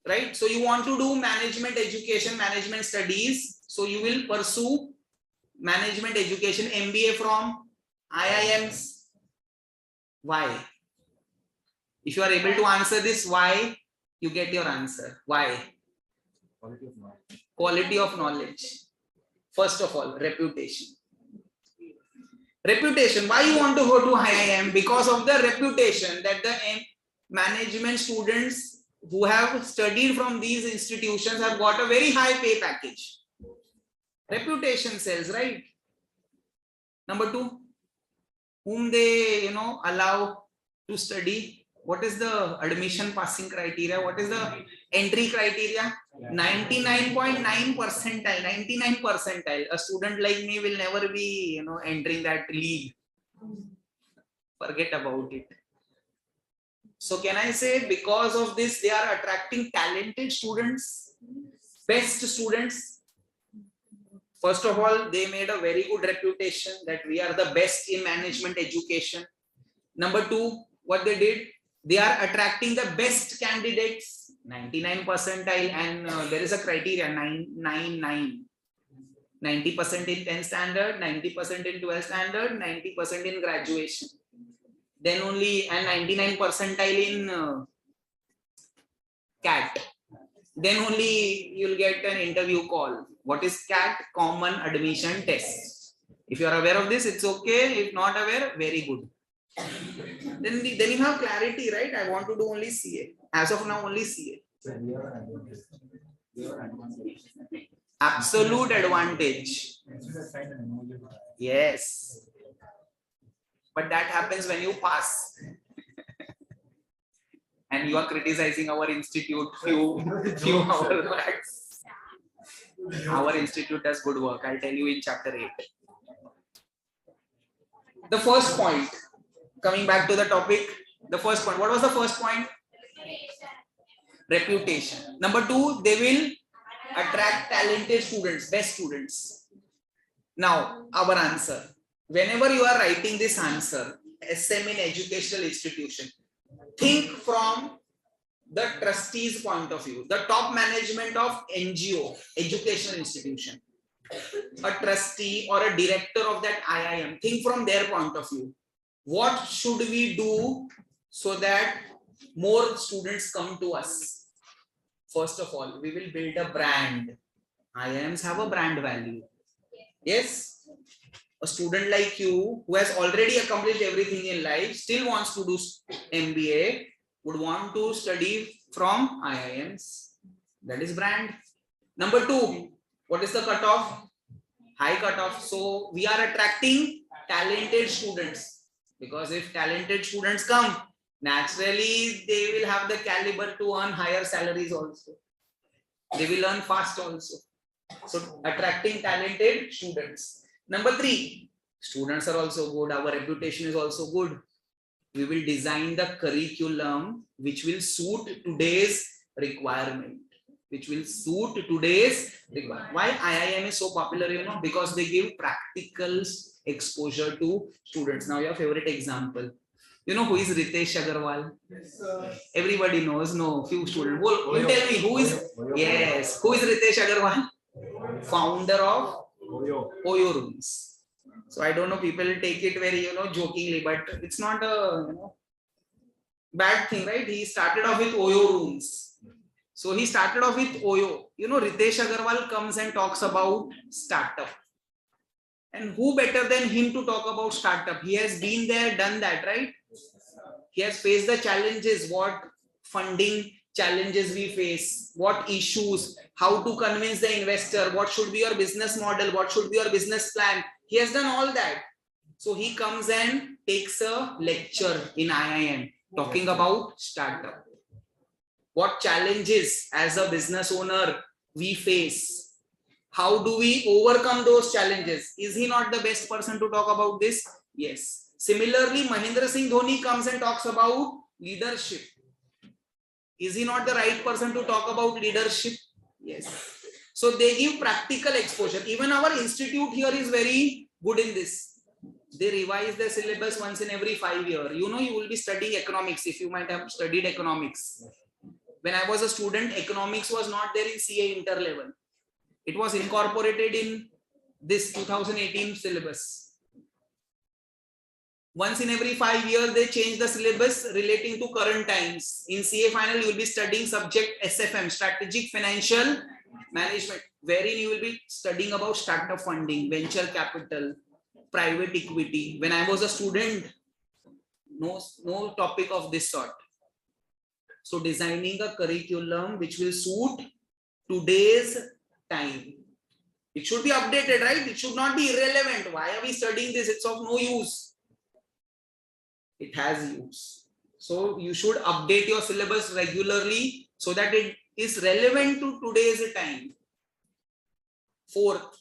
right? So you want to do management education, management studies. So you will pursue management education, MBA from IIMs. Why? If you are able to answer this, why, you get your answer. Why? Quality of knowledge. Quality of knowledge. First of all, reputation. Reputation. Why you want to go to IIM? Because of the reputation that the management students who have studied from these institutions have got a very high pay package. Reputation sells, right? Number 2, whom they allow to study. What is the admission passing criteria? What is the entry criteria? 99.9 percentile. 99 percentile. A student like me will never be entering that league. Forget about it. So can I say because of this they are attracting talented students, best students? First of all, they made a very good reputation that we are the best in management education. Number 2, what they did, they are attracting the best candidates, 99 percentile, and there is a criteria 999. 90% in 10th standard, 90% in 12th standard, 90% in graduation. Then only, and 99 percentile in CAT. Then only you'll get an interview call. What is CAT? Common Admission Test. If you are aware of this, it's okay. If not aware, very good. Then you have clarity, right? I want to do only CA. As of now, only CA. Absolute advantage. Yes. But that happens when you pass. And you are criticizing our institute few hours back. Our institute does good work. I'll tell you in chapter 8. The first point, coming back to the topic, the first point. What was the first point? Reputation. Number 2, they will attract talented students, best students. Now, our answer. Whenever you are writing this answer, SM in educational institution, think from the trustee's point of view, the top management of NGO, educational institution, a trustee or a director of that IIM. Think from their point of view. What should we do so that more students come to us? First of all, we will build a brand. IIMs have a brand value. Yes, a student like you who has already accomplished everything in life still wants to do MBA, would want to study from IIMs. That is brand. Number two, what is the cutoff? High cutoff. So we are attracting talented students, because if talented students come, naturally they will have the caliber to earn higher salaries also. They will earn fast also. So attracting talented students. Number three, students are also good. Our reputation is also good. We will design the curriculum which will suit today's requirement. Why IIM is so popular, you know, because they give practical exposure to students. Now your favorite example. You know who is Ritesh Agarwal? Yes, Everybody knows. No, few students. You tell me who is? Yes, who is Ritesh Agarwal? Founder of Oyo Rooms. So I don't know, people take it very, you know, jokingly, but it's not a, you know, bad thing, right? He started off with Oyo Rooms. So he started off with Oyo. You know, Ritesh Agarwal comes and talks about startup. And who better than him to talk about startup? He has been there, done that, right? He has faced the challenges, what funding challenges we face, what issues, how to convince the investor, what should be your business model, what should be your business plan. He has done all that. So he comes and takes a lecture in IIM talking about startup. What challenges as a business owner we face? How do we overcome those challenges? Is he not the best person to talk about this? Yes. Similarly, Mahendra Singh Dhoni comes and talks about leadership. Is he not the right person to talk about leadership? Yes. So they give practical exposure. Even our institute here is very good in this. They revise the syllabus once in every 5 years. You know, you will be studying economics if you might have studied economics. When I was a student, economics was not there in CA interlevel. It was incorporated in this 2018 syllabus. Once in every 5 years, they change the syllabus relating to current times. In CA final, you will be studying subject SFM, Strategic Financial Management, wherein you will be studying about startup funding, venture capital, private equity. When I was a student, no topic of this sort. So designing a curriculum which will suit today's time. It should be updated, right? It should not be irrelevant. Why are we studying this? It's of no use. It has use. So you should update your syllabus regularly so that it is relevant to today's time. Fourth,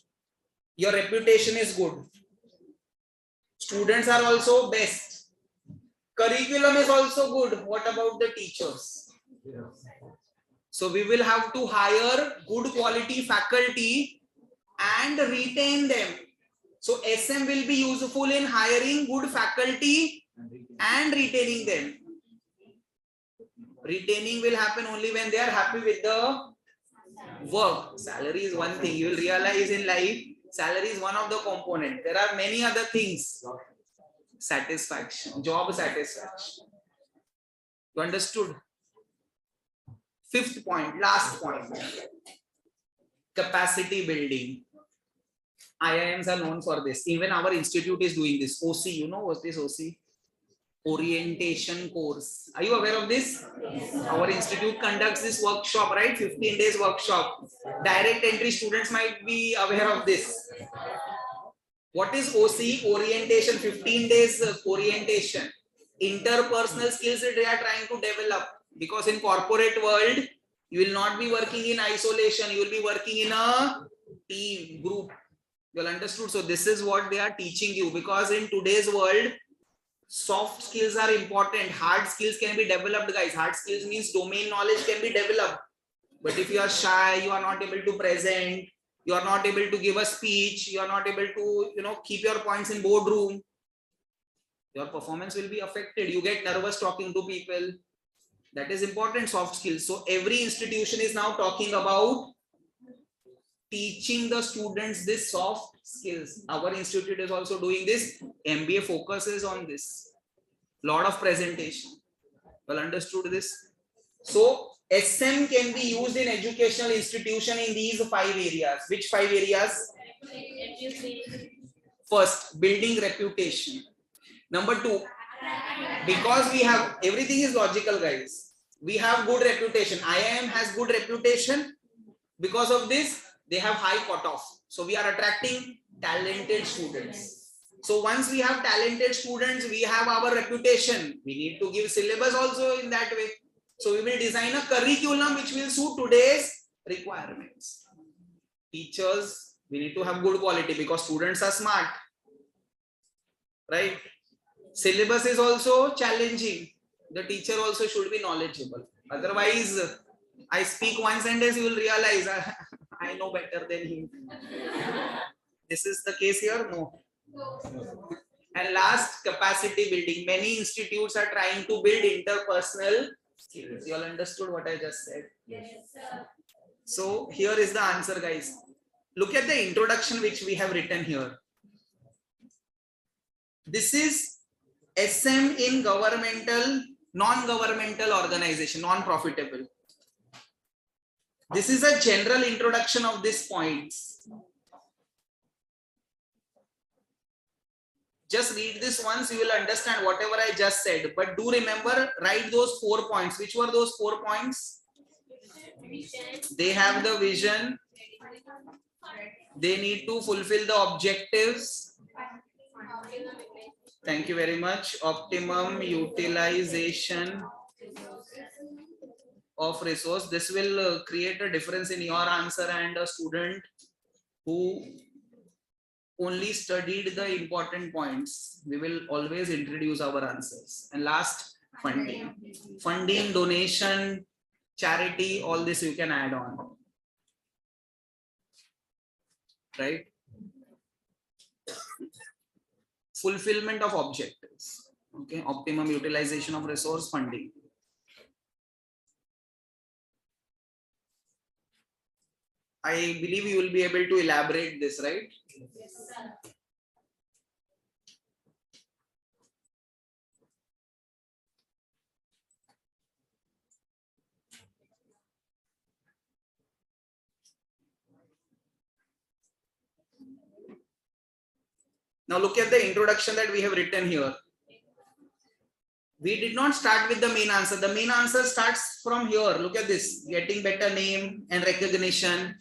your reputation is good. Students are also best. Curriculum is also good. What about the teachers? So we will have to hire good quality faculty and retain them. So SM will be useful in hiring good faculty and retaining them. Retaining will happen only when they are happy with the work. Salary is one thing. You will realize in life, salary is one of the components. There are many other things. Satisfaction, job satisfaction. You understood? Fifth point, last point. Capacity building. IIMs are known for this. Even our institute is doing this. OC, you know what is OC? Orientation course. Are you aware of this? Our institute conducts this workshop, right? 15 days workshop. Direct entry students might be aware of this. What is OC? Orientation, 15 days orientation. Interpersonal skills that they are trying to develop. Because in corporate world, you will not be working in isolation. You will be working in a team, group. You all understood? So this is what they are teaching you. Because in today's world, soft skills are important. Hard skills can be developed, guys. Hard skills means domain knowledge can be developed. But if you are shy, you are not able to present, you are not able to give a speech, you are not able to, keep your points in boardroom, your performance will be affected. You get nervous talking to people. That is important soft skills. So every institution is now talking about teaching the students this soft skills. Our institute is also doing this. MBA focuses on this. Lot of presentation. Well understood this. So SM can be used in educational institution in these 5 areas. Which 5 areas? First, building reputation. Number 2, because we have, everything is logical, guys. We have good reputation. IIM has good reputation. Because of this, they have high cutoff. So we are attracting talented students. So once we have talented students, we have our reputation. We need to give syllabus also in that way. So we will design a curriculum which will suit today's requirements. Teachers, we need to have good quality because students are smart, right? Syllabus is also challenging. The teacher also should be knowledgeable. Otherwise, I speak one sentence, you will realize I know better than him. This is the case here? No. And last, capacity building. Many institutes are trying to build interpersonal skills. You all understood what I just said? Yes, sir. So here is the answer, guys. Look at the introduction which we have written here. This is SM in governmental, non-governmental organization, non-profitable. This is a general introduction of these points. Just read this once, you will understand whatever I just said. But do remember, write those 4 points. Which were those 4 points? They have the vision. They need to fulfill the objectives. Thank you very much. Optimum utilization of resource. This will create a difference in your answer and a student who only studied the important points. We will always introduce our answers. And last, funding. Funding, donation, charity, all this you can add on. Right? Fulfillment of objectives. Okay, optimum utilization of resource, funding. I believe you will be able to elaborate this, right? Yes, sir. Now look at the introduction that we have written here. We did not start with the main answer. The main answer starts from here. Look at this. Getting better name and recognition.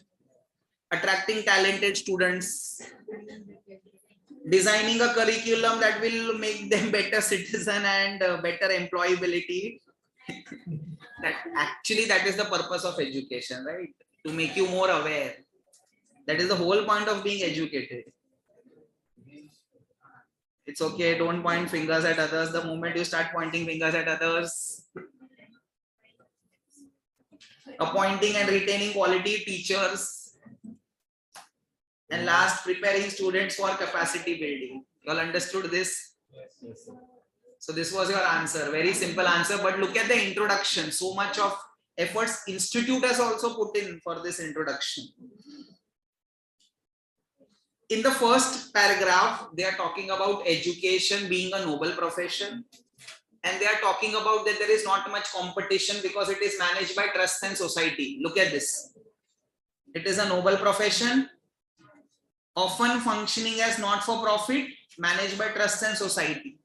Attracting talented students. Designing a curriculum that will make them better citizen and better employability. That is the purpose of education, right? To make you more aware. That is the whole point of being educated. It's okay, don't point fingers at others. The moment you start pointing fingers at others, appointing and retaining quality teachers, and last, preparing students for capacity building. You all understood this? Yes, sir. So this was your answer. Very simple answer, but look at the introduction. So much of efforts institute has also put in for this introduction. In the first paragraph, they are talking about education being a noble profession. And they are talking about that there is not much competition because it is managed by trust and society. Look at this. It is a noble profession, often functioning as not for profit, managed by trust and society.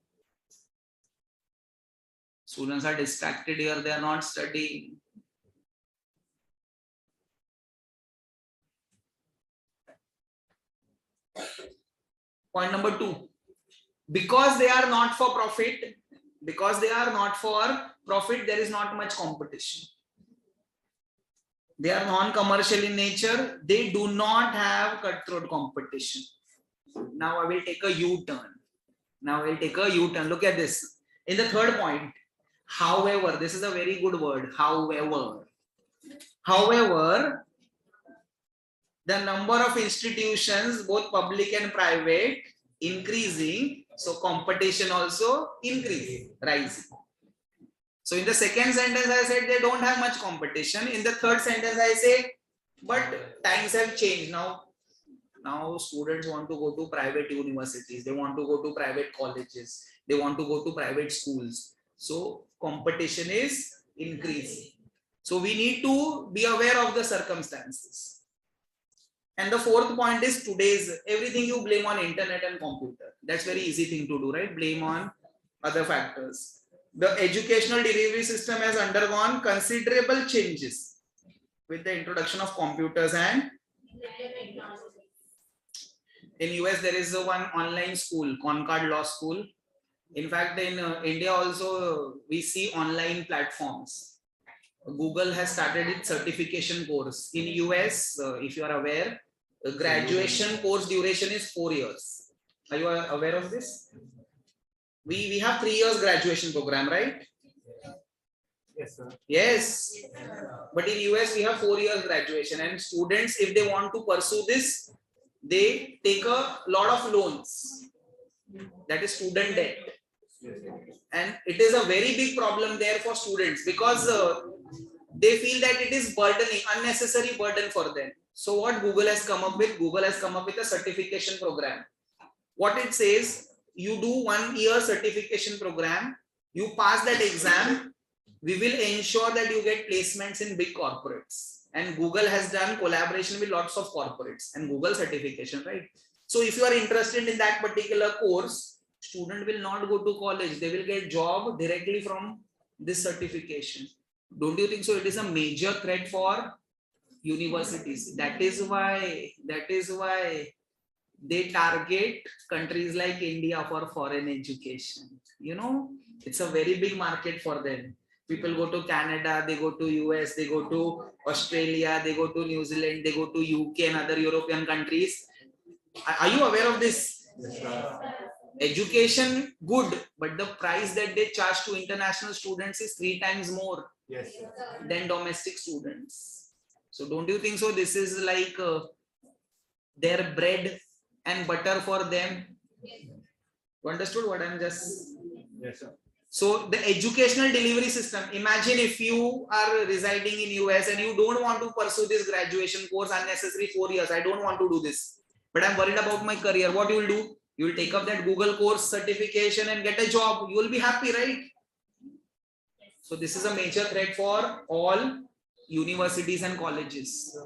Students are distracted here, they are not studying. Point number 2, because they are not for profit, there is not much competition. They are non-commercial in nature. They do not have cutthroat competition. Now I will take a U-turn. Look at this. In the third point, however, this is a very good word. However, the number of institutions, both public and private, increasing. So competition also increasing, rising. So in the second sentence, I said they don't have much competition. In the third sentence, I say, but times have changed now. Now students want to go to private universities. They want to go to private colleges. They want to go to private schools. So competition is increasing. So we need to be aware of the circumstances. And the fourth point is today's everything you blame on internet and computer. That's very easy thing to do, right? Blame on other factors. The educational delivery system has undergone considerable changes with the introduction of computers, and in US there is one online school, Concord Law School. In fact, in India also we see online platforms. Google has started its certification course. In US, if you are aware, graduation course duration is 4 years. Are you aware of this? We have 3 years graduation program, right? Yes, sir. Yes. But in US, we have 4 years graduation, and students, if they want to pursue this, they take a lot of loans. That is student debt. And it is a very big problem there for students because they feel that it is burdening, unnecessary burden for them. So what Google has come up with? Google has come up with a certification program. What it says, you do 1 year certification program, you pass that exam, we will ensure that you get placements in big corporates. And Google has done collaboration with lots of corporates and Google certification, right? So if you are interested in that particular course, student will not go to college. They will get job directly from this certification. Don't you think so? It is a major threat for universities. That is why they target countries like India for foreign education. You know, it's a very big market for them. People go to Canada, they go to US, they go to Australia, they go to New Zealand, they go to UK and other European countries. Are you aware of this? Education good, but the price that they charge to international students is 3 times more than domestic students. So don't you think so? This is like their bread and butter for them. You understood what I'm just? Yes, sir. So the educational delivery system, imagine if you are residing in US and you don't want to pursue this graduation course unnecessary 4 years. I don't want to do this, but I'm worried about my career. What you will do? You will take up that Google course certification and get a job. You will be happy, right? So this is a major threat for all universities and colleges.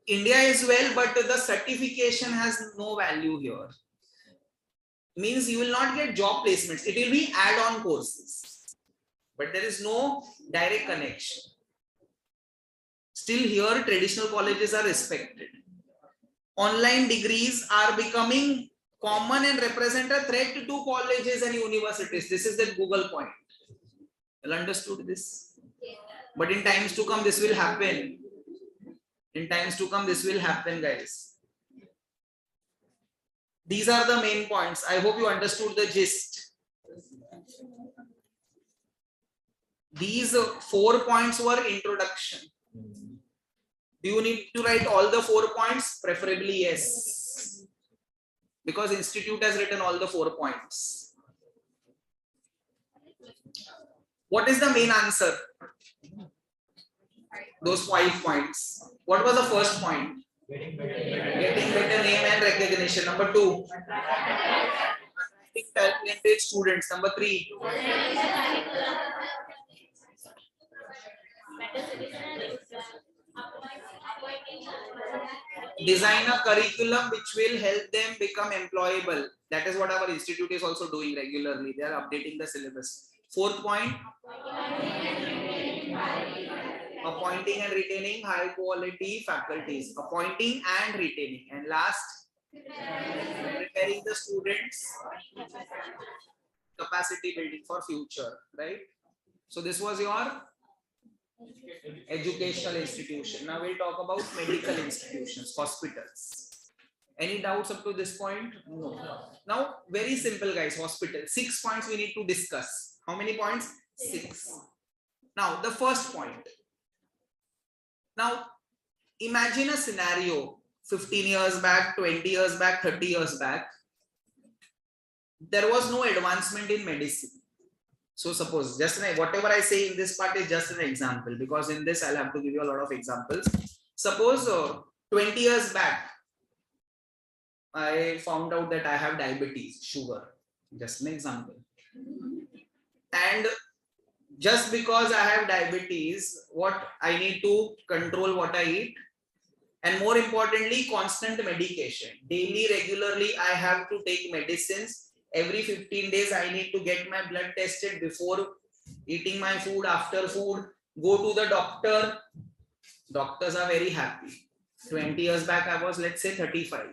India as well, but the certification has no value here. Means you will not get job placements. It will be add-on courses, but there is no direct connection. Still here, traditional colleges are respected. Online degrees are becoming common and represent a threat to colleges and universities. This is the Google point. Well understood this? But in times to come, this will happen. In times to come, this will happen, guys. These are the main points. I hope you understood the gist. These 4 points were introduction. Do you need to write all the 4 points? Preferably yes. Because Institute has written all the 4 points. What is the main answer? Those 5 points. What was the first point? Getting better name and recognition. Number 2. Talented students. Number 3. Design a curriculum which will help them become employable. That is what our institute is also doing regularly. They are updating the syllabus. 4th point. Appointing and retaining high quality faculties. Appointing and retaining. And last, preparing the students capacity building for future, right? So this was your educational institution. Now we'll talk about medical institutions, hospitals. Any doubts up to this point? No. Now, very simple, guys. Hospital. 6 points we need to discuss. How many points? 6. Now, the first point. Now, Imagine a scenario 15 years back, 20 years back, 30 years back. There was no advancement in medicine. So suppose whatever I say in this part is just an example, because in this I'll have to give you a lot of examples. Suppose 20 years back, I found out that I have diabetes, sugar, just an example. And just because I have diabetes, what I need to control what I eat, and more importantly, constant medication. Daily, regularly, I have to take medicines. Every 15 days, I need to get my blood tested before eating my food, after food, go to the doctor. Doctors are very happy. 20 years back, I was, let's say, 35.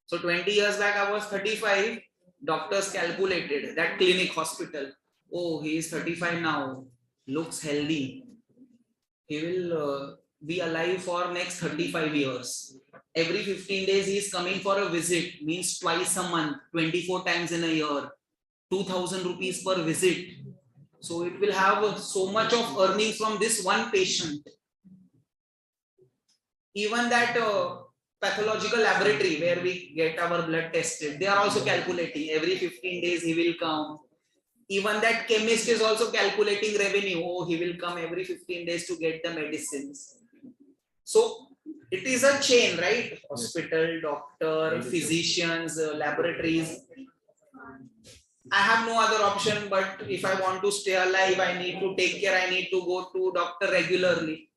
So 20 years back, I was 35. Doctors calculated that clinic, hospital. Oh, he is 35 now, looks healthy. He will be alive for next 35 years. Every 15 days, he is coming for a visit, means twice a month, 24 times in a year, 2,000 rupees per visit. So it will have so much of earnings from this one patient. Even that pathological laboratory where we get our blood tested, they are also calculating every 15 days he will come. Even that chemist is also calculating revenue. Oh, he will come every 15 days to get the medicines. So it is a chain, right? Hospital, doctor, physicians, laboratories. I have no other option, but if I want to stay alive, I need to take care. I need to go to doctor regularly.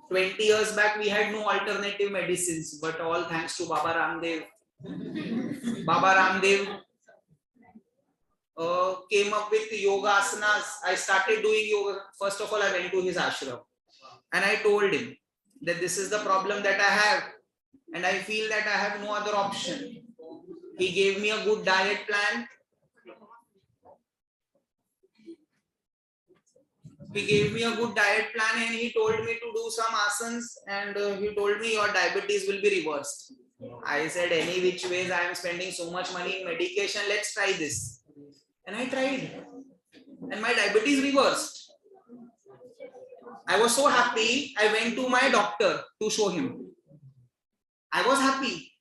20 years back, we had no alternative medicines, but all thanks to Baba Ramdev. Baba Ramdev came up with yoga asanas. I started doing yoga. First of all, I went to his ashram and I told him that this is the problem that I have and I feel that I have no other option. He gave me a good diet plan. He gave me a good diet plan and he told me to do some asanas and he told me your diabetes will be reversed. I said, any which ways I am spending so much money in medication, let's try this. And I tried and my diabetes reversed. I was so happy, I went to my doctor to show him. I was happy.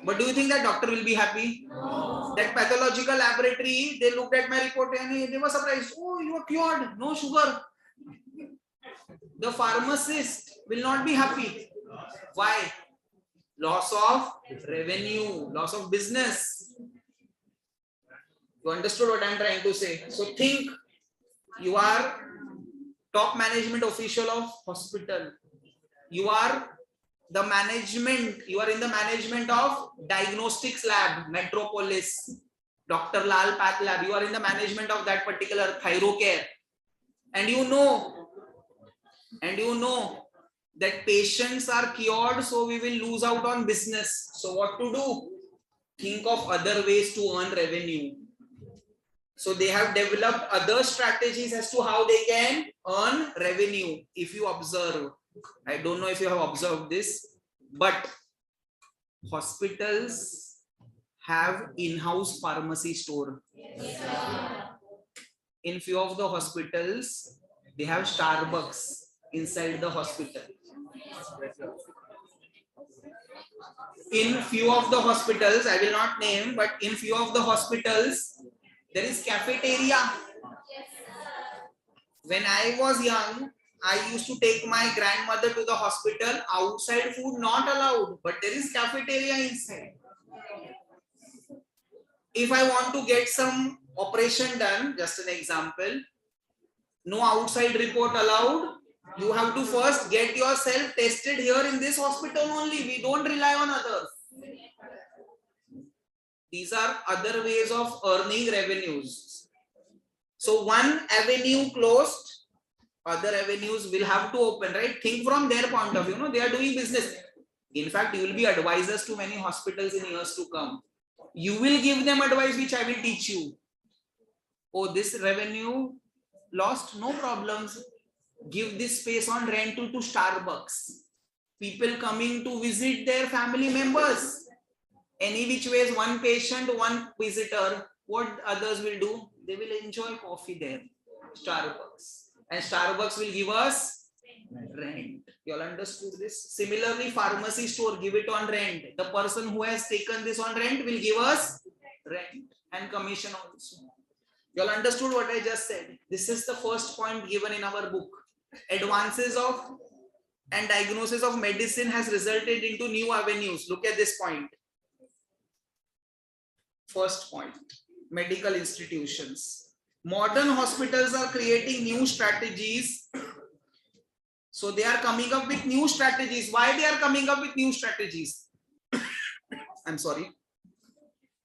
But do you think that doctor will be happy? No. That pathological laboratory, they looked at my report and they were surprised. Oh, you are cured, no sugar. The pharmacist will not be happy. Why? Loss of revenue, loss of business. You understood what I am trying to say? So think, you are top management official of hospital. You are the management, you are in the management of diagnostics lab, Metropolis, Dr. Lal Path Lab. You are in the management of that particular Thyrocare. And you know that patients are cured, so we will lose out on business. So what to do? Think of other ways to earn revenue. So they have developed other strategies as to how they can earn revenue. If you observe, I don't know if you have observed this, but hospitals have in-house pharmacy store. Yes, in few of the hospitals, they have Starbucks inside the hospital. In few of the hospitals, I will not name, but in few of the hospitals, there is cafeteria. When I was young, I used to take my grandmother to the hospital. Outside food not allowed, but there is cafeteria inside. If I want to get some operation done, just an example, no outside report allowed. You have to first get yourself tested here in this hospital only. We don't rely on others. These are other ways of earning revenues. So one avenue closed, other avenues will have to open, right? Think from their point of view. They are doing business. In fact, you will be advisors to many hospitals in years to come. You will give them advice which I will teach you. Oh, this revenue lost, no problems. Give this space on rental to Starbucks. People coming to visit their family members. Any which ways, one patient, one visitor, what others will do? They will enjoy coffee there, Starbucks. And Starbucks will give us Rent. You all understood this? Similarly, pharmacy store, give it on rent. The person who has taken this on rent will give us rent and commission also. You all understood what I just said? This is the first point given in our book. Advances of and diagnosis of medicine has resulted into new avenues. Look at this point. First point, medical institutions. Modern hospitals are creating new strategies. So they are coming up with new strategies. Why they are coming up with new strategies? I'm sorry.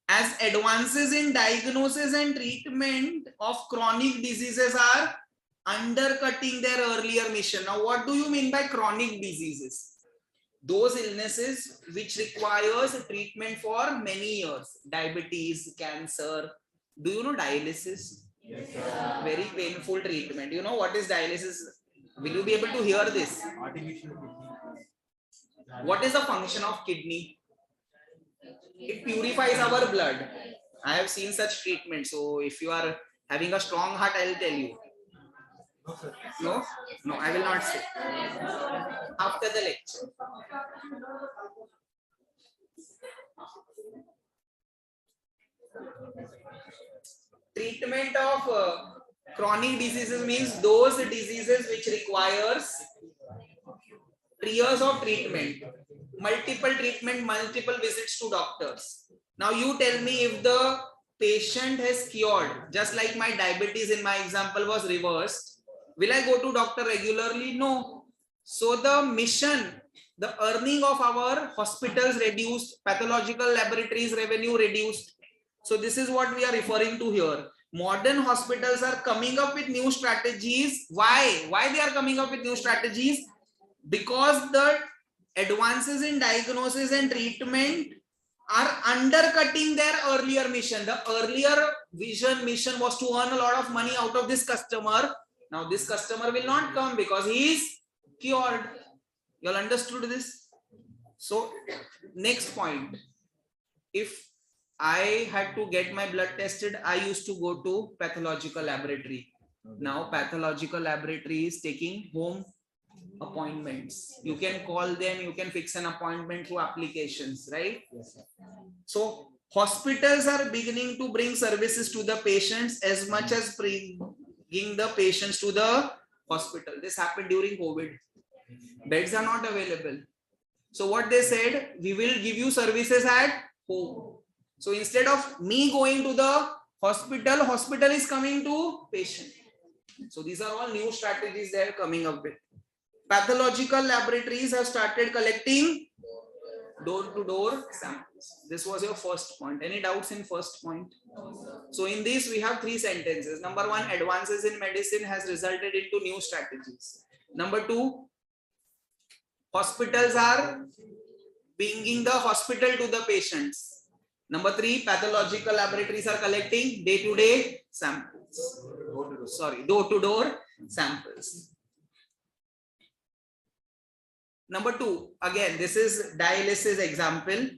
As advances in diagnosis and treatment of chronic diseases are undercutting their earlier mission. Now, what do you mean by chronic diseases? Those illnesses which requires treatment for many years. Diabetes, cancer. Do you know dialysis? Yes, Very painful treatment. You know what is dialysis? Will you be able to hear this? artificial kidney. What is the function of kidney? It purifies our blood. I have seen such treatment. So if you are having a strong heart, I will tell you. No, sir. No? No, I will not say. After the lecture. Treatment of chronic diseases means those diseases which requires 3 years of treatment, multiple visits to doctors. Now you tell me, if the patient has cured, just like my diabetes in my example was reversed, will I go to doctor regularly? No. So the mission, the earning of our hospitals reduced, pathological laboratories revenue reduced. So this is what we are referring to here. Modern hospitals are coming up with new strategies. Why? Why they are coming up with new strategies? Because the advances in diagnosis and treatment are undercutting their earlier mission. The earlier mission was to earn a lot of money out of this customer. Now this customer will not come because he is cured. You all understood this? So next point. If I had to get my blood tested, I used to go to pathological laboratory. Now pathological laboratory is taking home appointments. You can call them, you can fix an appointment through applications, right? Yes, sir. So hospitals are beginning to bring services to the patients as much as bringing the patients to the hospital. This happened during COVID. Beds are not available. So what they said, we will give you services at home. So instead of me going to the hospital, hospital is coming to patient. So these are all new strategies they are coming up with. Pathological laboratories have started collecting door-to-door samples. This was your first point. Any doubts in first point? So in this we have 3 sentences. Number 1, advances in medicine has resulted into new strategies. Number 2, hospitals are bringing the hospital to the patients. Number 3, pathological laboratories are collecting day-to-day samples. Door-to-door samples. Number 2, again, this is dialysis example.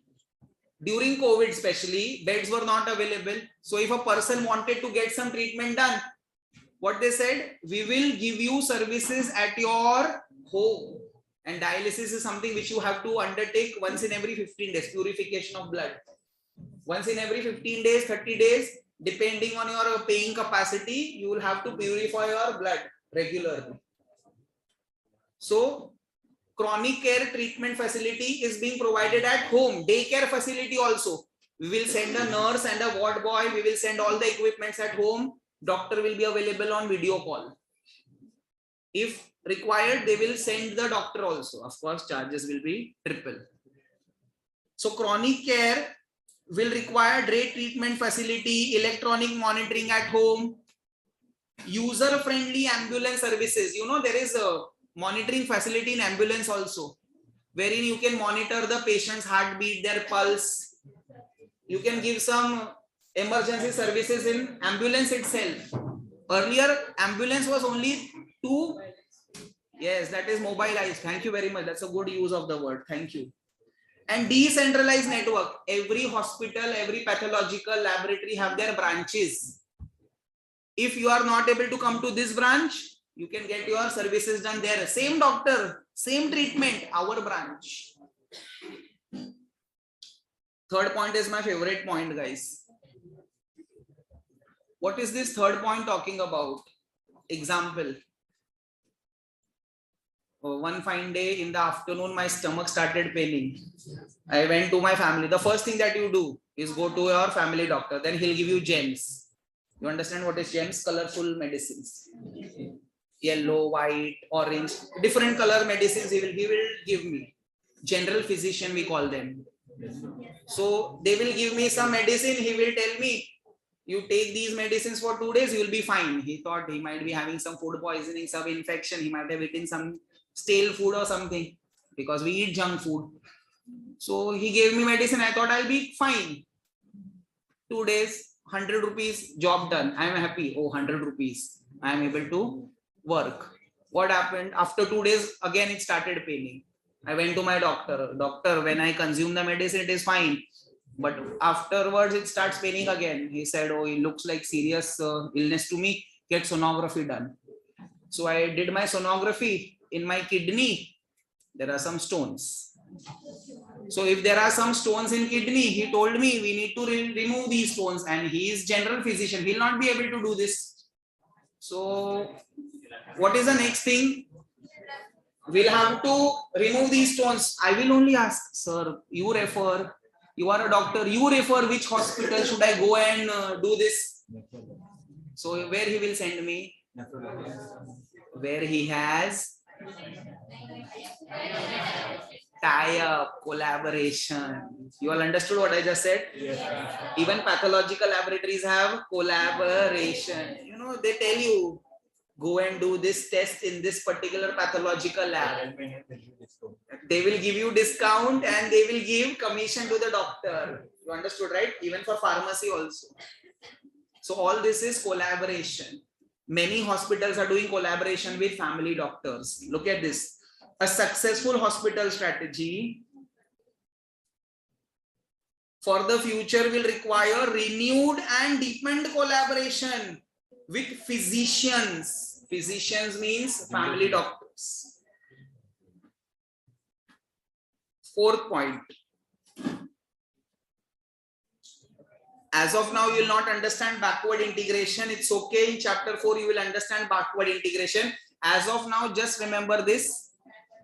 During COVID especially, beds were not available. So if a person wanted to get some treatment done, what they said, we will give you services at your home. And dialysis is something which you have to undertake once in every 15 days, purification of blood. Once in every 15 days, 30 days, depending on your paying capacity, you will have to purify your blood regularly. So chronic care treatment facility is being provided at home. Daycare facility also. We will send a nurse and a ward boy. We will send all the equipments at home. Doctor will be available on video call. If required, they will send the doctor also. Of course, charges will be triple. So chronic care will require day treatment facility, electronic monitoring at home, user-friendly ambulance services. You know, there is a monitoring facility in ambulance also, wherein you can monitor the patient's heartbeat, their pulse. You can give some emergency services in ambulance itself. Earlier, ambulance was only 2. Yes, that is mobilized. Thank you very much. That's a good use of the word. Thank you. And decentralized network. Every hospital, every pathological laboratory have their branches. If you are not able to come to this branch, You can get your services done there. Same doctor, same treatment, our branch. Third point is my favorite point, guys. What is this third point talking about? Example. One fine day in the afternoon, my stomach started paining. I went to my family. The first thing that you do is go to your family doctor. Then he'll give you gems. You understand what is gems? Colorful medicines. Yellow, white, orange, different color medicines he will give me. General physician, we call them. So they will give me some medicine. He will tell me, you take these medicines for 2 days, you will be fine. He thought he might be having some food poisoning, some infection. He might have eaten some stale food or something, because we eat junk food. So he gave me medicine. I thought I'll be fine. 2 days, 100 rupees, job done. I am happy. Oh, 100 rupees. I am able to work. What happened? After 2 days, again it started paining. I went to my doctor. Doctor, when I consume the medicine, it is fine. But afterwards, it starts paining again. He said, oh, it looks like serious illness to me. Get sonography done. So I did my sonography. In my kidney, there are some stones. So if there are some stones in kidney, he told me we need to remove these stones, and he is general physician. He will not be able to do this. So what is the next thing? We'll have to remove these stones. I will only ask, sir, you refer, you are a doctor, you refer which hospital should I go and do this? So where he will send me? Where he has tie-up, collaboration. You all understood what I just said? Yes. Even pathological laboratories have collaboration. You know, they tell you, go and do this test in this particular pathological lab. They will give you discount and they will give commission to the doctor. You understood, right? Even for pharmacy also. So all this is collaboration. Many hospitals are doing collaboration with family doctors. Look at this. A successful hospital strategy for the future will require renewed and deepened collaboration with physicians. Physicians means family doctors. Fourth point. As of now, you will not understand backward integration. It's okay. In chapter 4, you will understand backward integration. As of now, just remember this.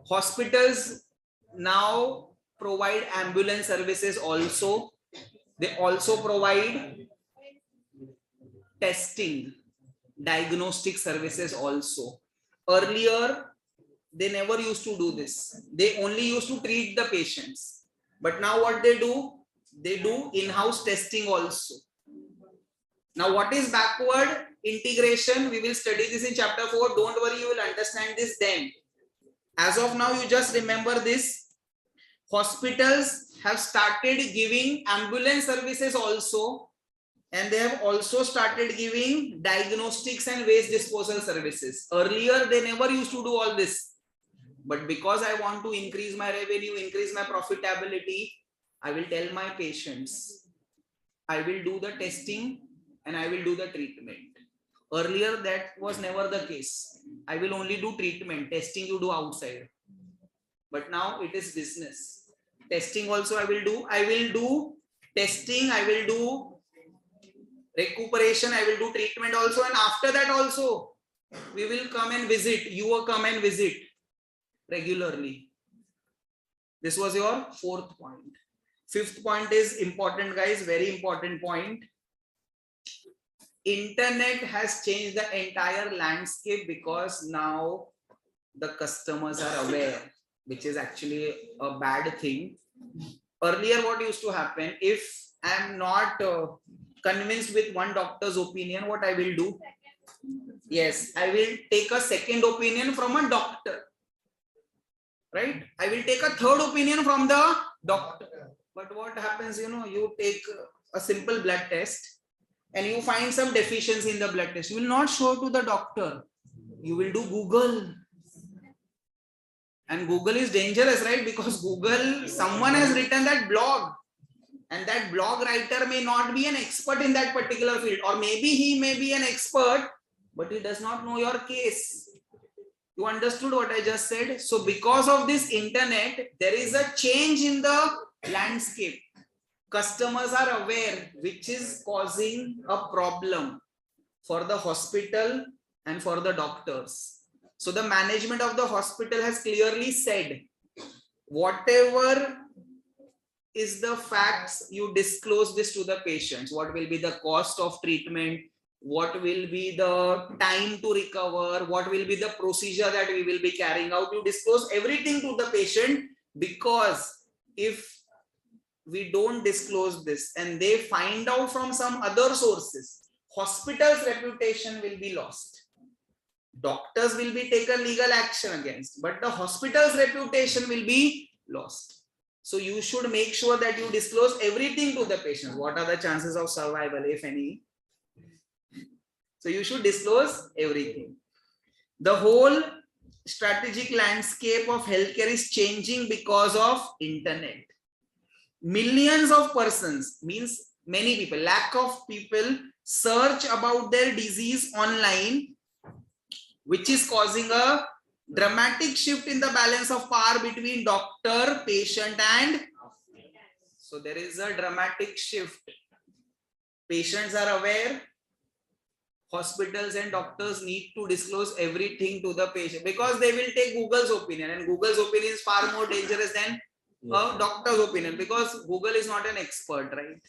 Hospitals now provide ambulance services also. They also provide testing, diagnostic services also. Earlier, they never used to do this. They only used to treat the patients. But now what they do in-house testing also. Now what is backward integration? We will study this in chapter 4. Don't worry, you will understand this then. As of now, you just remember this. Hospitals have started giving ambulance services also, and they have also started giving diagnostics and waste disposal services. Earlier, they never used to do all this. But because I want to increase my revenue, increase my profitability, I will tell my patients, I will do the testing and I will do the treatment. Earlier, that was never the case. I will only do treatment. Testing you do outside. But now it is business. Testing also I will do. I will do testing. I will do recuperation. I will do treatment also. And after that also, we will come and visit. You will come and visit regularly. This was your fourth point. Fifth point is important, guys. Very important point. Internet has changed the entire landscape because now the customers are aware, which is actually a bad thing. Earlier, what used to happen, if I am not convinced with one doctor's opinion, what I will do? Yes, I will take a second opinion from a doctor. Right? I will take a third opinion from the doctor. But what happens, you take a simple blood test and you find some deficiency in the blood test. You will not show to the doctor. You will do Google. And Google is dangerous, right? Because Google, someone has written that blog. And that blog writer may not be an expert in that particular field. Or maybe he may be an expert, but he does not know your case. You understood what I just said? So because of this internet, there is a change in the landscape. Customers are aware which is causing a problem for the hospital and for the doctors. So the management of the hospital has clearly said, whatever is the facts, you disclose this to the patients. What will be the cost of treatment? What will be the time to recover? What will be the procedure that we will be carrying out? You disclose everything to the patient, because if we don't disclose this and they find out from some other sources, hospital's reputation will be lost. Doctors will be taken legal action against, but the hospital's reputation will be lost. So you should make sure that you disclose everything to the patients. What are the chances of survival, if any? So you should disclose everything. The whole strategic landscape of healthcare is changing because of internet. Millions of persons, means many people, lakh of people search about their disease online, which is causing a dramatic shift in the balance of power between doctor, patient, and so there is a dramatic shift. Patients are aware, hospitals and doctors need to disclose everything to the patient, because they will take Google's opinion, and Google's opinion is far more dangerous than a doctor's opinion, because Google is not an expert, right?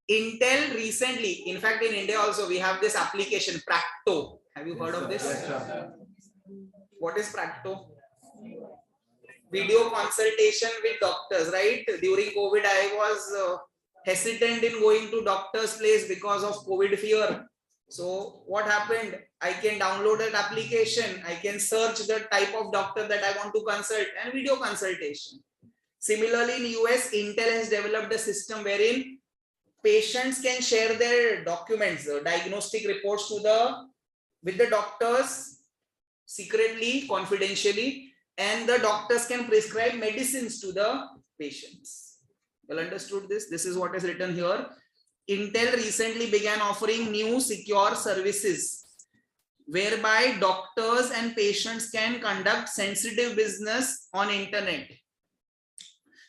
Intel recently, in fact, in India also, we have this application Practo. Have you heard of this? What is Practo? Video consultation with doctors, right? During COVID, I was hesitant in going to doctor's place because of COVID fear. So what happened? I can download that application. I can search the type of doctor that I want to consult and video consultation. Similarly, in US, Intel has developed a system wherein patients can share their documents, diagnostic reports with the doctors secretly, confidentially, and the doctors can prescribe medicines to the patients. Well understood this? This is what is written here. Intel recently began offering new secure services whereby doctors and patients can conduct sensitive business on internet,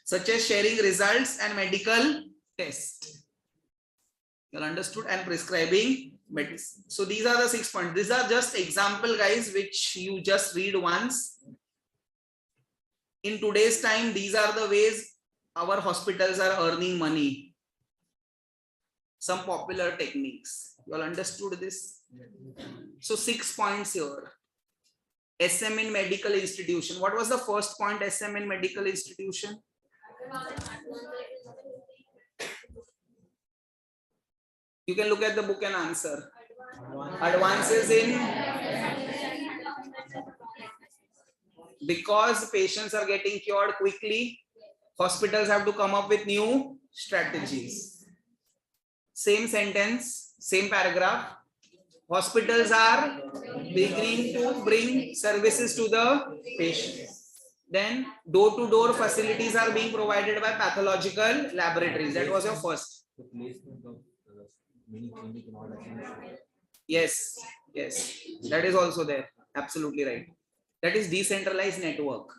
such as sharing results and medical tests. You understood? And prescribing medicine. So these are the 6 points. These are just example, guys, which you just read once. In today's time, these are the ways our hospitals are earning money. Some popular techniques. You all understood this? So 6 points here. SM in medical institution. What was the first point? SM in medical institution? You can look at the book and answer. Advances in, because patients are getting cured quickly, hospitals have to come up with new strategies. Same sentence, same paragraph. Hospitals are beginning to bring services to the patients. Then door-to-door facilities are being provided by pathological laboratories. That was your first. The placement of mini clinic and all that. Yes, yes, that is also there. Absolutely right. That is decentralized network.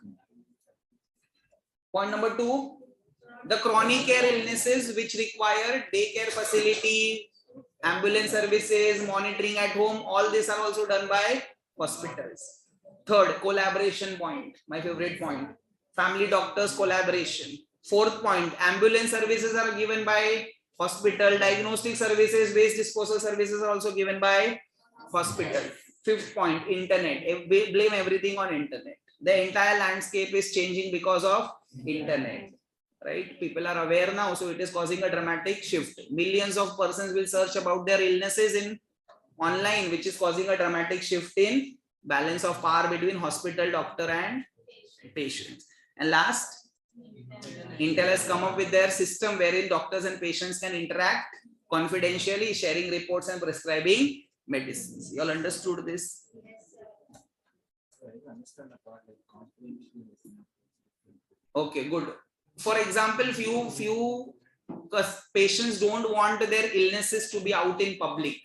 Point number 2, the chronic care illnesses which require daycare facility, ambulance services, monitoring at home, all these are also done by hospitals. Third, collaboration point, my favorite point, family doctors collaboration. Fourth point, ambulance services are given by hospital, diagnostic services, waste disposal services are also given by hospital. Fifth point, internet. Blame everything on internet. The entire landscape is changing because of internet, right? People are aware now, so it is causing a dramatic shift. Millions of persons will search about their illnesses in online, which is causing a dramatic shift in balance of power between hospital, doctor, and patients. And last, Intel has come up with their system wherein doctors and patients can interact confidentially, sharing reports and prescribing medicines. You all understood this? Okay, good. For example, few patients don't want their illnesses to be out in public.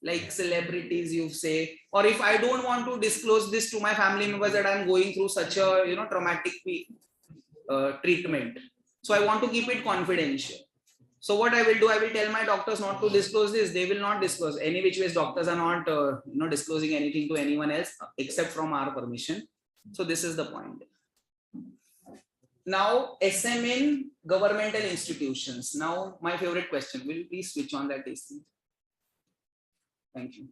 like celebrities, you say, or if I don't want to disclose this to my family members that I'm going through such a traumatic treatment, so I want to keep it confidential. So what I will do, I will tell my doctors not to disclose this. They will not disclose. Any which ways, doctors are not disclosing anything to anyone else except from our permission. So this is the point. Now SM in governmental institutions. Now my favorite question. Will you please switch on that AC? Thank you.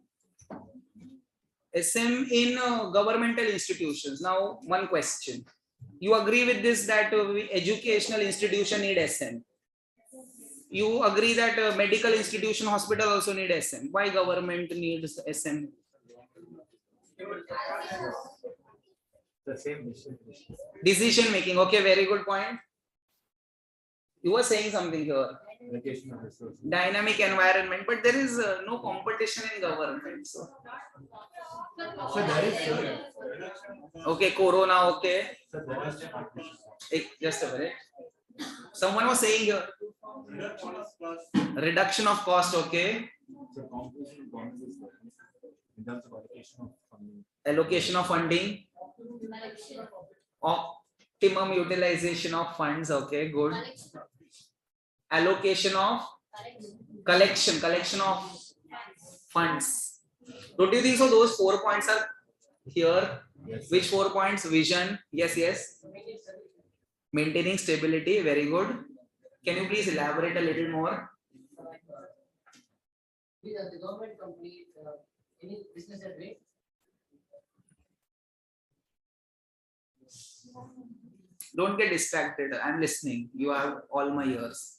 SM in governmental institutions. Now one question. You agree with this that educational institution need SM? You agree that medical institution, hospital also need SM. Why government needs SM? The same Decision making. Okay, very good point. You were saying something here. allocation of resources. Dynamic environment, but there is no competition in government. So. So there is, sir. Okay, Corona. Okay. So there is competition. Just a minute. Someone was saying here. Reduction of cost. Okay. So competition bonuses in terms of allocation of funding. Allocation of funding. Optimum utilization of funds. Okay, good. Allocation of collection of funds. Don't you think so? Those 4 points are here. Yes. Which 4 points? Vision. Yes. Maintaining stability. Very good. Can you please elaborate a little more? The government company, any business at rate? Don't get distracted. I'm listening. You have all my ears.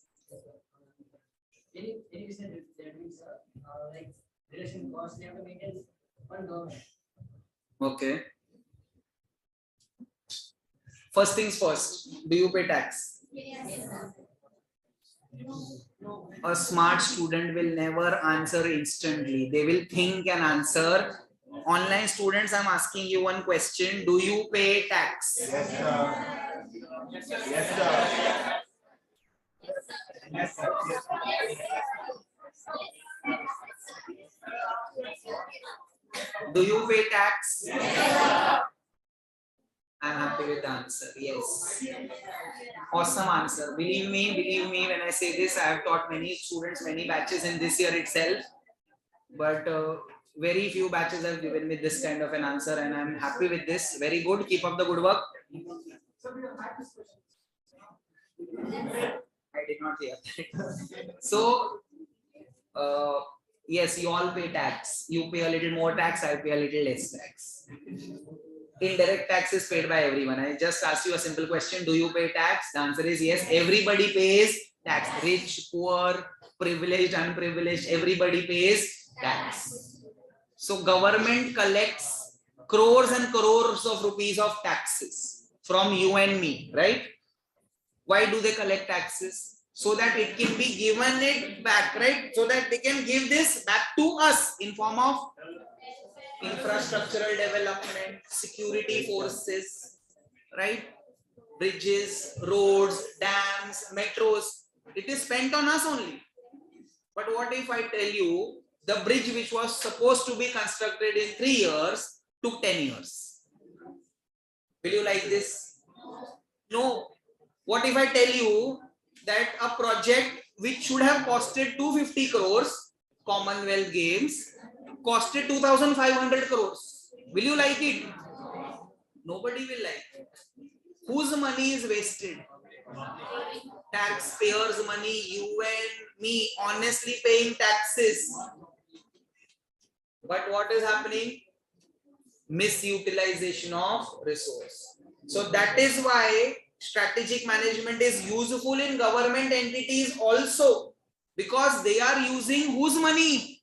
Any business that means like relation cost, they have to maintain one government. Okay. First things first. Do you pay tax? Yes. A smart student will never answer instantly. They will think and answer. Online students, I'm asking you one question. Do you pay tax? Yes, sir. Yes, sir. Yes, sir. Do you pay tax? I'm happy with the answer. Yes. Awesome answer. Believe me when I say this, I have taught many students, many batches in this year itself. But very few batches have given me this kind of an answer, and I'm happy with this. Very good. Keep up the good work. I did not hear that. So, yes, you all pay tax. You pay a little more tax, I pay a little less tax. Indirect tax is paid by everyone. I just asked you a simple question. Do you pay tax? The answer is yes. Everybody pays tax. Rich, poor, privileged, unprivileged, everybody pays tax. So government collects crores and crores of rupees of taxes from you and me, right? Why do they collect taxes? So that it can be given it back, right? So that they can give this back to us in form of infrastructural development, security forces, right? Bridges, roads, dams, metros. It is spent on us only. But what if I tell you the bridge which was supposed to be constructed in 3 years took 10 years? Will you like this? No. What if I tell you that a project which should have costed 250 crores, Commonwealth Games, costed 2,500 crores? Will you like it? Nobody will like it. Whose money is wasted? Taxpayers' money, you and me, honestly paying taxes. But what is happening? Misutilization of resource. So that is why strategic management is useful in government entities also, because they are using whose money?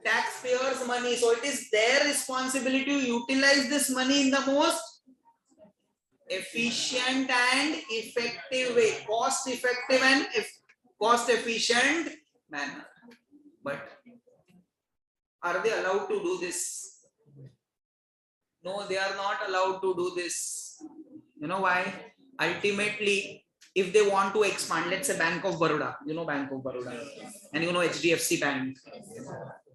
Taxpayers' money. So it is their responsibility to utilize this money in the most efficient and effective way, cost effective and cost efficient manner. But are they allowed to do this? No, they are not allowed to do this. You know why? Ultimately, if they want to expand, let's say Bank of Baroda, you know Bank of Baroda, and you know HDFC Bank.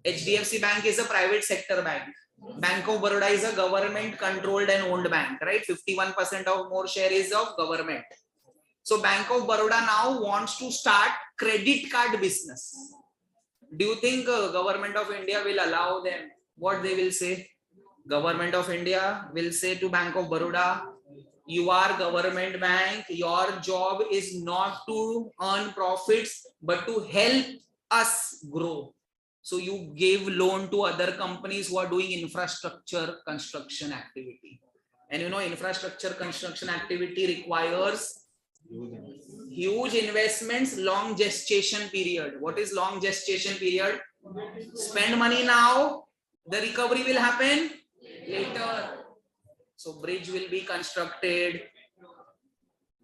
HDFC Bank is a private sector bank. Bank of Baroda is a government controlled and owned bank, right? 51% of more share is of government. So Bank of Baroda now wants to start credit card business. Do you think government of India will allow them? What they will say? Government of India will say to Bank of Baroda, you are government bank, your job is not to earn profits, but to help us grow. So you gave loan to other companies who are doing infrastructure construction activity. And you know, infrastructure construction activity requires huge investments, long gestation period. What is long gestation period? Spend money now, the recovery will happen later. So bridge will be constructed,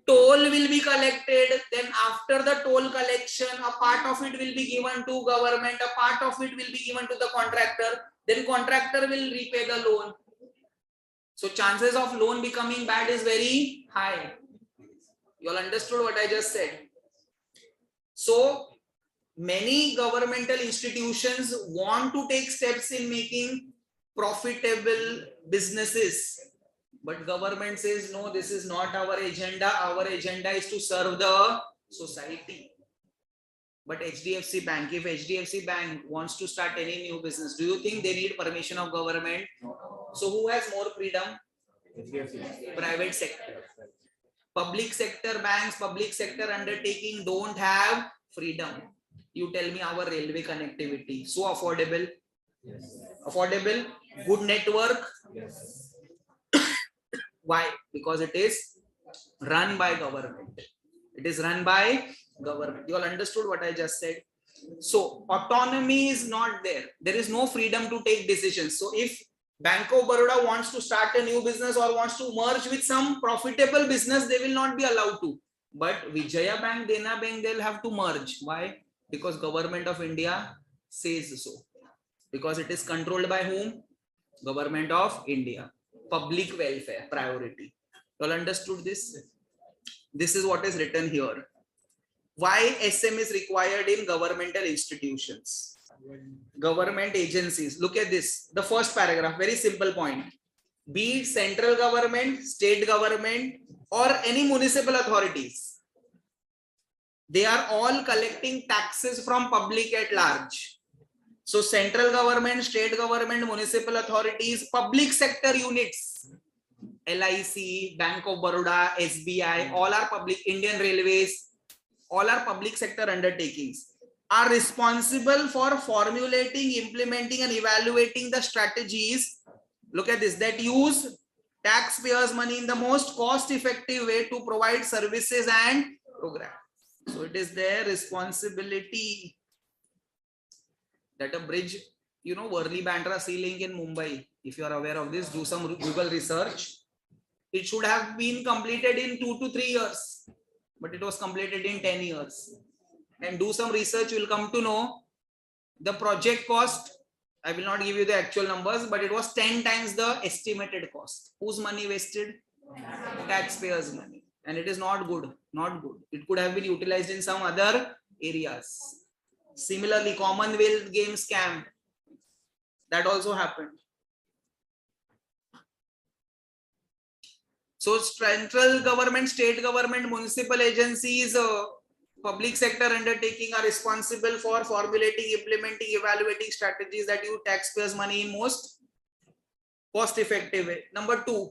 toll will be collected, then after the toll collection, a part of it will be given to government, a part of it will be given to the contractor, then contractor will repay the loan. So chances of loan becoming bad is very high. You all understood what I just said? So many governmental institutions want to take steps in making profitable businesses, but government says no, this is not our agenda. Our agenda is to serve the society. But HDFC Bank, if HDFC Bank wants to start any new business, do you think they need permission of government? So who has more freedom? Private sector. Public sector banks, public sector undertaking don't have freedom. You tell me, our railway connectivity, so affordable. Yes. Affordable, good network. Yes. Why? Because it is run by government. It is run by government. You all understood what I just said? So autonomy is not there. There is no freedom to take decisions. So if Bank of Baroda wants to start a new business or wants to merge with some profitable business, they will not be allowed to. But Vijaya Bank, Dena Bank, they'll have to merge. Why? Because government of India says so. Because it is controlled by whom? Government of India. Public welfare priority. You all understood this? This is what is written here. Why SM is required in governmental institutions? Government agencies. Look at this. The first paragraph, very simple point. Be it central government, state government, or any municipal authorities, they are all collecting taxes from public at large. So central government, state government, municipal authorities, public sector units, LIC, Bank of Baroda, SBI, all are public, Indian Railways, all are public sector undertakings, are responsible for formulating, implementing, and evaluating the strategies. Look at this, that use taxpayers' money in the most cost-effective way to provide services and programs. So it is their responsibility. That a bridge, you know, Worli Bandra Sea Link in Mumbai, if you are aware of this, do some Google research. It should have been completed in 2 to 3 years, but it was completed in 10 years. And do some research, you will come to know the project cost. I will not give you the actual numbers, but it was 10 times the estimated cost. Whose money wasted? Taxpayers' money. And it is not good, not good. It could have been utilized in some other areas. Similarly, Commonwealth Games scam, that also happened. So central government, state government, municipal agencies, public sector undertaking are responsible for formulating, implementing, evaluating strategies that use taxpayers' money in most cost-effective way. Number 2,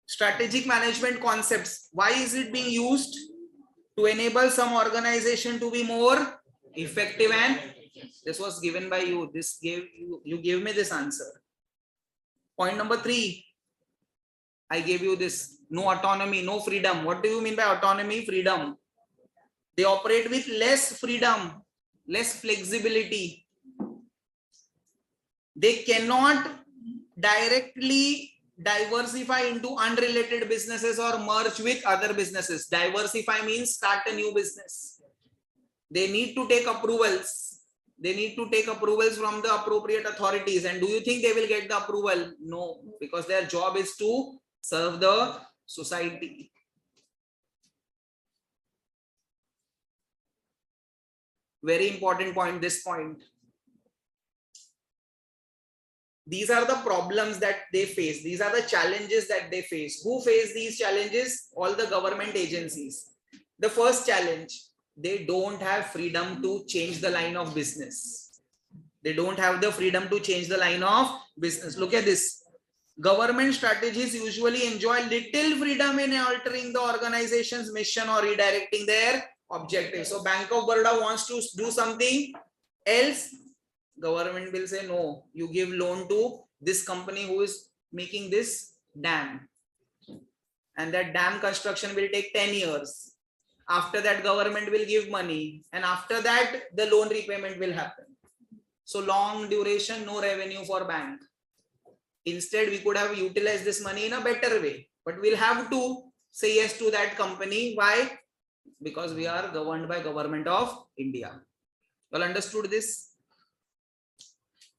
strategic management concepts. Why is it being used? To enable some organization to be more effective, and this was given by you. This gave you gave me this answer. Point number 3, I gave you this. No autonomy, no freedom. What do you mean by autonomy? Freedom. They operate with less freedom, less flexibility. They cannot directly diversify into unrelated businesses or merge with other businesses. Diversify means start a new business. They need to take approvals. They need to take approvals from the appropriate authorities. And do you think they will get the approval? No, because their job is to serve the society. Very important point, this point. These are the problems that they face. These are the challenges that they face. Who face these challenges? All the government agencies. The first challenge, they don't have freedom to change the line of business. They don't have the freedom to change the line of business. Look at this. Government strategies usually enjoy little freedom in altering the organization's mission or redirecting their objectives. So Bank of Baroda wants to do something else. Government will say, no, you give loan to this company who is making this dam. And that dam construction will take 10 years. After that, government will give money. And after that, the loan repayment will happen. So long duration, no revenue for bank. Instead, we could have utilized this money in a better way. But we'll have to say yes to that company. Why? Because we are governed by Government of India. Well understood this?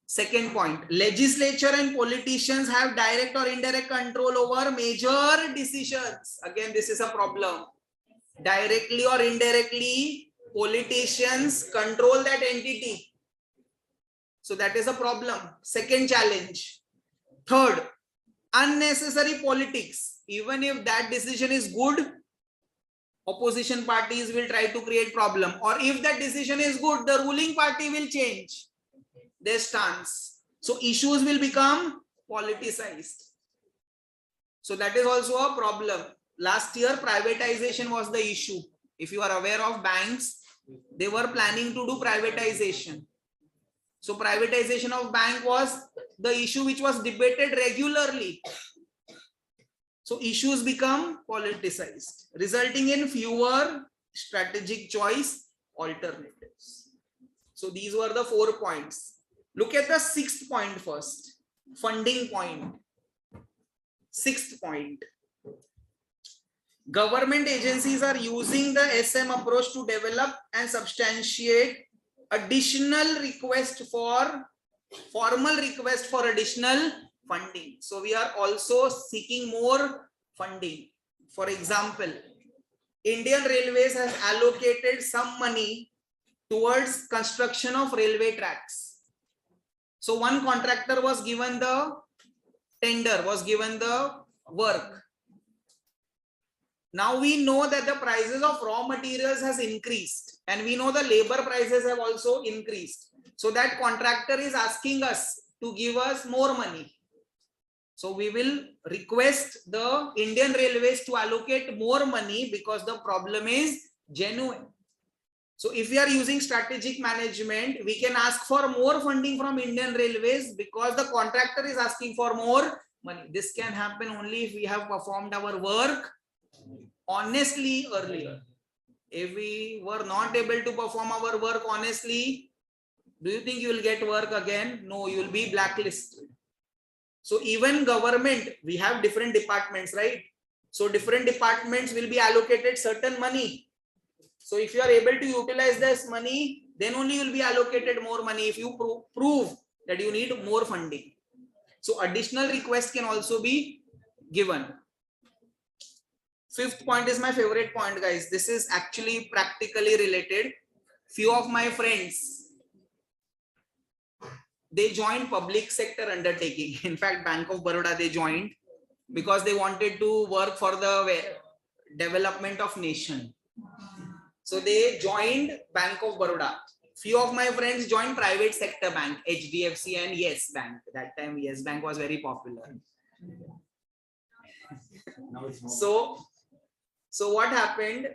Second point, legislature and politicians have direct or indirect control over major decisions. Again, this is a problem. Directly or indirectly, politicians control that entity. So that is a problem. Second challenge. Third, unnecessary politics. Even if that decision is good, opposition parties will try to create problem. Or if that decision is good, the ruling party will change their stance. So issues will become politicized. So that is also a problem. Last year, privatization was the issue. If you are aware of banks, they were planning to do privatization. So privatization of bank was the issue which was debated regularly. So issues become politicized, resulting in fewer strategic choice alternatives. So these were the 4 points. Look at the 6th point first, funding point. 6th point. Government agencies are using the SM approach to develop and substantiate additional request for formal request for additional funding. So we are also seeking more funding. For example, Indian Railways has allocated some money towards construction of railway tracks. So one contractor was given the tender, was given the work. Now we know that the prices of raw materials has increased and we know the labor prices have also increased. So that contractor is asking us to give us more money. So we will request the Indian Railways to allocate more money because the problem is genuine. So if we are using strategic management, we can ask for more funding from Indian Railways because the contractor is asking for more money. This can happen only if we have performed our work honestly earlier. If we were not able to perform our work honestly, do you think you will get work again? No, you will be blacklisted. So even government, we have different departments, right? So different departments will be allocated certain money. So if you are able to utilize this money, then only you will be allocated more money if you prove that you need more funding. So additional requests can also be given. 5th point is my favorite point, guys. This is actually practically related. Few of my friends, they joined public sector undertaking. In fact, Bank of Baroda, they joined because they wanted to work for the development of nation. So they joined Bank of Baroda. Few of my friends joined private sector bank, HDFC and Yes Bank. That time Yes Bank was very popular. Now it's more. So what happened?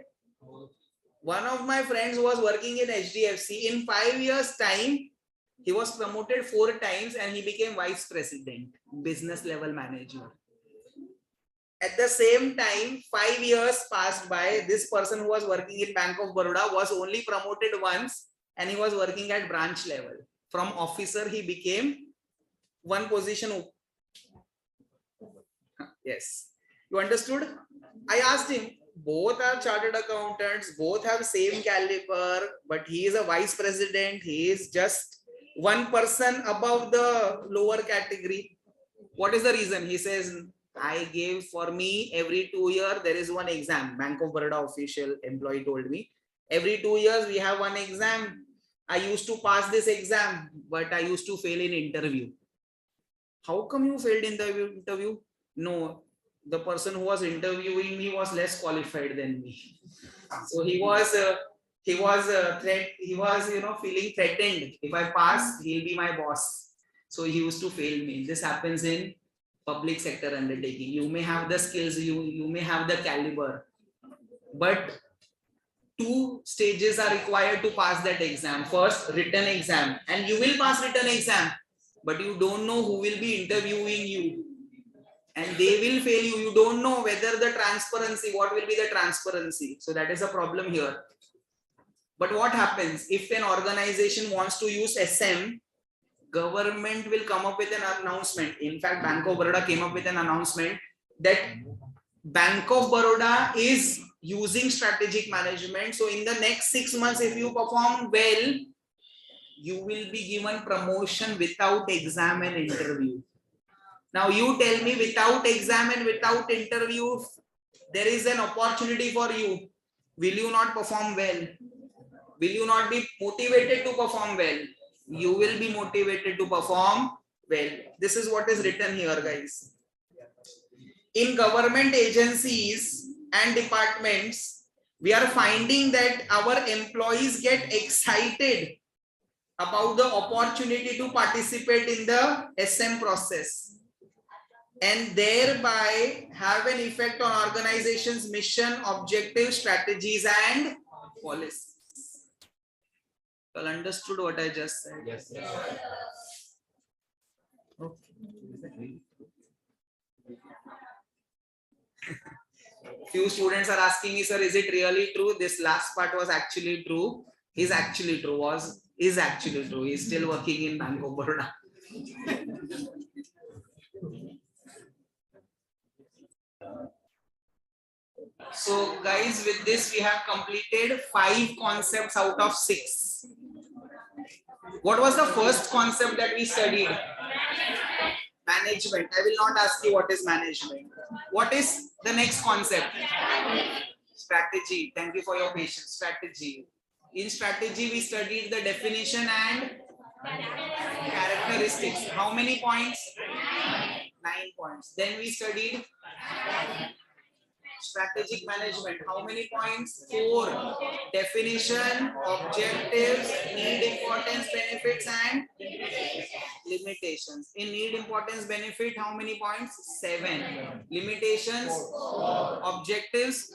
One of my friends was working in HDFC. In 5 years time, he was promoted 4 times and he became vice president, business level manager. At the same time, 5 years passed by. This person who was working in Bank of Baroda was only promoted once and he was working at branch level. From officer, he became one position. Yes. You understood? I asked him, both are chartered accountants, both have same caliber, but he is a vice president. He is just one person above the lower category. What is the reason? He says, I gave, for me, every 2 years, there is one exam. Bank of Baroda official employee told me, every 2 years, we have one exam. I used to pass this exam, but I used to fail in interview. How come you failed in the interview? No, the person who was interviewing me was less qualified than me. So he was feeling threatened. If I pass, he'll be my boss. So he used to fail me. This happens in public sector undertaking. You may have the skills, you may have the caliber, but 2 stages are required to pass that exam. First, written exam, and you will pass written exam, but you don't know who will be interviewing you, and they will fail you. You don't know whether the transparency, what will be the transparency. So that is a problem here. But what happens if an organization wants to use SM? Government will come up with an announcement. In fact, Bank of Baroda came up with an announcement that Bank of Baroda is using strategic management. So in the next 6 months, if you perform well, you will be given promotion without exam and interview. Now you tell me, without exam and without interview, there is an opportunity for you. Will you not perform well? Will you not be motivated to perform well? You will be motivated to perform well. This is what is written here, guys. In government agencies and departments, we are finding that our employees get excited about the opportunity to participate in the SM process, and thereby have an effect on organization's mission, objectives, strategies, and policies. Well, understood what I just said? Yes. Okay. Few students are asking me, sir, is it really true? This last part was actually true. Is actually true. Is actually true. He's still working in Bank of Baroda. So guys, with this we have completed 5 concepts out of 6. What was the first concept that we studied? Management. I will not ask you what is management. What is the next concept? Strategy. Thank you for your patience. Strategy. In strategy, we studied the definition and characteristics. How many points? 9 points. Then we studied strategic management. How many points? 4. Definition, objectives, need, importance, benefits, and limitations. In need, importance, benefit, how many points? 7. Limitations, objectives.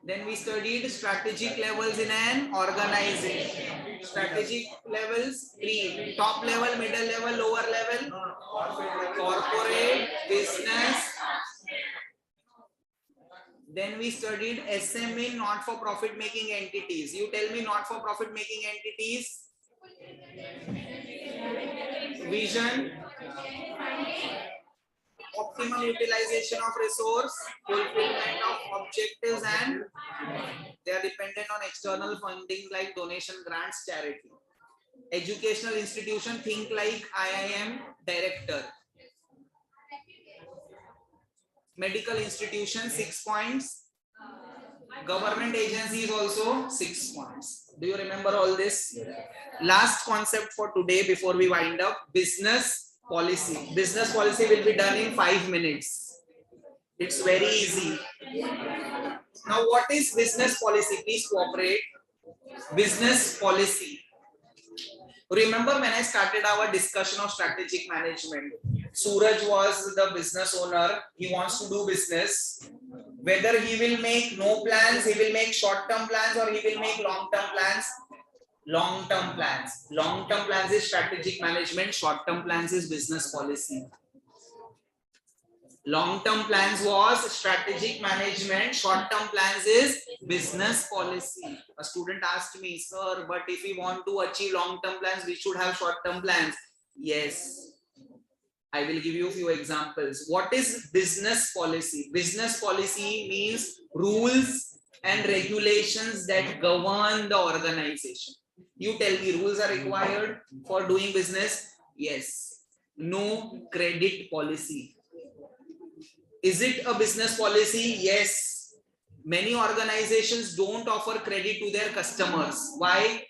Then we studied strategic levels in an organization. Strategic levels 3. Top level, middle level, lower level. Corporate, business. Then we studied SME, not-for-profit making entities. You tell me, not-for-profit making entities. Vision, optimum utilization of resource, fulfillment of objectives, and they are dependent on external funding like donation, grants, charity. Educational institution, think like IIM director. Medical institution, 6 points. Government agencies also 6 points. Do you remember all this? Last concept for today before we wind up, business policy. Business policy will be done in 5 minutes. It's very easy. Now, what is business policy? Please cooperate. Business policy. Remember when I started our discussion of strategic management, Suraj was the business owner. He wants to do business. Whether he will make no plans, he will make short-term plans, or he will make long-term plans. Long-term plans. Long-term plans is strategic management. Short-term plans is business policy. Long-term plans was strategic management. Short-term plans is business policy. A student asked me, sir, but if we want to achieve long-term plans, we should have short-term plans. Yes. I will give you a few examples. What is business policy? Business policy means rules and regulations that govern the organization. You tell me, rules are required for doing business? Yes. No credit policy. Is it a business policy? Yes. Many organizations don't offer credit to their customers. Why?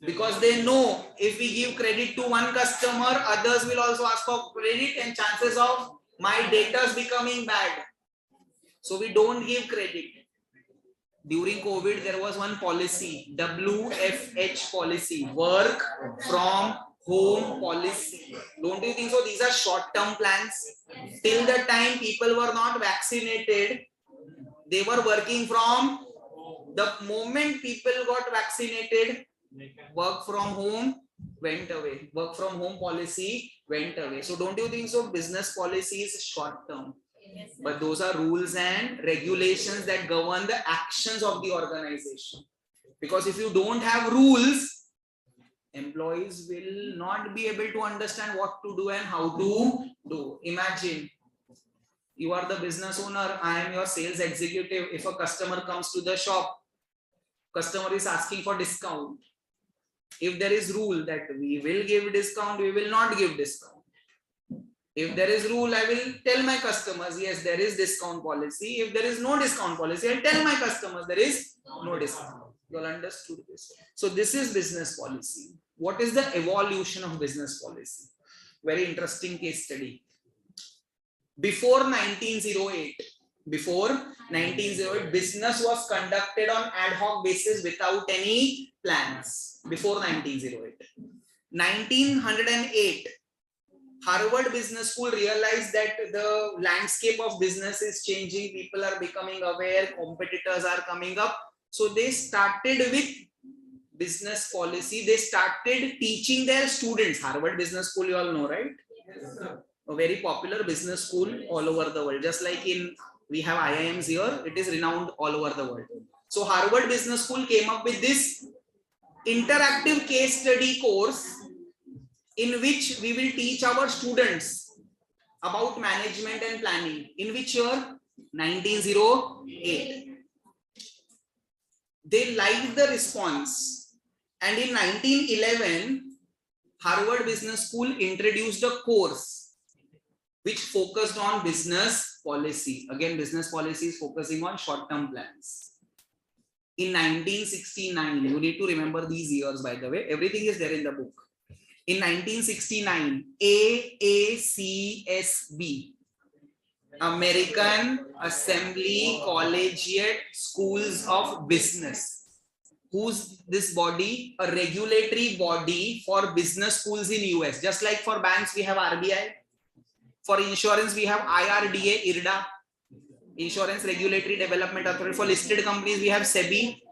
because they know if we give credit to one customer, others will also ask for credit and chances of my data is becoming bad. So we don't give credit. During COVID, there was one policy, WFH policy, work from home policy. Don't you think so? These are short-term plans. Till the time people were not vaccinated, they were working from. The moment people got vaccinated, work from home went away. Work from home policy went away. So don't you think so? Business policy is short-term. But those are rules and regulations that govern the actions of the organization. Because if you don't have rules, employees will not be able to understand what to do and how to do. Imagine you are the business owner, I am your sales executive. If a customer comes to the shop, customer is asking for discount. If there is rule that we will give discount, we will not give discount. If there is rule, I will tell my customers, yes, there is discount policy. If there is no discount policy, I'll tell my customers there is no discount. You all understood this. So this is business policy. What is the evolution of business policy? Very interesting case study. Before 1908, business was conducted on ad hoc basis without any plans. Before 1908. 1908, Harvard Business School realized that the landscape of business is changing. People are becoming aware, competitors are coming up. So they started with business policy. They started teaching their students. Harvard Business School, you all know, right? Yes, a very popular business school all over the world. Just like we have IIMs here, it is renowned all over the world. So Harvard Business School came up with this interactive case study course in which we will teach our students about management and planning. In which year? 1908. They liked the response. And in 1911, Harvard Business School introduced a course which focused on business policy. Again, business policy is focusing on short-term plans. In 1969, you need to remember these years, by the way. Everything is there in the book. In 1969, AACSB, American Assembly Collegiate Schools of Business. Who's this body? A regulatory body for business schools in US. Just like for banks, we have RBI. For insurance, we have IRDA, IRDA, Insurance Regulatory Development Authority. For listed companies, we have SEBI.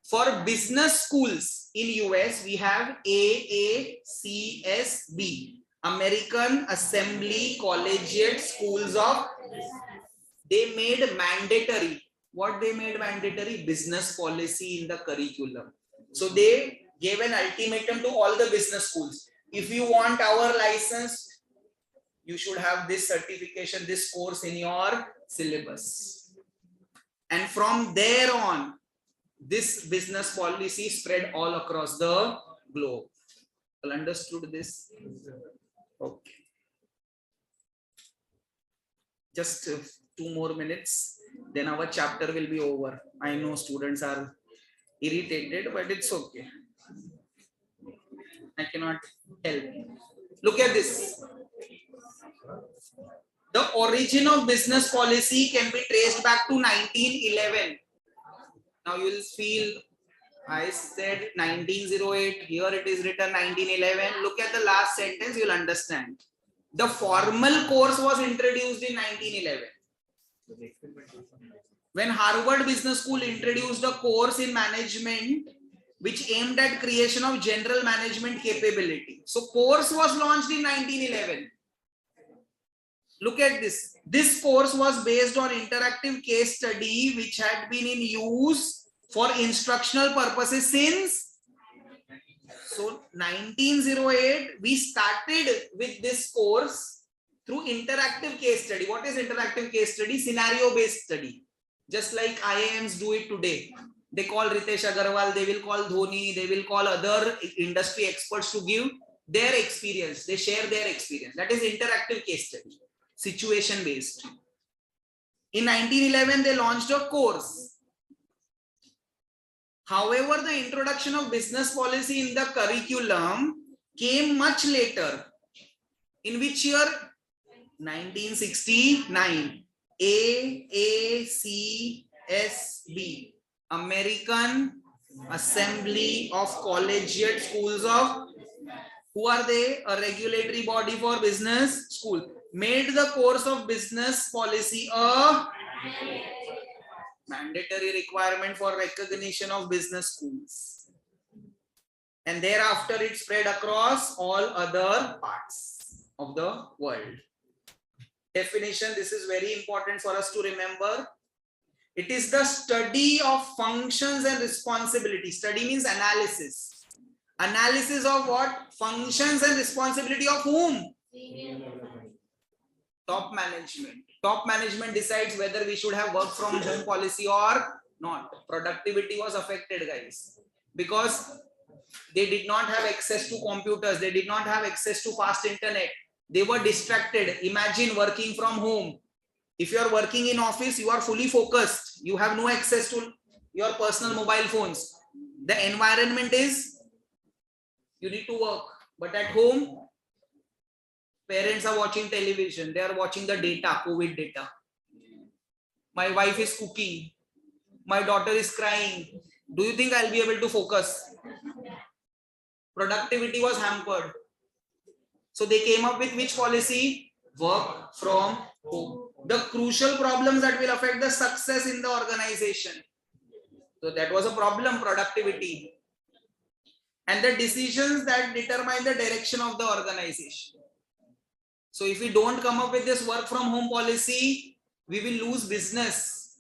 For business schools in US, we have AACSB, American Assembly Collegiate Schools of. They made mandatory. What they made mandatory? Business policy in the curriculum. So they gave an ultimatum to all the business schools. If you want our license, you should have this certification, this course in your syllabus. And from there on, this business policy spread all across the globe. All understood this? Okay. Just 2 more minutes, then our chapter will be over. I know students are irritated, but it's okay. I cannot help. Look at this. The origin of business policy can be traced back to 1911. Now you will feel, I said 1908, here it is written 1911. Look at the last sentence, you will understand. The formal course was introduced in 1911. When Harvard Business School introduced a course in management which aimed at creation of general management capability. So course was launched in 1911. Look at this. This course was based on interactive case study which had been in use for instructional purposes since. So 1908, we started with this course through interactive case study. What is interactive case study? Scenario based study. Just like IIMs do it today. They call Ritesh Agarwal, they will call Dhoni, they will call other industry experts to give their experience. They share their experience. That is interactive case study. Situation based. In 1911, they launched a course. However, the introduction of business policy in the curriculum came much later. In which year? 1969. AACSB, American Assembly of Collegiate Schools of, who are they? A regulatory body for business school, made the course of business policy a mandatory requirement for recognition of business schools. And thereafter it spread across all other parts of the world. Definition, this is very important for us to remember. It is the study of functions and responsibility. Study means analysis. Analysis of what? Functions and responsibility of whom? Top management. Top management decides whether we should have work from home policy or not. Productivity was affected, guys, because they did not have access to computers. They did not have access to fast internet. They were distracted. Imagine working from home. If you are working in office, you are fully focused. You have no access to your personal mobile phones. The environment is, you need to work. But at home, parents are watching television. They are watching the data, COVID data. My wife is cooking. My daughter is crying. Do you think I'll be able to focus? Productivity was hampered. So they came up with which policy? Work from home. The crucial problems that will affect the success in the organization. So that was a problem, productivity. And the decisions that determine the direction of the organization. So if we don't come up with this work from home policy, we will lose business.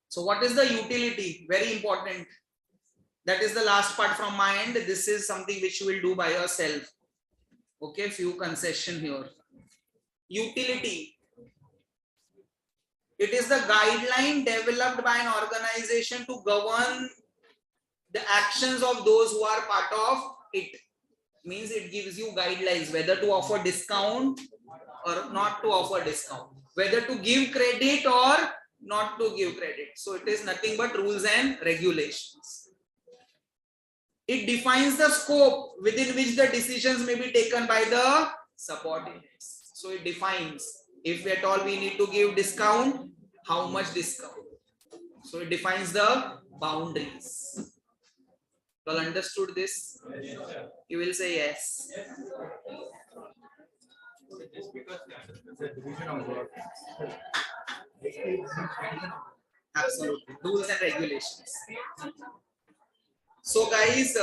So what is the utility? Very important. That is the last part from my end. This is something which you will do by yourself. Okay, few concession here. Utility. It is the guideline developed by an organization to govern the actions of those who are part of it. Means it gives you guidelines whether to offer discount or not to offer discount, whether to give credit or not to give credit. So it is nothing but rules and regulations. It defines the scope within which the decisions may be taken by the subordinates. So it defines, if at all we need to give discount, how much discount. So it defines the boundaries. You all understood this? You will say yes. Just because the division of work. Absolutely. Rules and regulations. So guys,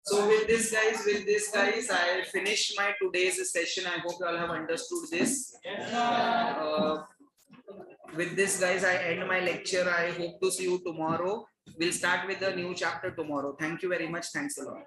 so with this guys, I finish my today's session. I hope you all have understood this. With this guys, I end my lecture. I hope to see you tomorrow. We'll start with the new chapter tomorrow. Thank you very much. Thanks a lot.